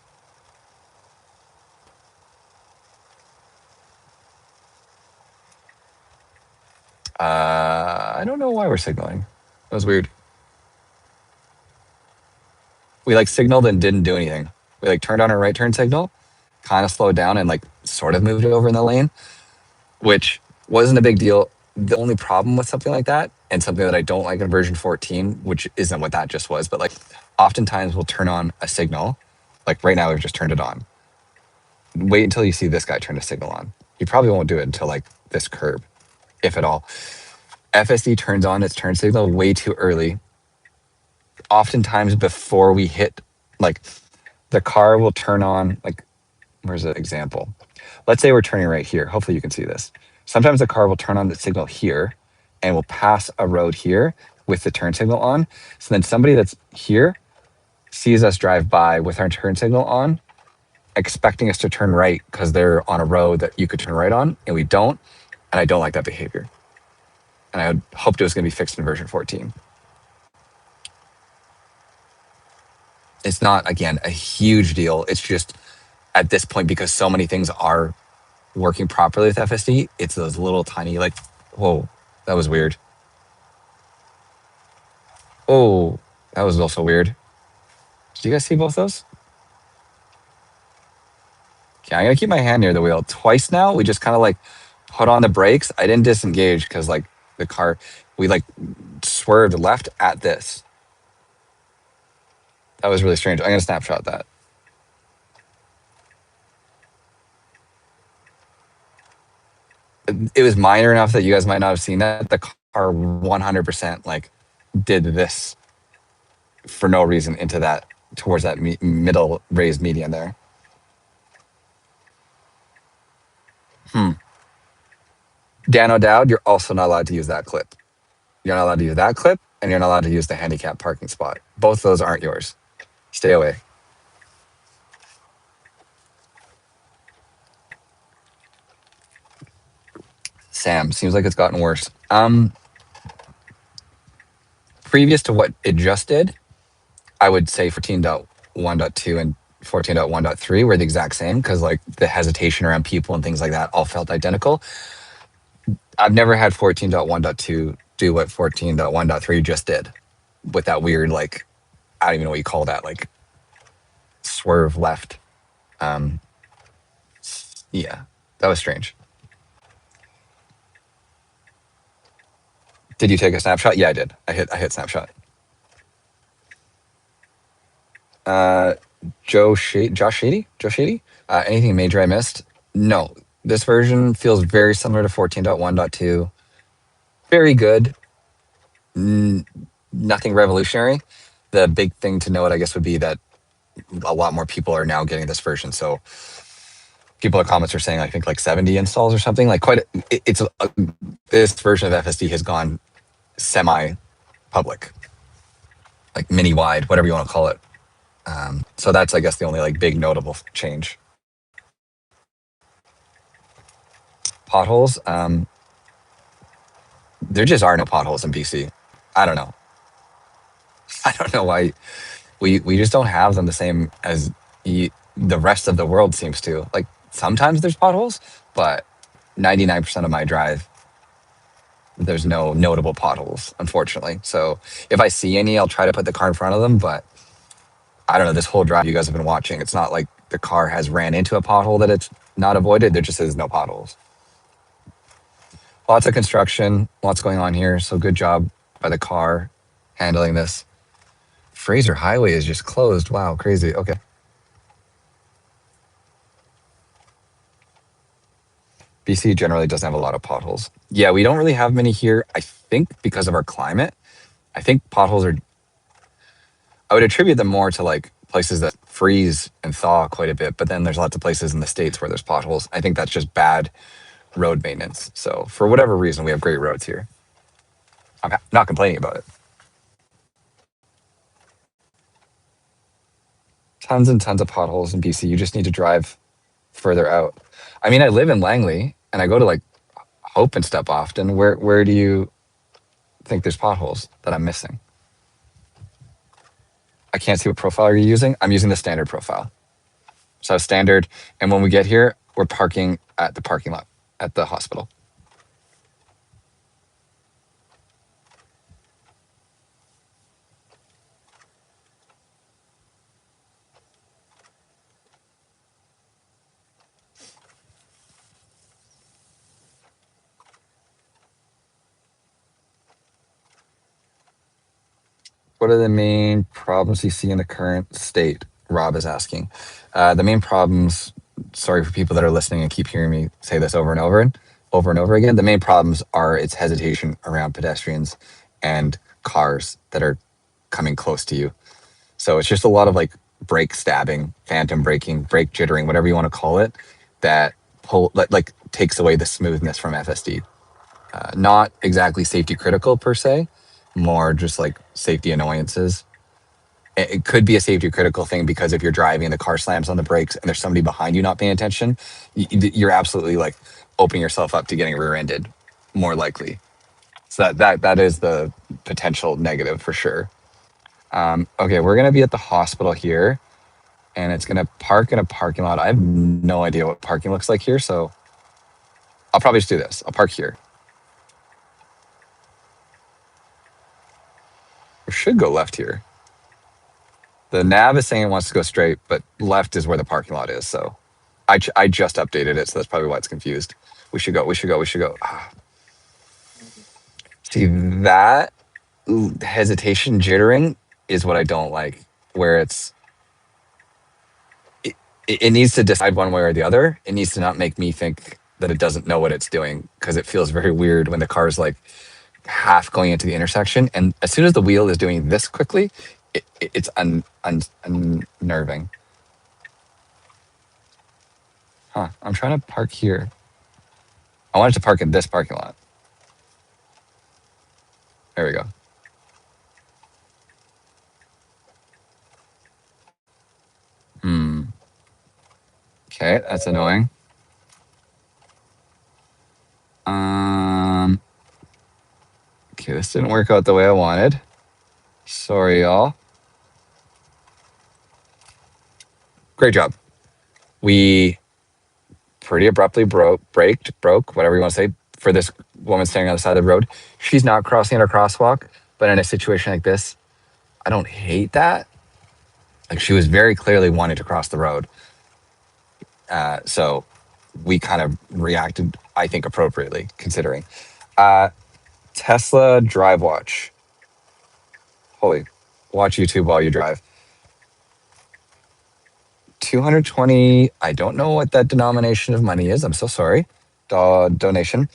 S3: I don't know why we're signaling. That was weird. We like signaled and didn't do anything. We like turned on our right turn signal, kind of slowed down and like sort of moved over in the lane, which wasn't a big deal. The only problem with something like that, and something that I don't like in version 14, which isn't what that just was, but like oftentimes we'll turn on a signal. Like right now, we've just turned it on. Wait until you see this guy turn a signal on. You probably won't do it until like this curb, if at all. FSD turns on its turn signal way too early. Oftentimes before we hit, like the car will turn on, like, where's an example? Let's say we're turning right here. Hopefully you can see this. Sometimes the car will turn on the signal here and will pass a road here with the turn signal on. So then somebody that's here sees us drive by with our turn signal on, expecting us to turn right because they're on a road that you could turn right on, and we don't. And I don't like that behavior. And I hoped it was going to be fixed in version 14. It's not, again, a huge deal. It's just at this point, because so many things are working properly with FSD, it's those little tiny, like, whoa, that was weird. Oh, that was also weird. Did you guys see both those? Okay, I'm going to keep my hand near the wheel. Twice now, we just kind of like put on the brakes. I didn't disengage because like the car, we like swerved left at this. That was really strange. I'm gonna snapshot that. It was minor enough that you guys might not have seen that. The car 100% like did this for no reason into that towards that middle raised median there. Dan O'Dowd, you're also not allowed to use that clip. You're not allowed to use that clip, and you're not allowed to use the handicap parking spot. Both those aren't yours. Stay away. Sam, seems like it's gotten worse. Previous to what it just did, I would say 14.1.2 and 14.1.3 were the exact same because like the hesitation around people and things like that all felt identical. I've never had 14.1.2 do what 14.1.3 just did with that weird, like, I don't even know what you call that, like swerve left. Yeah, that was strange. Did you take a snapshot? Yeah, I did. I hit snapshot. Josh Shady? Anything major I missed? No. This version feels very similar to 14.1.2. Very good. Nothing revolutionary. The big thing to note, I guess, would be that a lot more people are now getting this version. So people in the comments are saying, I think like 70 installs or something. Like this version of FSD has gone semi-public, like mini wide, whatever you want to call it. So that's, I guess, the only like big notable change. Potholes. There just are no potholes in BC. I don't know. I don't know why we just don't have them the same as the rest of the world seems to. Like sometimes there's potholes, but 99% of my drive, there's no notable potholes, unfortunately. So if I see any, I'll try to put the car in front of them. But I don't know, this whole drive you guys have been watching, it's not like the car has ran into a pothole that it's not avoided. There just is no potholes. Lots of construction, lots going on here. So good job by the car handling this. Fraser Highway is just closed. Wow, crazy. Okay. BC generally doesn't have a lot of potholes. Yeah, we don't really have many here. I think because of our climate. I think potholes are, I would attribute them more to like places that freeze and thaw quite a bit, but then there's lots of places in the States where there's potholes. I think that's just bad road maintenance. So for whatever reason, we have great roads here. I'm not complaining about it. Tons and tons of potholes in BC. You just need to drive further out. I mean, I live in Langley and I go to like Hope and stuff often. Where do you think there's potholes that I'm missing? I can't see what profile are you using. I'm using the standard profile. So standard, and when we get here, we're parking at the parking lot at the hospital. What are the main problems you see in the current state? Rob is asking. The main problems, sorry for people that are listening and keep hearing me say this over and over again. The main problems are its hesitation around pedestrians and cars that are coming close to you. So it's just a lot of like brake stabbing, phantom braking, brake jittering, whatever you want to call it, that like takes away the smoothness from FSD. Not exactly safety critical per se, more just like safety annoyances. It could be a safety critical thing because if you're driving and the car slams on the brakes and there's somebody behind you not paying attention, you're absolutely like opening yourself up to getting rear-ended, more likely. So that is the potential negative for sure. Okay, we're gonna be at the hospital here, and it's gonna park in a parking lot. I have no idea what parking looks like here, so I'll probably just do this. I'll park here. We should go left here. The nav is saying it wants to go straight, but left is where the parking lot is. So I just updated it, so that's probably why it's confused. We should go. See, that hesitation jittering is what I don't like. where it needs to decide one way or the other. It needs to not make me think that it doesn't know what it's doing, because it feels very weird when the car's like half going into the intersection, and as soon as the wheel is doing this quickly, it's unnerving. Huh? I'm trying to park here. I wanted to park in this parking lot. There we go. Okay, that's annoying. Okay, this didn't work out the way I wanted. Sorry, y'all. Great job. We pretty abruptly broke, whatever you want to say, for this woman standing on the side of the road. She's not crossing at a crosswalk, but in a situation like this, I don't hate that. Like, she was very clearly wanting to cross the road. So we kind of reacted, I think, appropriately, considering. Tesla Drive Watch. Holy, watch YouTube while you drive. 220. I don't know what that denomination of money is. I'm so sorry. Donation.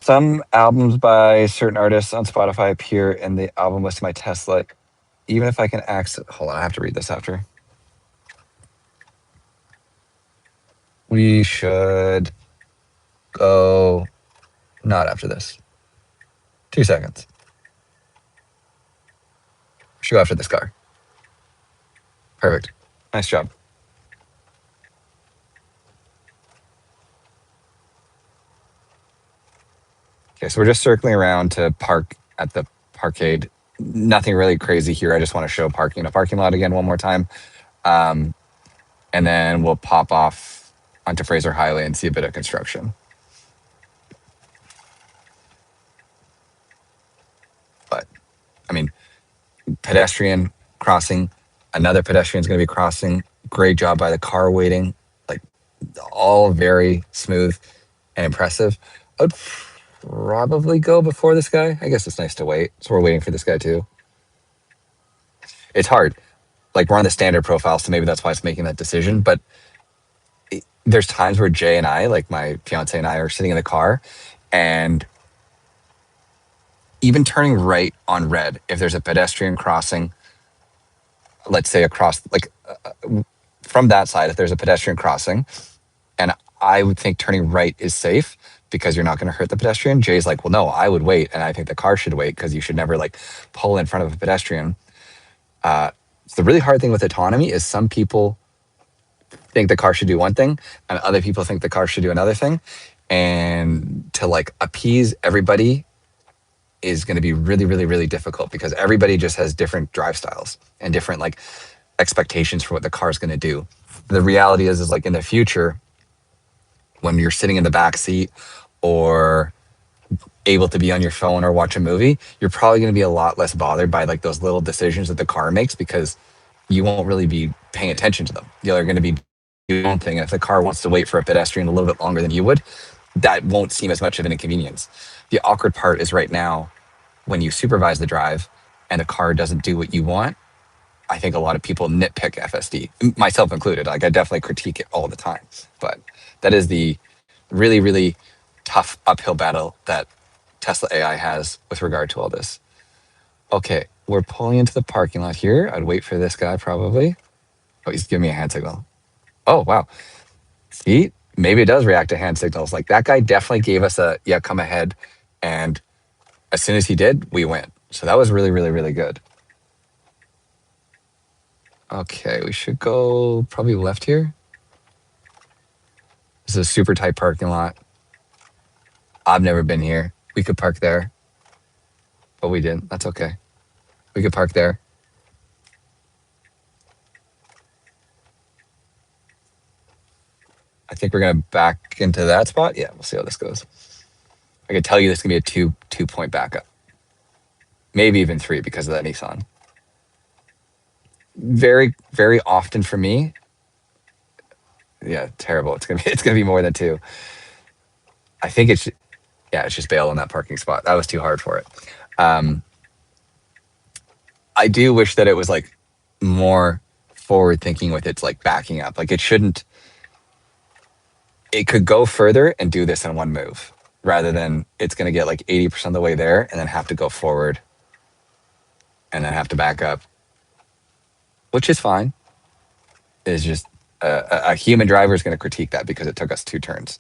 S3: Some albums by certain artists on Spotify appear in the album list of my Tesla. Even if I can access, hold on, I have to read this after. We should go not after this. 2 seconds. We should go after this car. Perfect. Nice job. Okay, so we're just circling around to park at the parkade. Nothing really crazy here. I just want to show parking in a parking lot again one more time. And then we'll pop off onto Fraser Highway and see a bit of construction. But, I mean, pedestrian crossing, another pedestrian's going to be crossing. Great job by the car waiting. Like, all very smooth and impressive. I would probably go before this guy. I guess it's nice to wait. So we're waiting for this guy too. It's hard. Like, we're on the standard profile, so maybe that's why it's making that decision. But there's times where Jay and I, like my fiance and I, are sitting in the car, and even turning right on red, if there's a pedestrian crossing, let's say across, like from that side, if there's a pedestrian crossing, and I would think turning right is safe because you're not going to hurt the pedestrian. Jay's like, well, no, I would wait, and I think the car should wait because you should never like pull in front of a pedestrian. The really hard thing with autonomy is some people think the car should do one thing and other people think the car should do another thing. And to like appease everybody is going to be really, really, really difficult because everybody just has different drive styles and different like expectations for what the car is going to do. The reality is like in the future, when you're sitting in the back seat or able to be on your phone or watch a movie, you're probably going to be a lot less bothered by like those little decisions that the car makes because you won't really be paying attention to them. You're going to be doing your own thing. And if the car wants to wait for a pedestrian a little bit longer than you would, that won't seem as much of an inconvenience. The awkward part is right now when you supervise the drive and the car doesn't do what you want. I think a lot of people nitpick FSD, myself included. Like I definitely critique it all the time, but that is the really, really tough uphill battle that Tesla AI has with regard to all this. Okay, we're pulling into the parking lot here. I'd wait for this guy probably. Oh, he's giving me a hand signal. Oh, wow. See, maybe it does react to hand signals. Like that guy definitely gave us a, yeah, come ahead. And as soon as he did, we went. So that was really, really, really good. Okay, we should go probably left here. This is a super tight parking lot. I've never been here. We could park there, but we didn't. That's okay. We could park there. I think we're gonna back into that spot. Yeah, we'll see how this goes. I can tell you this is gonna be a two point backup, maybe even 3 because of that Nissan. Very, very often for me. Yeah, terrible. It's gonna be more than 2. I think it's just bail on that parking spot. That was too hard for it. I do wish that it was like more forward thinking with its like backing up. Like it shouldn't. It could go further and do this in one move, rather than it's going to get like 80% of the way there and then have to go forward and then have to back up, which is fine. It's just a human driver is going to critique that because it took us 2 turns.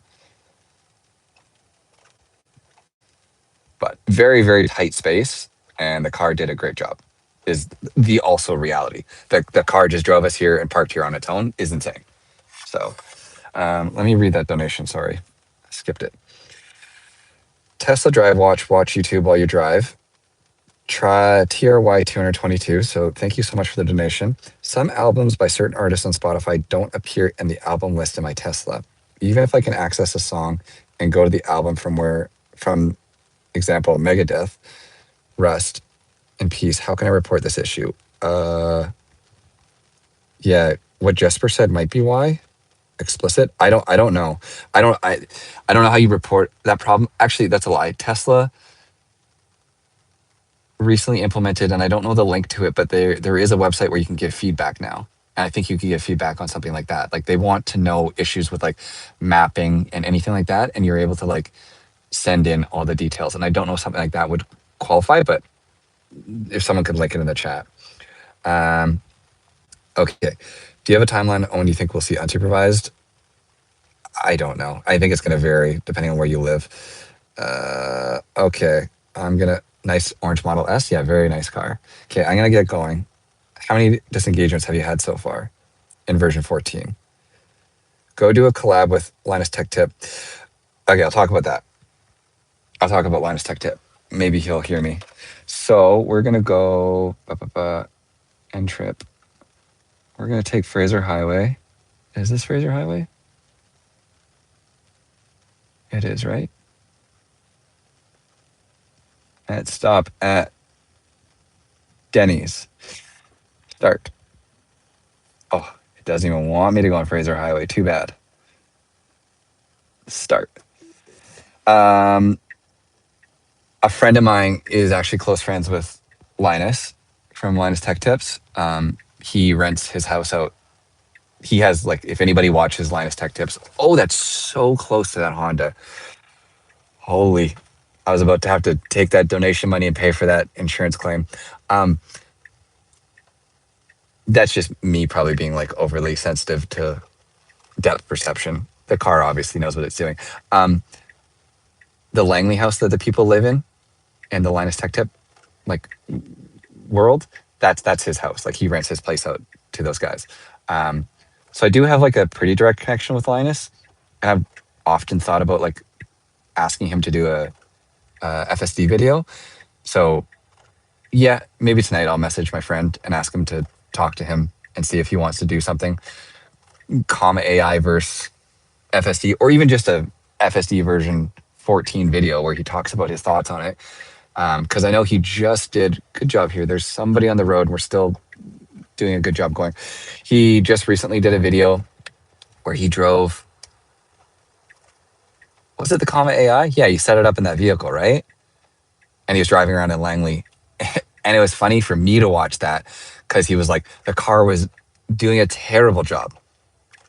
S3: But very, very tight space, and the car did a great job. Is the also reality. The car just drove us here and parked here on its own is insane. So let me read that donation. Sorry, I skipped it. Tesla Drive Watch YouTube while you drive. Try TRY 222. So thank you so much for the donation. Some albums by certain artists on Spotify don't appear in the album list in my Tesla. Even if I can access a song and go to the album from example, Megadeth, Rust in Peace, how can I report this issue? Yeah, what Jesper said might be why. Explicit. I don't know. I don't know how you report that problem. Actually, that's a lie. Tesla recently implemented, and I don't know the link to it, but there is a website where you can give feedback now. And I think you can give feedback on something like that. Like they want to know issues with like mapping and anything like that, and you're able to like send in all the details. And I don't know something like that would qualify, but if someone could link it in the chat. Okay. Do you have a timeline on when you think we'll see unsupervised? I don't know. I think it's going to vary depending on where you live. Okay. Nice orange Model S. Yeah, very nice car. Okay, I'm going to get going. How many disengagements have you had so far in version 14? Go do a collab with Linus Tech Tip. Okay, I'll talk about that. I'll talk about Linus Tech Tip. Maybe he'll hear me. So we're going to go end trip. We're going to take Fraser Highway. Is this Fraser Highway? It is, right? And stop at Denny's. Start. Oh, it doesn't even want me to go on Fraser Highway. Too bad. Start. A friend of mine is actually close friends with Linus from Linus Tech Tips. He rents his house out. He has like, if anybody watches Linus Tech Tips, oh, that's so close to that Honda. Holy, I was about to have to take that donation money and pay for that insurance claim. That's just me probably being like overly sensitive to depth perception. The car obviously knows what it's doing. The Langley house that the people live in and the Linus Tech Tip like world, that's his house. Like he rents his place out to those guys. So I do have like a pretty direct connection with Linus, and I've often thought about like asking him to do a FSD video. So yeah, maybe tonight I'll message my friend and ask him to talk to him and see if he wants to do something, comma AI versus FSD, or even just a FSD version 14 video where he talks about his thoughts on it. Because I know he just did good job here. There's somebody on the road. We're still doing a good job going. He just recently did a video where he drove. Was it the comma AI? Yeah, he set it up in that vehicle, right? And he was driving around in Langley. And it was funny for me to watch that because he was like, the car was doing a terrible job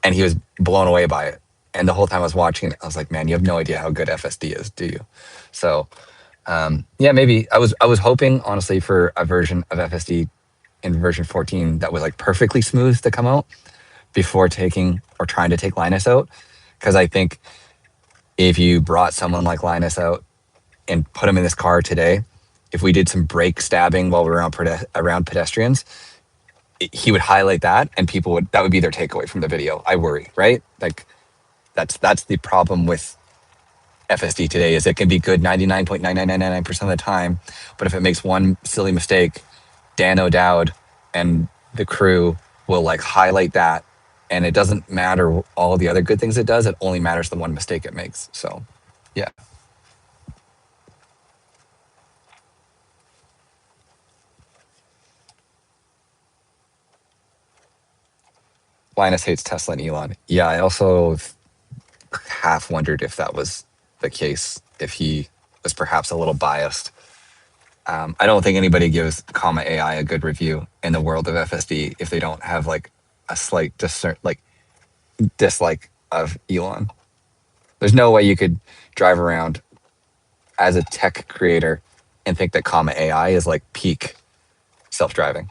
S3: and he was blown away by it. And the whole time I was watching it, I was like, man, you have no idea how good FSD is, do you? So yeah, maybe I was hoping honestly for a version of FSD in version 14 that was like perfectly smooth to come out before taking or trying to take Linus out. Because I think if you brought someone like Linus out and put him in this car today, if we did some brake stabbing while we were around pedestrians, he would highlight that and that would be their takeaway from the video. I worry, right? Like that's the problem with FSD today is it can be good 99.9999% of the time, but if it makes one silly mistake, Dan O'Dowd and the crew will like highlight that, and it doesn't matter all the other good things it does. It only matters the one mistake it makes. So, yeah. Linus hates Tesla and Elon. Yeah, I also half wondered if that was the case, if he was perhaps a little biased. I don't think anybody gives Comma AI a good review in the world of FSD if they don't have like a slight dislike of Elon. There's no way you could drive around as a tech creator and think that Comma AI is like peak self-driving.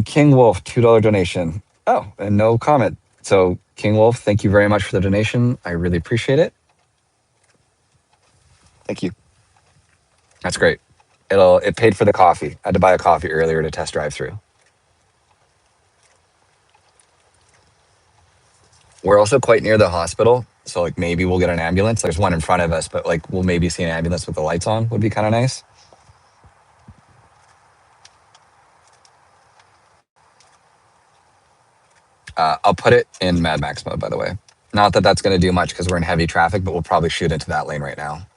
S3: King Wolf, $2 donation. Oh, and no comment. So King Wolf, thank you very much for the donation. I really appreciate it. Thank you. That's great. It paid for the coffee. I had to buy a coffee earlier to test drive through. We're also quite near the hospital, so like maybe we'll get an ambulance. There's one in front of us, but like we'll maybe see an ambulance with the lights on. Would be kind of nice. I'll put it in Mad Max mode, by the way. Not that that's going to do much because we're in heavy traffic, but we'll probably shoot into that lane right now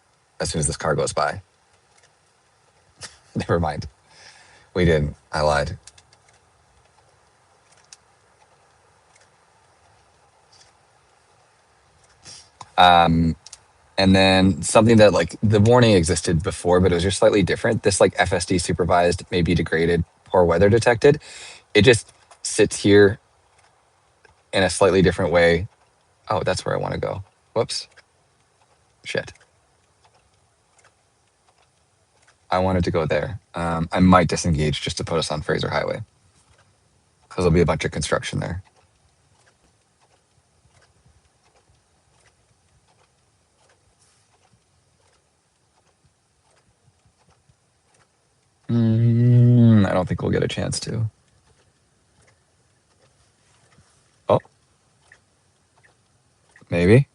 S3: as soon as this car goes by. Never mind. We didn't. I lied. And then something that like the warning existed before, but it was just slightly different. This like FSD supervised, maybe degraded, poor weather detected. It just sits here in a slightly different way. Oh, that's where I want to go. Whoops. Shit. I wanted to go there. I might disengage just to put us on Fraser Highway because there'll be a bunch of construction there. I don't think we'll get a chance to. Oh, maybe.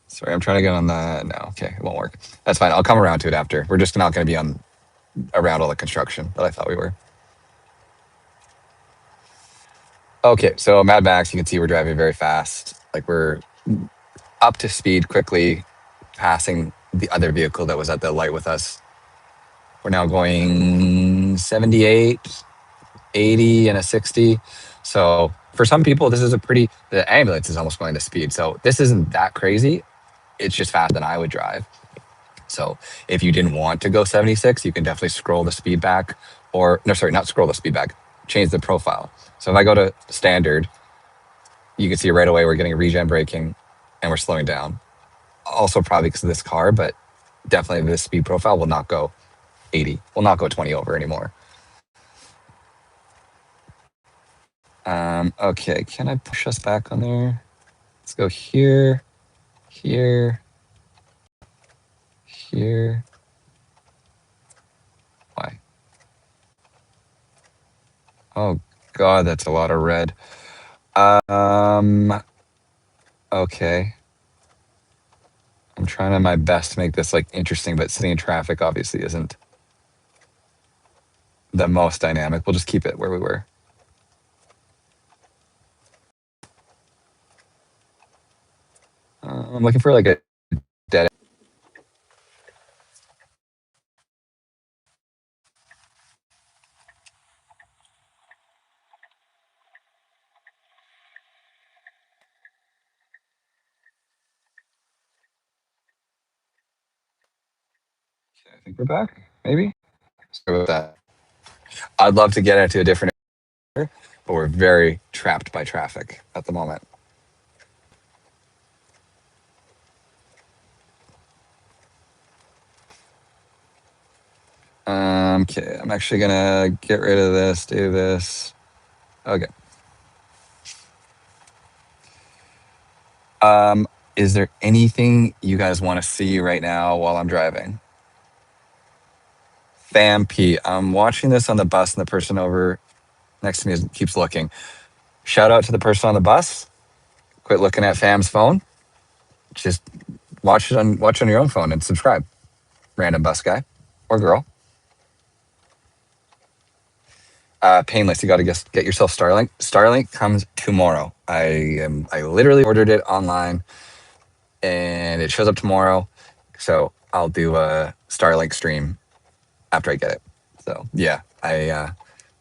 S3: Sorry, I'm trying to get on the. No, okay, it won't work. That's fine. I'll come around to it after. We're just not going to be on around all the construction that I thought we were. Okay, so Mad Max, you can see we're driving very fast. Like we're up to speed quickly, passing the other vehicle that was at the light with us. We're now going 78, 80, and a 60. So for some people, this is the ambulance is almost going to speed. So this isn't that crazy. It's just faster than I would drive. So if you didn't want to go 76, you can definitely scroll the speed back not scroll the speed back, change the profile. So if I go to standard, you can see right away we're getting regen braking and we're slowing down. Also probably because of this car, but definitely this speed profile will not go 80. Will not go 20 over anymore. Okay, can I push us back on there? Let's go here, here, here. Why? Oh God, that's a lot of red. Okay. I'm trying my best to make this like interesting, but sitting in traffic obviously isn't the most dynamic. We'll just keep it where we were. I'm looking for like a dead. I think we're back. Maybe. Sorry about that. I'd love to get into a different area, but we're very trapped by traffic at the moment. Okay, I'm actually gonna get rid of this, do this. Okay. Is there anything you guys want to see right now while I'm driving? Fam P. I'm watching this on the bus and the person over next to me keeps looking. Shout out to the person on the bus. Quit looking at Fam's phone. Just watch on your own phone and subscribe. Random bus guy or girl. Painless. You got to get yourself Starlink. Starlink comes tomorrow. I literally ordered it online, and it shows up tomorrow. So I'll do a Starlink stream after I get it. So yeah,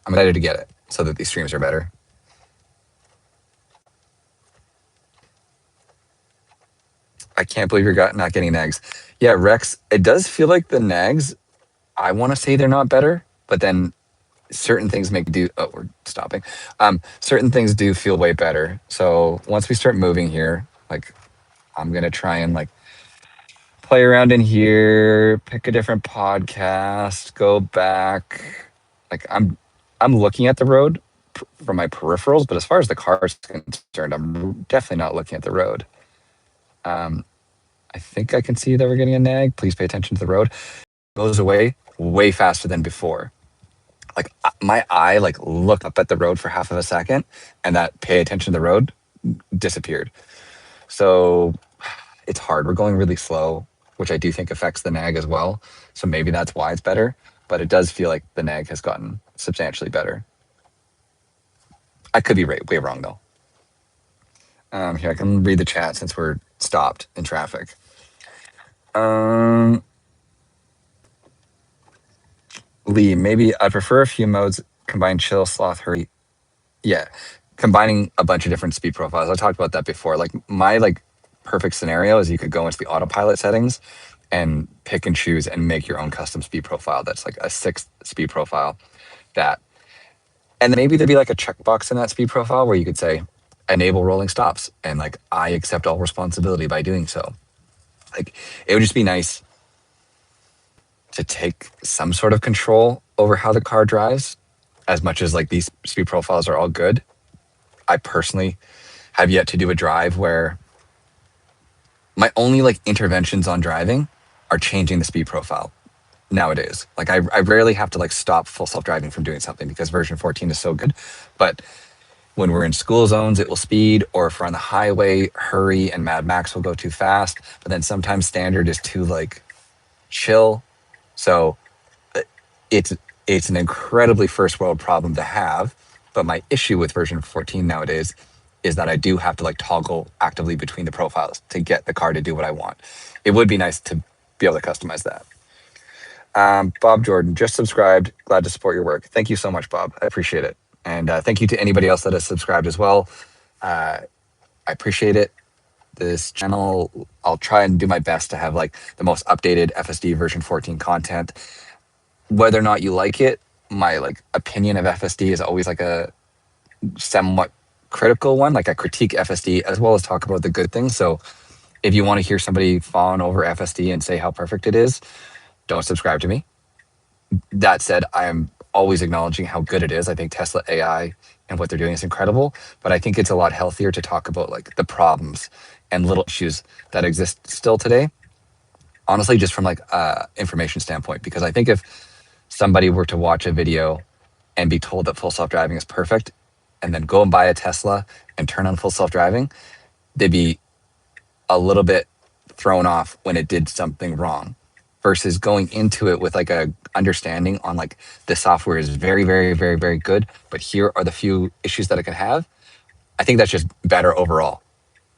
S3: I'm excited to get it so that these streams are better. I can't believe you're not getting nags. Yeah, Rex, it does feel like the nags, I want to say they're not better, but then certain things make do. Oh, we're stopping. Certain things do feel way better. So once we start moving here, like I'm gonna try and like play around in here, pick a different podcast, go back. Like I'm looking at the road from my peripherals, but as far as the car is concerned, I'm definitely not looking at the road. I think I can see that we're getting a nag. Please pay attention to the road. It goes away way faster than before. Like my eye like looked up at the road for half of a second, and that pay attention to the road disappeared. So it's hard. We're going really slow, which I do think affects the nag as well. So maybe that's why it's better. But it does feel like the nag has gotten substantially better. I could be way wrong though. Here I can read the chat since we're stopped in traffic. Lee, maybe I prefer a few modes, combine chill, sloth, hurry. Yeah, combining a bunch of different speed profiles. I talked about that before. Like my like perfect scenario is you could go into the autopilot settings and pick and choose and make your own custom speed profile. That's like a 6th speed profile that, and then maybe there'd be like a checkbox in that speed profile where you could say enable rolling stops and like I accept all responsibility by doing so. Like it would just be nice to take some sort of control over how the car drives. As much as like these speed profiles are all good, I personally have yet to do a drive where my only like interventions on driving are changing the speed profile nowadays. Like I rarely have to like stop full self-driving from doing something because version 14 is so good. But when we're in school zones, it will speed, or if we're on the highway, hurry and Mad Max will go too fast. But then sometimes standard is too like chill. So it's it's an incredibly first world problem to have. But my issue with version 14 nowadays is that I do have to like toggle actively between the profiles to get the car to do what I want. It would be nice to be able to customize that. Bob Jordan just subscribed. Glad to support your work. Thank you so much, Bob. I appreciate it. And thank you to anybody else that has subscribed as well. I appreciate it. This channel, I'll try and do my best to have like the most updated FSD version 14 content. Whether or not you like it, my like opinion of FSD is always like a somewhat critical one. Like I critique FSD as well as talk about the good things. So if you want to hear somebody fawn over FSD and say how perfect it is, don't subscribe to me. That said, I am always acknowledging how good it is. I think Tesla AI and what they're doing is incredible, but I think it's a lot healthier to talk about like the problems and little issues that exist still today. Honestly, just from like information standpoint, because I think if somebody were to watch a video and be told that full self-driving is perfect and then go and buy a Tesla and turn on full self-driving, they'd be a little bit thrown off when it did something wrong versus going into it with like a understanding on like the software is very good, but here are the few issues that it can have. I think that's just better overall.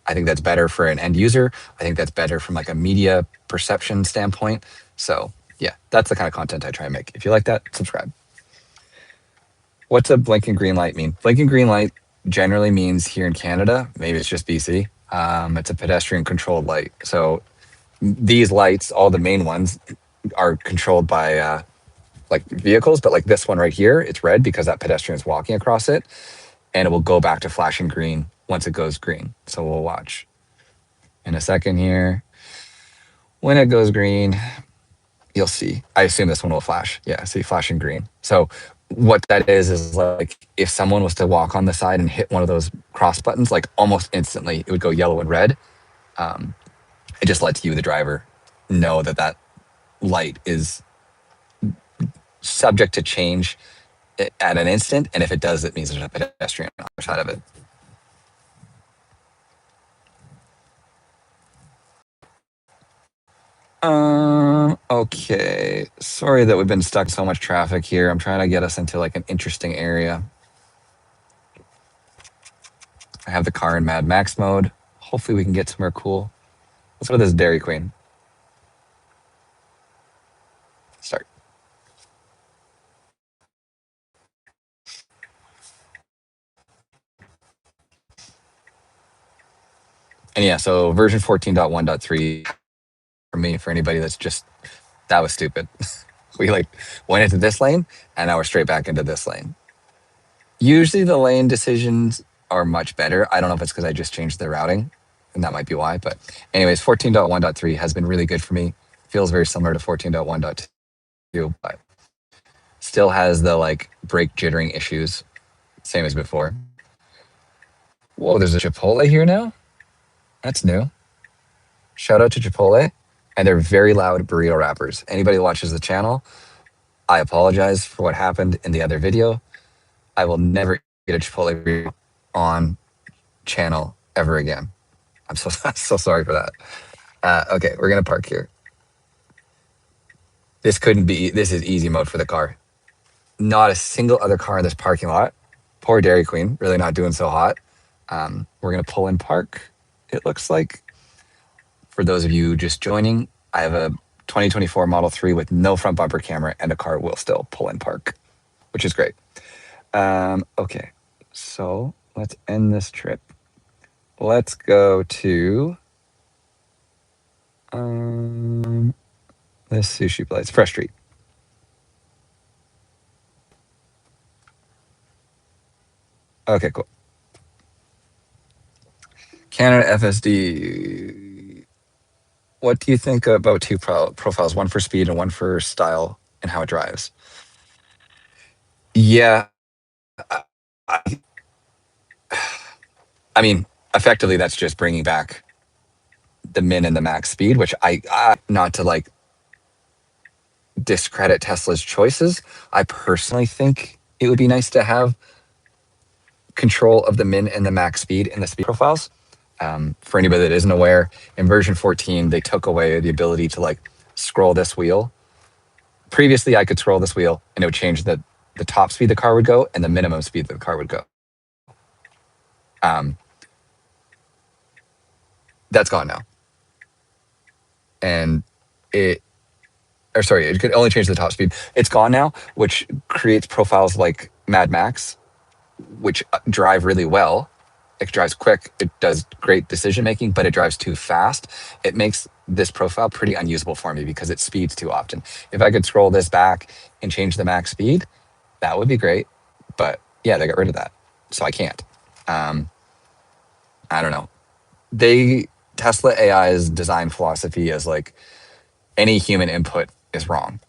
S3: I think that's better for an end user. I think that's better from like a media perception standpoint. So yeah, that's the kind of content I try and make. If you like that, subscribe. What's a blinking green light mean? Blinking green light generally means here in Canada, maybe it's just BC, it's a pedestrian controlled light. So these lights, all the main ones, are controlled by like vehicles, but like this one right here, it's red because that pedestrian is walking across it, and it will go back to flashing green once it goes green. So we'll watch in a second here. When it goes green, you'll see. I assume this one will flash. Yeah, see, flashing green. So what that is like if someone was to walk on the side and hit one of those cross buttons, like almost instantly it would go yellow and red. It just lets you, the driver, know that that light is subject to change at an instant, and if it does, it means there's a pedestrian on the other side of it. Okay. Sorry that we've been stuck in so much traffic here. I'm trying to get us into like an interesting area. I have the car in Mad Max mode. Hopefully we can get somewhere cool. Let's go to this Dairy Queen. Start. And yeah, so version 14.1.3 for me, for anybody that's just, that was stupid. We like went into this lane and now we're straight back into this lane. Usually the lane decisions are much better. I don't know if it's because I just changed the routing, and that might be why. But anyways, 14.1.3 has been really good for me. Feels very similar to 14.1.2, but still has the like brake jittering issues, same as before. Whoa, there's a Chipotle here now? That's new. Shout out to Chipotle. And they're very loud burrito wrappers. Anybody who watches the channel, I apologize for what happened in the other video. I will never get a Chipotle burrito on channel ever again. I'm so so sorry for that. Okay, we're gonna park here. This couldn't be. This is easy mode for the car. Not a single other car in this parking lot. Poor Dairy Queen, really not doing so hot. We're gonna pull in park. It looks like. For those of you just joining, I have a 2024 Model 3 with no front bumper camera, and a car will still pull in park, which is great. Okay, so let's end this trip. Let's go to this sushi place, Fresh Street. Okay, cool. Canada FSD. What do you think about two profiles, one for speed and one for style, and how it drives? Yeah, I, I I mean, effectively, that's just bringing back the min and the max speed, which I not to like discredit Tesla's choices. I personally think it would be nice to have control of the min and the max speed in the speed profiles. For anybody that isn't aware, in version 14, they took away the ability to like scroll this wheel. Previously, I could scroll this wheel and it would change the top speed the car would go and the minimum speed that the car would go. That's gone now. And it could only change the top speed. It's gone now, which creates profiles like Mad Max, which drive really well. It drives quick. It does great decision making, but it drives too fast. It makes this profile pretty unusable for me because it speeds too often. If I could scroll this back and change the max speed, that would be great. But yeah, they got rid of that, so I can't. I don't know. Tesla AI's design philosophy is like any human input is wrong,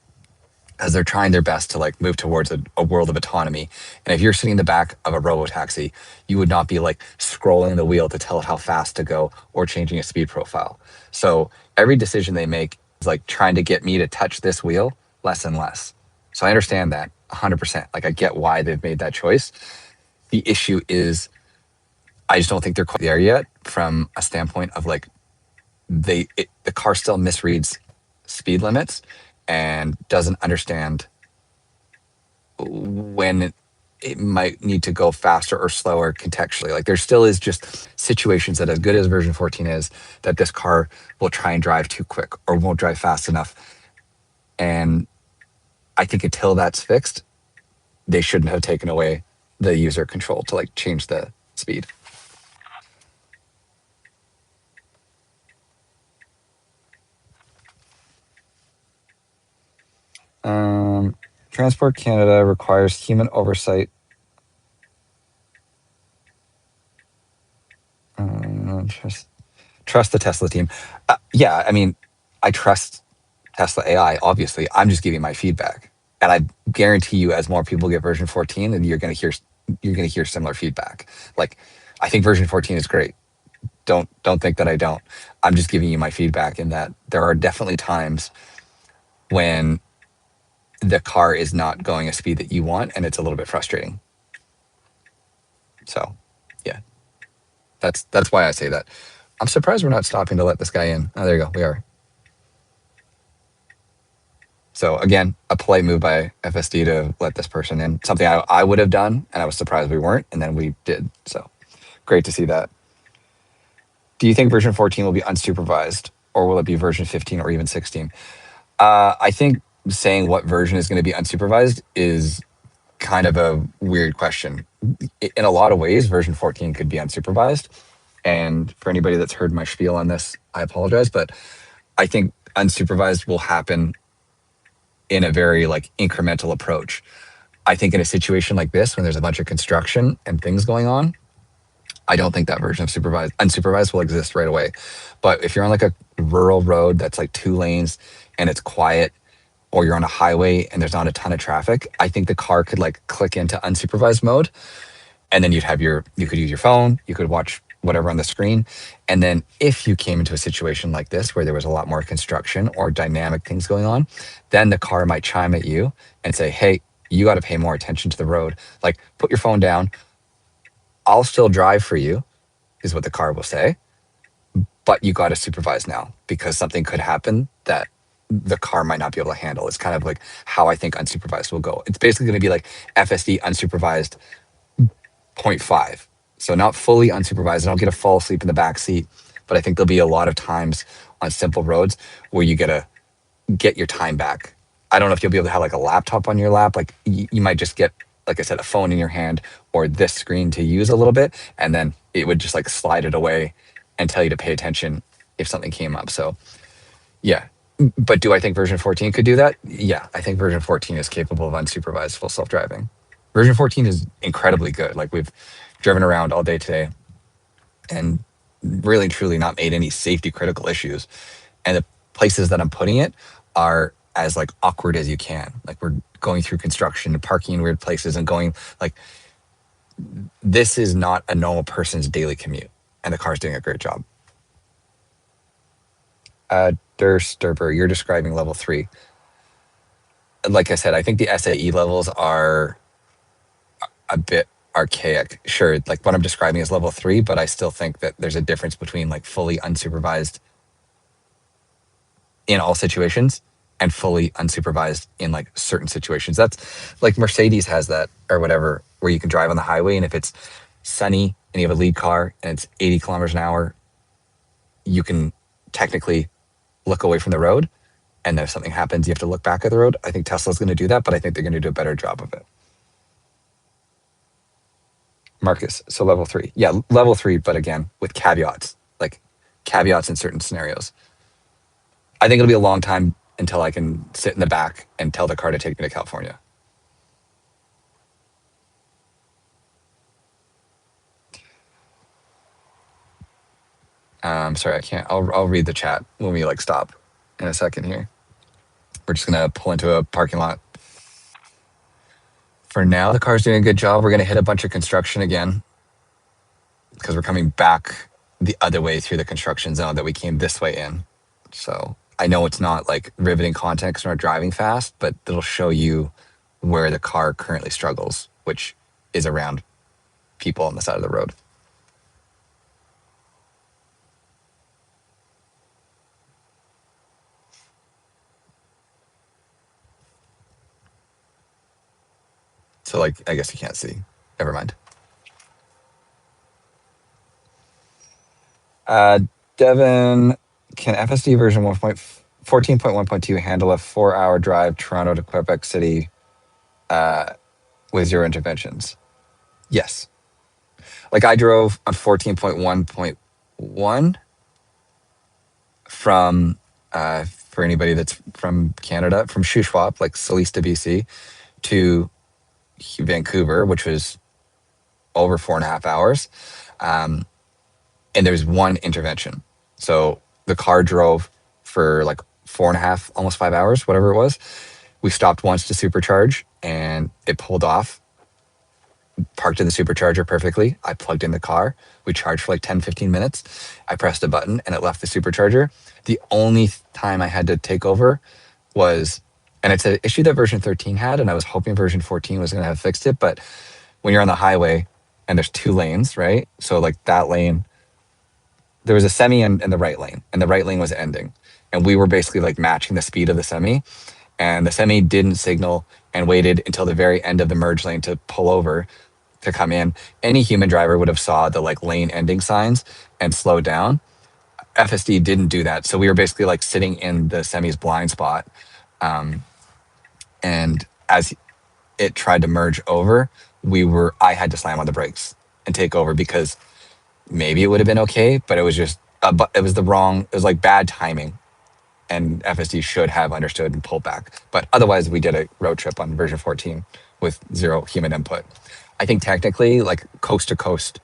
S3: as they're trying their best to like move towards a world of autonomy. And if you're sitting in the back of a robo taxi, you would not be like scrolling the wheel to tell it how fast to go or changing a speed profile. So every decision they make is like trying to get me to touch this wheel less and less. So I understand that 100%. Like I get why they've made that choice. The issue is I just don't think they're quite there yet from a standpoint of like the car still misreads speed limits and doesn't understand when it might need to go faster or slower contextually. Like there still is just situations that, as good as version 14 is, that this car will try and drive too quick or won't drive fast enough. And I think until that's fixed, they shouldn't have taken away the user control to like change the speed. Transport Canada requires human oversight. Trust the Tesla team. Yeah, I mean, I trust Tesla AI. Obviously, I'm just giving my feedback, and I guarantee you, as more people get version 14, then you're going to hear similar feedback. Like, I think version 14 is great. Don't think that I don't. I'm just giving you my feedback in that there are definitely times when the car is not going a speed that you want, and it's a little bit frustrating. So, yeah, that's why I say that. I'm surprised we're not stopping to let this guy in. Oh, there you go. We are. So again, a polite move by FSD to let this person in. Something I would have done, and I was surprised we weren't, and then we did. So great to see that. Do you think version 14 will be unsupervised, or will it be version 15 or even 16? I think saying what version is going to be unsupervised is kind of a weird question. In a lot of ways, version 14 could be unsupervised. And for anybody that's heard my spiel on this, I apologize, but I think unsupervised will happen in a very like incremental approach. I think in a situation like this, when there's a bunch of construction and things going on, I don't think that version of unsupervised will exist right away. But if you're on like a rural road that's like 2 lanes and it's quiet, or you're on a highway and there's not a ton of traffic, I think the car could like click into unsupervised mode, and then you could use your phone, you could watch whatever on the screen. And then if you came into a situation like this where there was a lot more construction or dynamic things going on, then the car might chime at you and say, hey, you got to pay more attention to the road. Like, put your phone down. I'll still drive for you, is what the car will say, but you got to supervise now because something could happen that the car might not be able to handle. It's kind of like how I think unsupervised will go. It's basically going to be like FSD unsupervised 0.5. So not fully unsupervised. I don't get to fall asleep in the back seat, but I think there'll be a lot of times on simple roads where you get to get your time back. I don't know if you'll be able to have like a laptop on your lap. Like you might just get, like I said, a phone in your hand or this screen to use a little bit, and then it would just like slide it away and tell you to pay attention if something came up. So yeah. But do I think version 14 could do that? Yeah, I think version 14 is capable of unsupervised full self-driving. Version 14 is incredibly good. Like, we've driven around all day today and really truly not made any safety critical issues. And the places that I'm putting it are as like awkward as you can. Like, we're going through construction and parking in weird places and going like, this is not a normal person's daily commute. And the car's doing a great job. Dursterber, you're describing level 3. Like I said, I think the SAE levels are a bit archaic. Sure, like what I'm describing is level 3, but I still think that there's a difference between like fully unsupervised in all situations and fully unsupervised in like certain situations. That's like Mercedes has that or whatever, where you can drive on the highway, and if it's sunny and you have a lead car and it's 80 kilometers an hour, you can technically look away from the road. And then if something happens, you have to look back at the road. I think Tesla's going to do that, but I think they're going to do a better job of it. Marcus, so level 3. Yeah, level 3, but again, with caveats, like caveats in certain scenarios. I think it'll be a long time until I can sit in the back and tell the car to take me to California. Sorry, I can't. I'll read the chat when we like stop in a second here. We're just gonna pull into a parking lot. For now, the car's doing a good job. We're gonna hit a bunch of construction again because we're coming back the other way through the construction zone that we came this way in. So I know it's not like riveting content because we're not driving fast, but it'll show you where the car currently struggles, which is around people on the side of the road. So like, I guess you can't see. Never mind. Devin, can FSD version 14.1.2 handle a 4-hour drive Toronto to Quebec City with 0 interventions? Yes. Like, I drove on 14.1.1 from, for anybody that's from Canada, from Shuswap, like Salista, BC, to Vancouver, which was over 4.5 hours. And there was 1 intervention. So the car drove for like 4.5, almost 5 hours, whatever it was. We stopped once to supercharge and it pulled off, parked in the supercharger perfectly. I plugged in the car. We charged for like 10, 15 minutes. I pressed a button and it left the supercharger. The only time I had to take over was, and it's an issue that version 13 had, and I was hoping version 14 was going to have fixed it. But when you're on the highway and there's 2 lanes, right? So like that lane, there was a semi in the right lane, and the right lane was ending. And we were basically like matching the speed of the semi. And the semi didn't signal and waited until the very end of the merge lane to pull over to come in. Any human driver would have saw the like lane ending signs and slowed down. FSD didn't do that. So we were basically like sitting in the semi's blind spot. And as it tried to merge over, I had to slam on the brakes and take over because maybe it would have been okay, but it was just it was the wrong. It was like bad timing, and FSD should have understood and pulled back. But otherwise, we did a road trip on version 14 with zero human input. I think technically, like coast to coast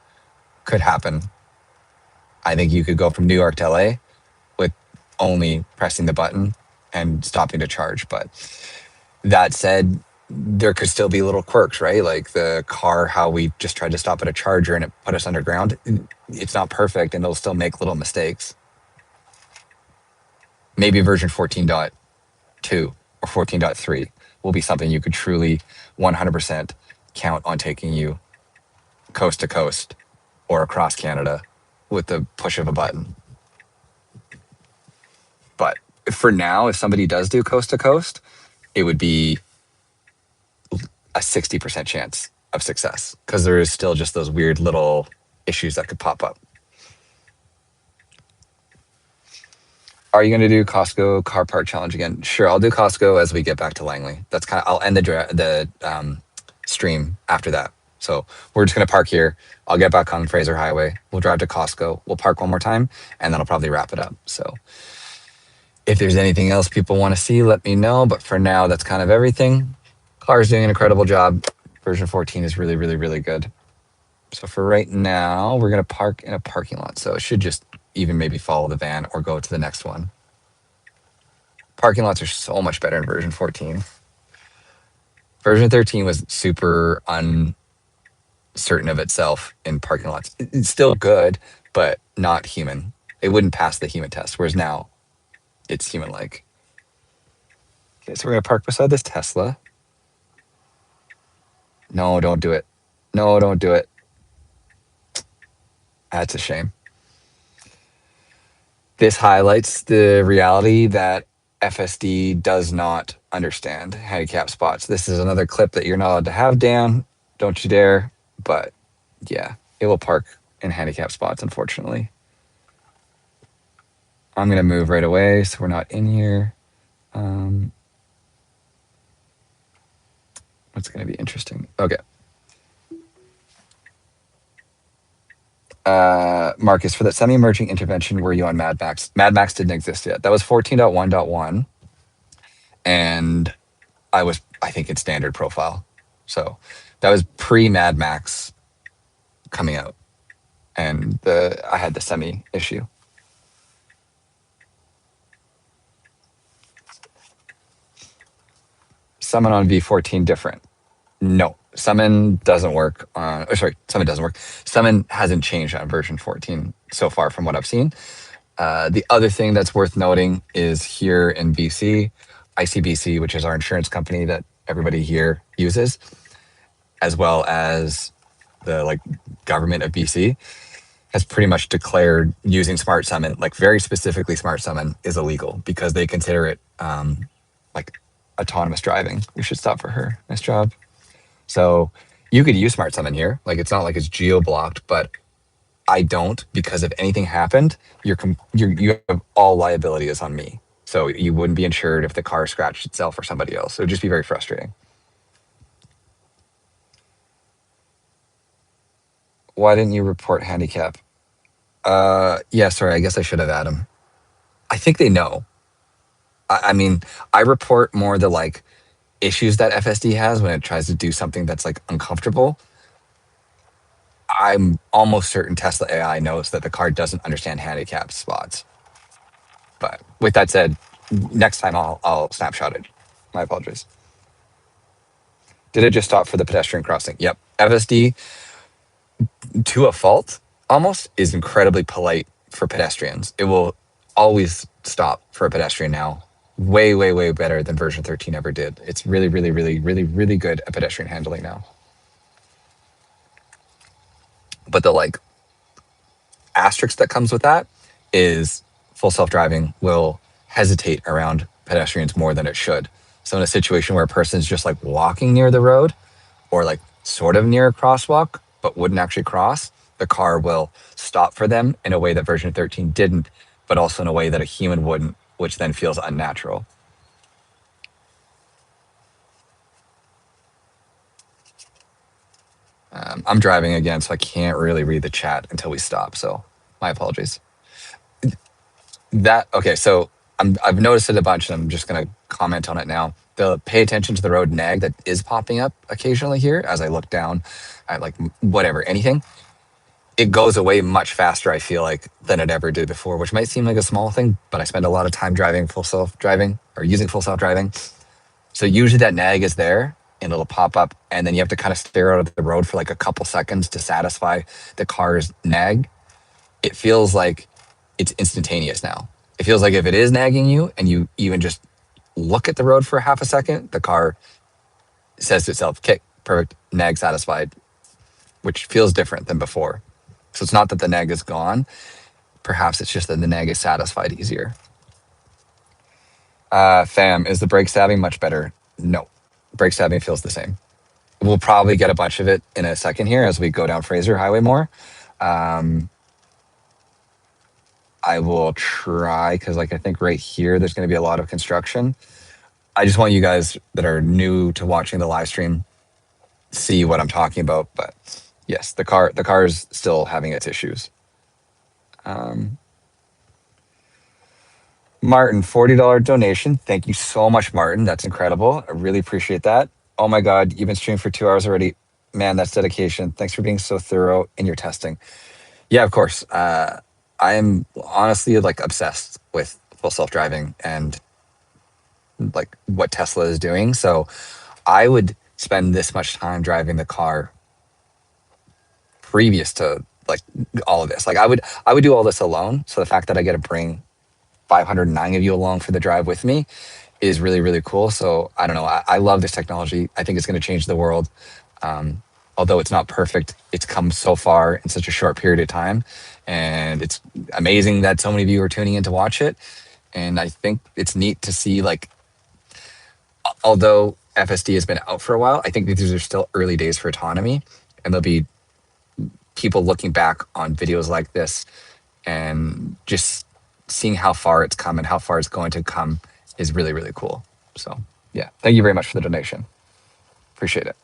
S3: could happen. I think you could go from New York to LA with only pressing the button and stopping to charge. But that said, there could still be little quirks, right? Like the car, how we just tried to stop at a charger and it put us underground. It's not perfect and it'll still make little mistakes. Maybe version 14.2 or 14.3 will be something you could truly 100% count on taking you coast to coast or across Canada with the push of a button. But for now, if somebody does do coast to coast, it would be a 60% chance of success because there is still just those weird little issues that could pop up. Are you going to do Costco car park challenge again? Sure, I'll do Costco as we get back to Langley. That's kind of, I'll end the stream after that. So we're just going to park here. I'll get back on Fraser Highway. We'll drive to Costco. We'll park one more time, and then I'll probably wrap it up. So if there's anything else people want to see, let me know. But for now, that's kind of everything. Car's doing an incredible job. Version 14 is really, really, really good. So for right now, we're going to park in a parking lot. So it should just even maybe follow the van or go to the next one. Parking lots are so much better in version 14. Version 13 was super uncertain of itself in parking lots. It's still good, but not human. It wouldn't pass the human test, whereas now it's human-like. Okay, so we're going to park beside this Tesla. No, don't do it. No, don't do it. That's a shame. This highlights the reality that FSD does not understand handicap spots. This is another clip that you're not allowed to have, Dan. Don't you dare. But yeah, it will park in handicap spots, unfortunately. I'm going to move right away so we're not in here. What's going to be interesting? Okay. Marcus, for that semi-emerging intervention, were you on Mad Max? Mad Max didn't exist yet. That was 14.1.1. And I was, I think, in standard profile. So that was pre-Mad Max coming out. And I had the semi issue. Summon on V14 different. No, Summon doesn't work on, Summon doesn't work. Summon hasn't changed on version 14 so far from what I've seen. The other thing that's worth noting is here in BC, ICBC, which is our insurance company that everybody here uses, as well as the government of BC, has pretty much declared using Smart Summon, like very specifically Smart Summon, is illegal because they consider it like autonomous driving. We should stop for her. Nice job. So you could use Smart Summon here. Like it's not like it's geo blocked, but I don't, because if anything happened, you have all liability is on me. So you wouldn't be insured if the car scratched itself or somebody else. It would just be very frustrating. Why didn't you report handicap? Yeah, sorry, I guess I should have had him. I think they know. I mean, I report more the issues that FSD has when it tries to do something that's uncomfortable. I'm almost certain Tesla AI knows that the car doesn't understand handicap spots. But with that said, next time I'll snapshot it. My apologies. Did it just stop for the pedestrian crossing? Yep. FSD, to a fault, almost is incredibly polite for pedestrians. It will always stop for a pedestrian now. Way, way, way better than version 13 ever did. It's really, really, really, really, really good at pedestrian handling now. But the asterisk that comes with that is full self-driving will hesitate around pedestrians more than it should. So in a situation where a person's just walking near the road or sort of near a crosswalk, but wouldn't actually cross, the car will stop for them in a way that version 13 didn't, but also in a way that a human wouldn't, which then feels unnatural. I'm driving again, so I can't really read the chat until we stop. So my apologies. Okay, so I've noticed it a bunch, and I'm just going to comment on it now. The pay attention to the road nag that is popping up occasionally here as I look down at like whatever, anything, it goes away much faster, I feel like, than it ever did before, which might seem like a small thing, but I spend a lot of time driving full self driving or using full self driving. So usually that nag is there and it'll pop up, and then you have to kind of stare out of the road for like a couple seconds to satisfy the car's nag. It feels like it's instantaneous now. It feels like if it is nagging you and you even just look at the road for half a second, the car says to itself, okay, perfect, nag satisfied, which feels different than before. So it's not that the nag is gone. Perhaps it's just that the nag is satisfied easier. Fam, is the brake stabbing much better? No. Brake stabbing feels the same. We'll probably get a bunch of it in a second here as we go down Fraser Highway more. I will try because, like, I think right here there's going to be a lot of construction. I just want you guys that are new to watching the live stream see what I'm talking about. But yes, the car is still having its issues. Martin, $40 donation. Thank you so much, Martin. That's incredible. I really appreciate that. Oh my God, you've been streaming for 2 hours already. Man, that's dedication. Thanks for being so thorough in your testing. Yeah, of course. I am honestly like obsessed with full self driving and like what Tesla is doing. So I would spend this much time driving the car previous to like all of this. Like I would do all this alone. So the fact that I get to bring 509 of you along for the drive with me is really, really cool. So I don't know. I love this technology. I think it's going to change the world. Although it's not perfect, it's come so far in such a short period of time. And it's amazing that so many of you are tuning in to watch it. And I think it's neat to see, like, although FSD has been out for a while, I think these are still early days for autonomy. And there'll be people looking back on videos like this and just seeing how far it's come and how far it's going to come is really, really cool. So, yeah, thank you very much for the donation. Appreciate it.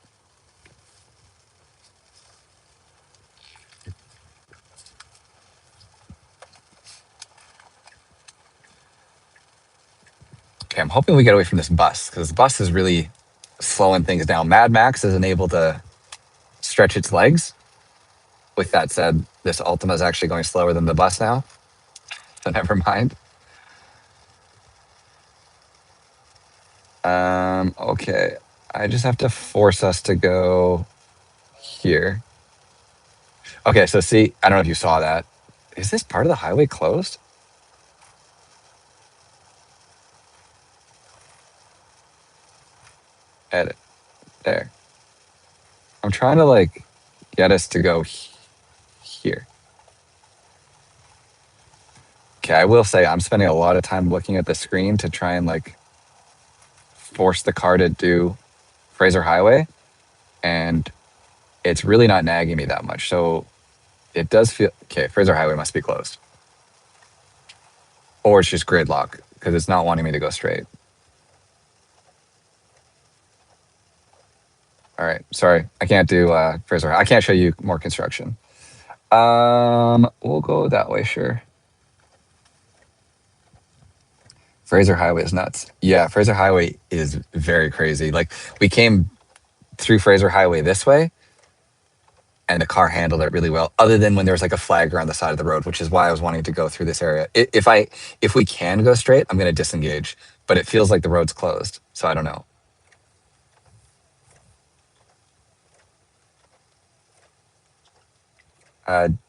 S3: Okay, I'm hoping we get away from this bus because the bus is really slowing things down. Mad Max isn't able to stretch its legs. With that said, this Ultima is actually going slower than the bus now. So never mind. Okay, I just have to force us to go here. Okay, so see, I don't know if you saw that. Is this part of the highway closed? Edit. There. I'm trying to like get us to go here. Okay, I will say I'm spending a lot of time looking at the screen to try and like force the car to do Fraser Highway, and it's really not nagging me that much. So it does feel okay. Fraser Highway must be closed, or it's just gridlock because it's not wanting me to go straight. All right, sorry, I can't do Fraser. I can't show you more construction. We'll go that way, sure. Fraser Highway is nuts. Yeah, Fraser Highway is very crazy. Like we came through Fraser Highway this way, and the car handled it really well. Other than when there was like a flagger on the side of the road, which is why I was wanting to go through this area. If we can go straight, I'm going to disengage. But it feels like the road's closed, so I don't know.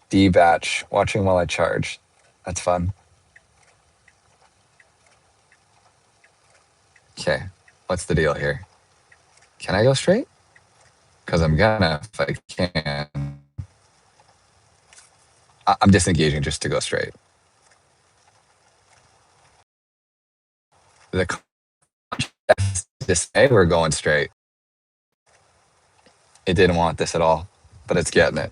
S3: D-batch, watching while I charge. That's fun. Okay, what's the deal here? Can I go straight? Because I'm gonna if I can. I'm disengaging just to go straight. The dismay, we're going straight. It didn't want this at all, but it's getting it.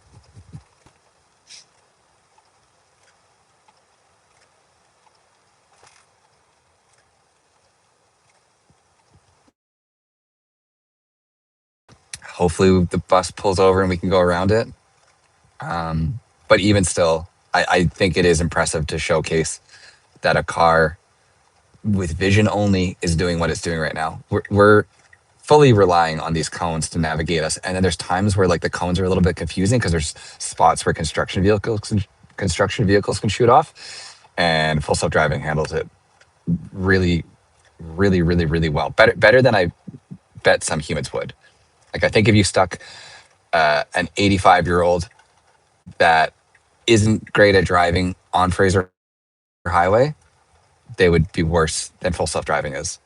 S3: Hopefully the bus pulls over and we can go around it. But even still, I think it is impressive to showcase that a car with vision only is doing what it's doing right now. We're fully relying on these cones to navigate us, and then there's times where like the cones are a little bit confusing because there's spots where construction vehicles can shoot off, and full self driving handles it really, really well. Better than I bet some humans would. Like I think if you stuck an 85-year-old that isn't great at driving on Fraser Highway, they would be worse than full self driving is.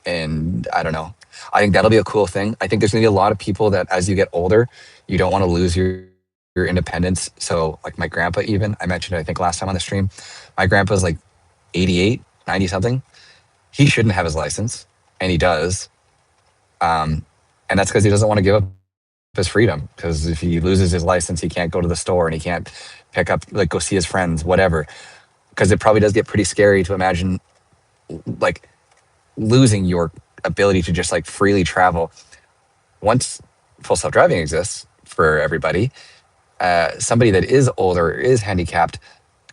S3: And I don't know. I think that'll be a cool thing. I think there's gonna be a lot of people that as you get older, you don't want to lose your independence. So like my grandpa, even I mentioned it, I think last time on the stream, my grandpa's like 88, 90 something. He shouldn't have his license, and he does. And that's because he doesn't want to give up his freedom. Because if he loses his license, he can't go to the store and he can't pick up, like, go see his friends, whatever. Because it probably does get pretty scary to imagine, like, losing your ability to just like freely travel. Once full self driving exists for everybody, somebody that is older, is handicapped,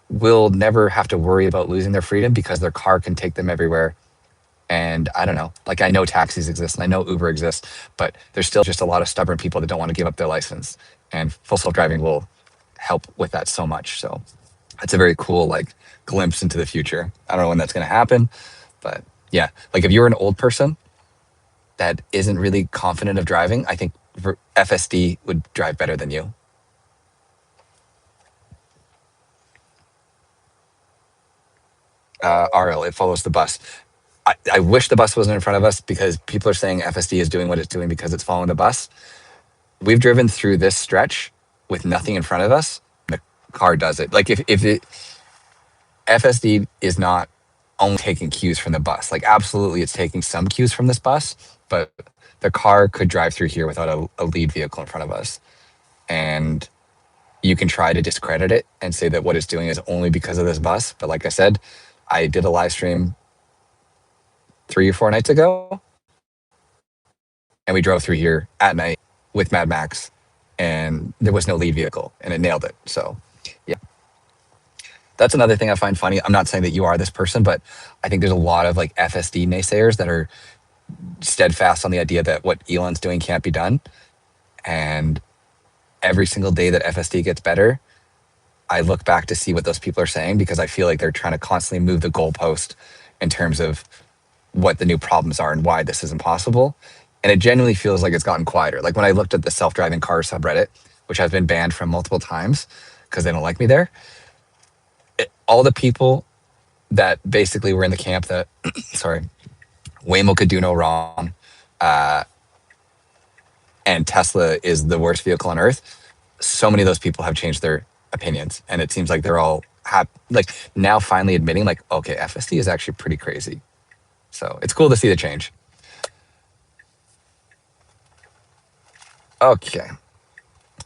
S3: will never have to worry about losing their freedom because their car can take them everywhere. And I don't know, like I know taxis exist and I know Uber exists, but there's still just a lot of stubborn people that don't want to give up their license. And full self driving will help with that so much. So it's a very cool like glimpse into the future. I don't know when that's going to happen, but yeah, like if you're an old person that isn't really confident of driving, I think FSD would drive better than you. RL, it follows the bus. I wish the bus wasn't in front of us because people are saying FSD is doing what it's doing because it's following the bus. We've driven through this stretch with nothing in front of us. The car does it. Like if it FSD is not only taking cues from the bus. Like absolutely, it's taking some cues from this bus, but the car could drive through here without a lead vehicle in front of us. And you can try to discredit it and say that what it's doing is only because of this bus. But like I said, I did a live stream 3 or 4 nights ago, and we drove through here at night with Mad Max, and there was no lead vehicle, and it nailed it. So, yeah. That's another thing I find funny. I'm not saying that you are this person, but I think there's a lot of like FSD naysayers that are steadfast on the idea that what Elon's doing can't be done. And every single day that FSD gets better, I look back to see what those people are saying because I feel like they're trying to constantly move the goalpost in terms of what the new problems are and why this is impossible. And it genuinely feels like it's gotten quieter. Like when I looked at the self-driving car subreddit, which has been banned from multiple times because they don't like me there, all the people that basically were in the camp that, sorry, Waymo could do no wrong, and Tesla is the worst vehicle on earth, so many of those people have changed their opinions. And it seems like they're all like now finally admitting like, okay, FSD is actually pretty crazy. So it's cool to see the change. Okay.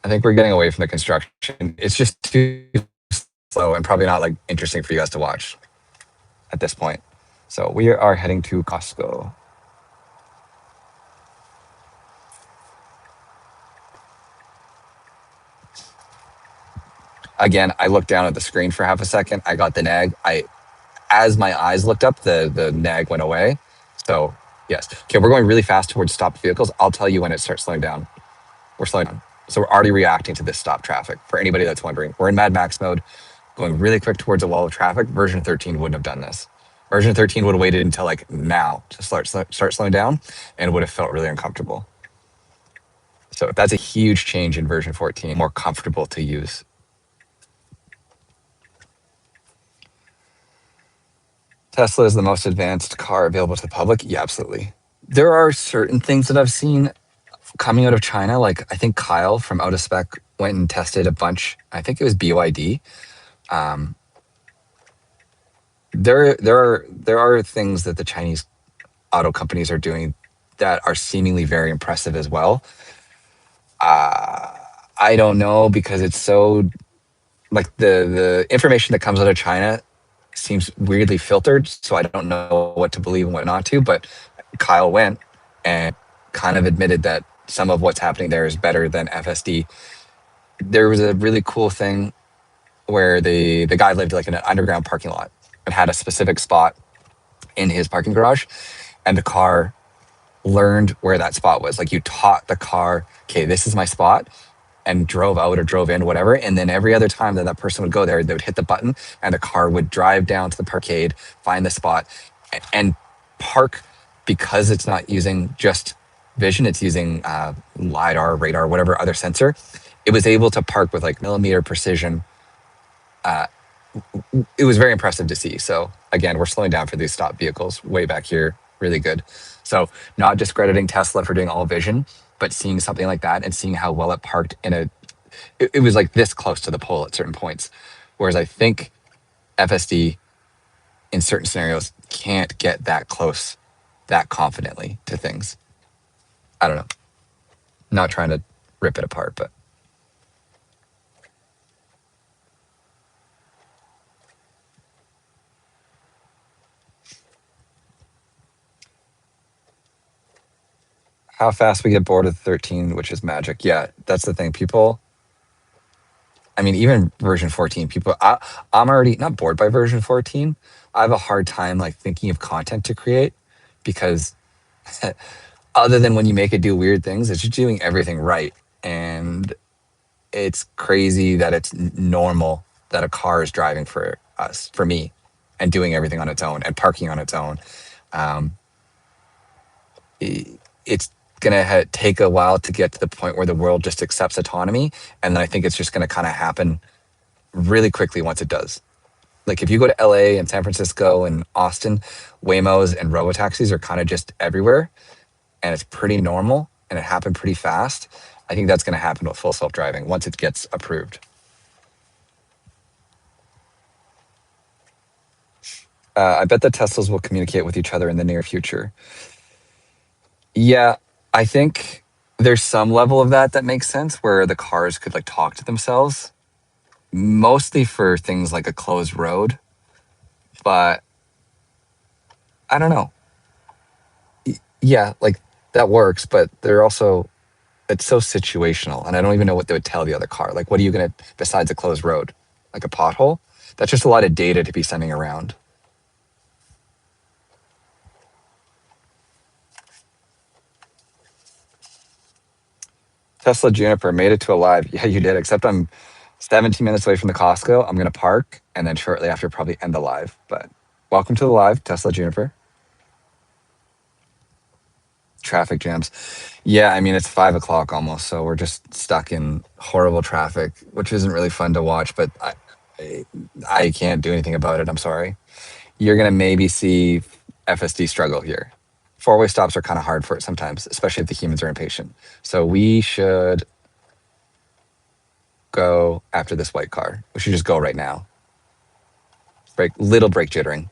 S3: I think we're getting away from the construction. It's just too slow and probably not like interesting for you guys to watch at this point. So we are heading to Costco. Again, I looked down at the screen for half a second. I got the nag. As my eyes looked up, the nag went away. So yes. Okay, we're going really fast towards stopped vehicles. I'll tell you when it starts slowing down. We're slowing down. So we're already reacting to this stop traffic. For anybody that's wondering, we're in Mad Max mode, going really quick towards a wall of traffic. Version 13 wouldn't have done this. Version 13 would have waited until like now to start slowing down, and would have felt really uncomfortable. So that's a huge change in version 14, more comfortable to use. Tesla is the most advanced car available to the public. Yeah, absolutely. There are certain things that I've seen coming out of China. Like I think Kyle from Out of Spec went and tested a bunch. I think it was BYD. There are things that the Chinese auto companies are doing that are seemingly very impressive as well. I don't know because it's so like the information that comes out of China seems weirdly filtered, so I don't know what to believe and what not to. But Kyle went and kind of admitted that some of what's happening there is better than FSD. There was a really cool thing where the guy lived like in an underground parking lot and had a specific spot in his parking garage, and the car learned where that spot was. Like you taught the car, okay, this is my spot, and drove out or drove in, whatever. And then every other time that that person would go there, they would hit the button and the car would drive down to the parkade, find the spot, and park, because it's not using just vision, it's using LiDAR, radar, whatever other sensor. It was able to park with like millimeter precision. It was very impressive to see. So again, we're slowing down for these stop vehicles way back here. Really good. So not discrediting Tesla for doing all vision, but seeing something like that and seeing how well it parked in a, it was like this close to the pole at certain points. Whereas I think FSD in certain scenarios can't get that close that confidently to things. I don't know. Not trying to rip it apart, but how fast we get bored of 13, which is magic. Yeah, that's the thing. People, I mean, even version 14, people, I'm already not bored by version 14. I have a hard time like thinking of content to create because other than when you make it do weird things, it's just doing everything right. And it's crazy that it's normal that a car is driving for us, for me, and doing everything on its own and parking on its own. Um, it's gonna take a while to get to the point where the world just accepts autonomy, and then I think it's just gonna kind of happen really quickly once it does. Like if you go to LA and San Francisco and Austin, Waymos and robotaxis are kind of just everywhere, and it's pretty normal, and it happened pretty fast. I think that's going to happen with full self-driving once it gets approved. I bet the Teslas will communicate with each other in the near future. Yeah, I think there's some level of that that makes sense where the cars could like talk to themselves, mostly for things like a closed road. But I don't know. Yeah, like that works, but they're also, it's so situational, and I don't even know what they would tell the other car. Like, what are you gonna, besides a closed road, like a pothole? That's just a lot of data to be sending around. Tesla Juniper made it to a live. Yeah, you did. Except I'm 17 minutes away from the Costco. I'm gonna park and then shortly after probably end the live. But welcome to the live, Tesla Juniper. Traffic jams. Yeah, I mean it's 5 o'clock almost, so we're just stuck in horrible traffic, which isn't really fun to watch. But I can't do anything about it. I'm sorry. You're gonna maybe see FSD struggle here. Four-way stops are kind of hard for it sometimes, especially if the humans are impatient. So we should go after this white car. We should just go right now. Little brake jittering,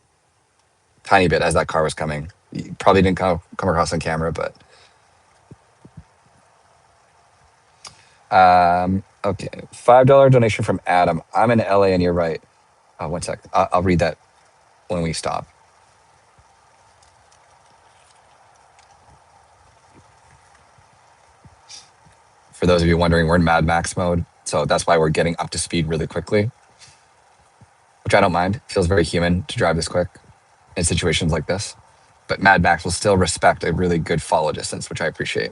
S3: tiny bit as that car was coming. You probably didn't come across on camera, but okay. $5 donation from Adam. I'm in LA and you're right. One sec. I'll read that when we stop. For those of you wondering, we're in Mad Max mode, so that's why we're getting up to speed really quickly, which I don't mind. It feels very human to drive this quick in situations like this. But Mad Max will still respect a really good follow distance, which I appreciate.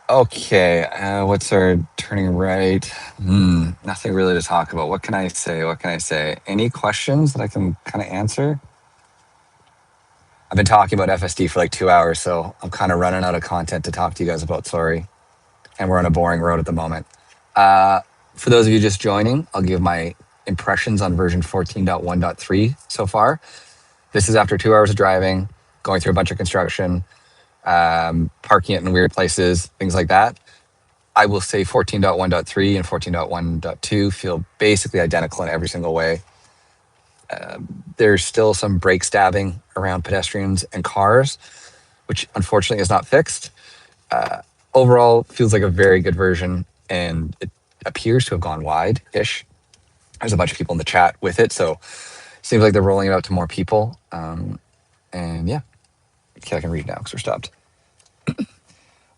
S3: Okay, what's our turning right? Nothing really to talk about. What can I say? What can I say? Any questions that I can kind of answer? I've been talking about FSD for like 2 hours, so I'm kind of running out of content to talk to you guys about. Sorry. And we're on a boring road at the moment. For those of you just joining, I'll give my impressions on version 14.1.3 so far. This is after 2 hours of driving, going through a bunch of construction, parking it in weird places, things like that. I will say 14.1.3 and 14.1.2 feel basically identical in every single way. There's still some brake stabbing around pedestrians and cars, which unfortunately is not fixed. Overall, feels like a very good version, and it appears to have gone wide-ish. There's a bunch of people in the chat with it, so seems like they're rolling it out to more people. And yeah, okay, I can read now because we're stopped.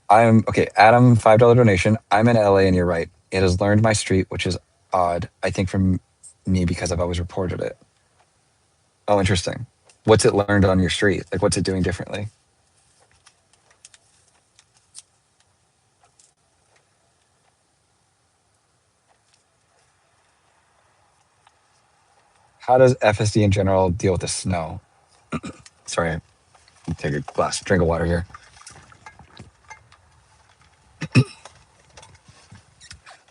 S3: I'm okay. Adam, $5 donation. I'm in LA, and you're right. It has learned my street, which is odd. I think from me because I've always reported it. Oh, interesting. What's it learned on your street? Like, what's it doing differently? How does FSD in general deal with the snow? Sorry, take a drink of water here.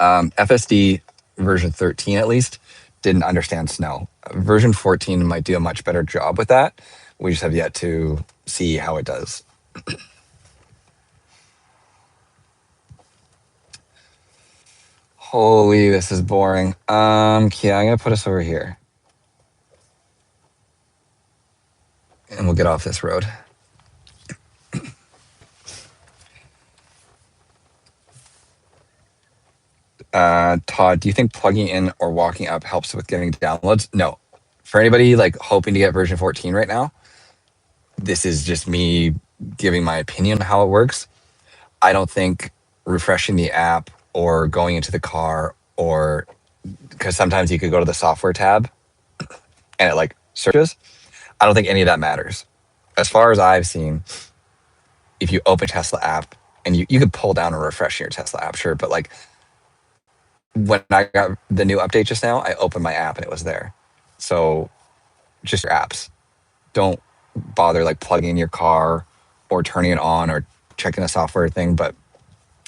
S3: FSD version 13 at least didn't understand snow. Version 14 might do a much better job with that. We just have yet to see how it does. Holy, this is boring. Okay, I'm gonna put us over here. And we'll get off this road. Todd, do you think plugging in or walking up helps with getting downloads? No. For anybody like hoping to get version 14 right now, this is just me giving my opinion on how it works. I don't think refreshing the app or going into the car, or because sometimes you could go to the software tab and it like searches. I don't think any of that matters. As far as I've seen, if you open Tesla app and you could pull down and refresh your Tesla app, sure, but like when I got the new update just now, I opened my app and it was there. So just your apps. Don't bother like plugging in your car or turning it on or checking a software thing. But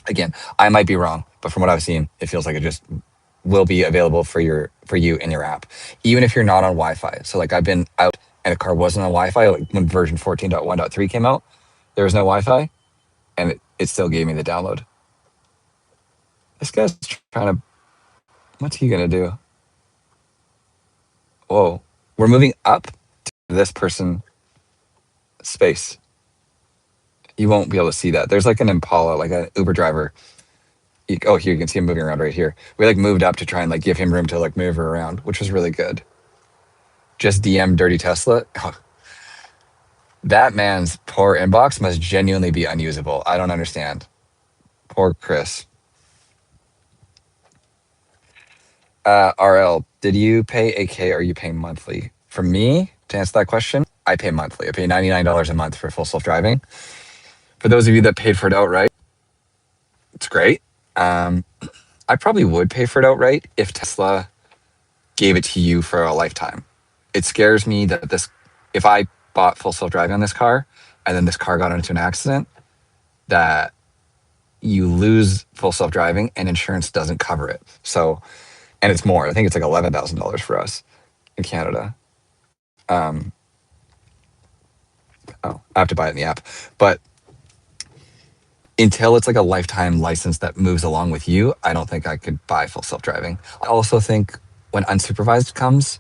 S3: again, I might be wrong, but from what I've seen, it feels like it just will be available for you in your app, even if you're not on Wi-Fi. So like I've been out and the car wasn't on Wi-Fi. Like when version 14.1.3 came out, there was no Wi-Fi, and it still gave me the download. This guy's trying to. What's he gonna do? Whoa, we're moving up to this person space. You won't be able to see that. There's like an Impala, like an Uber driver. Oh, here you can see him moving around right here. We like moved up to try and like give him room to like move around, which was really good. Just DM Dirty Tesla. Oh, that man's poor inbox must genuinely be unusable. I don't understand. Poor Chris. RL, did you pay AK or are you paying monthly? For me, to answer that question, I pay monthly. I pay $99 a month for full self-driving. For those of you that paid for it outright, it's great. I probably would pay for it outright if Tesla gave it to you for a lifetime. It scares me that if I bought full self-driving on this car and then this car got into an accident, that you lose full self-driving and insurance doesn't cover it. So, and it's more. I think it's like $11,000 for us in Canada. I have to buy it in the app. But until it's like a lifetime license that moves along with you, I don't think I could buy full self-driving. I also think when unsupervised comes,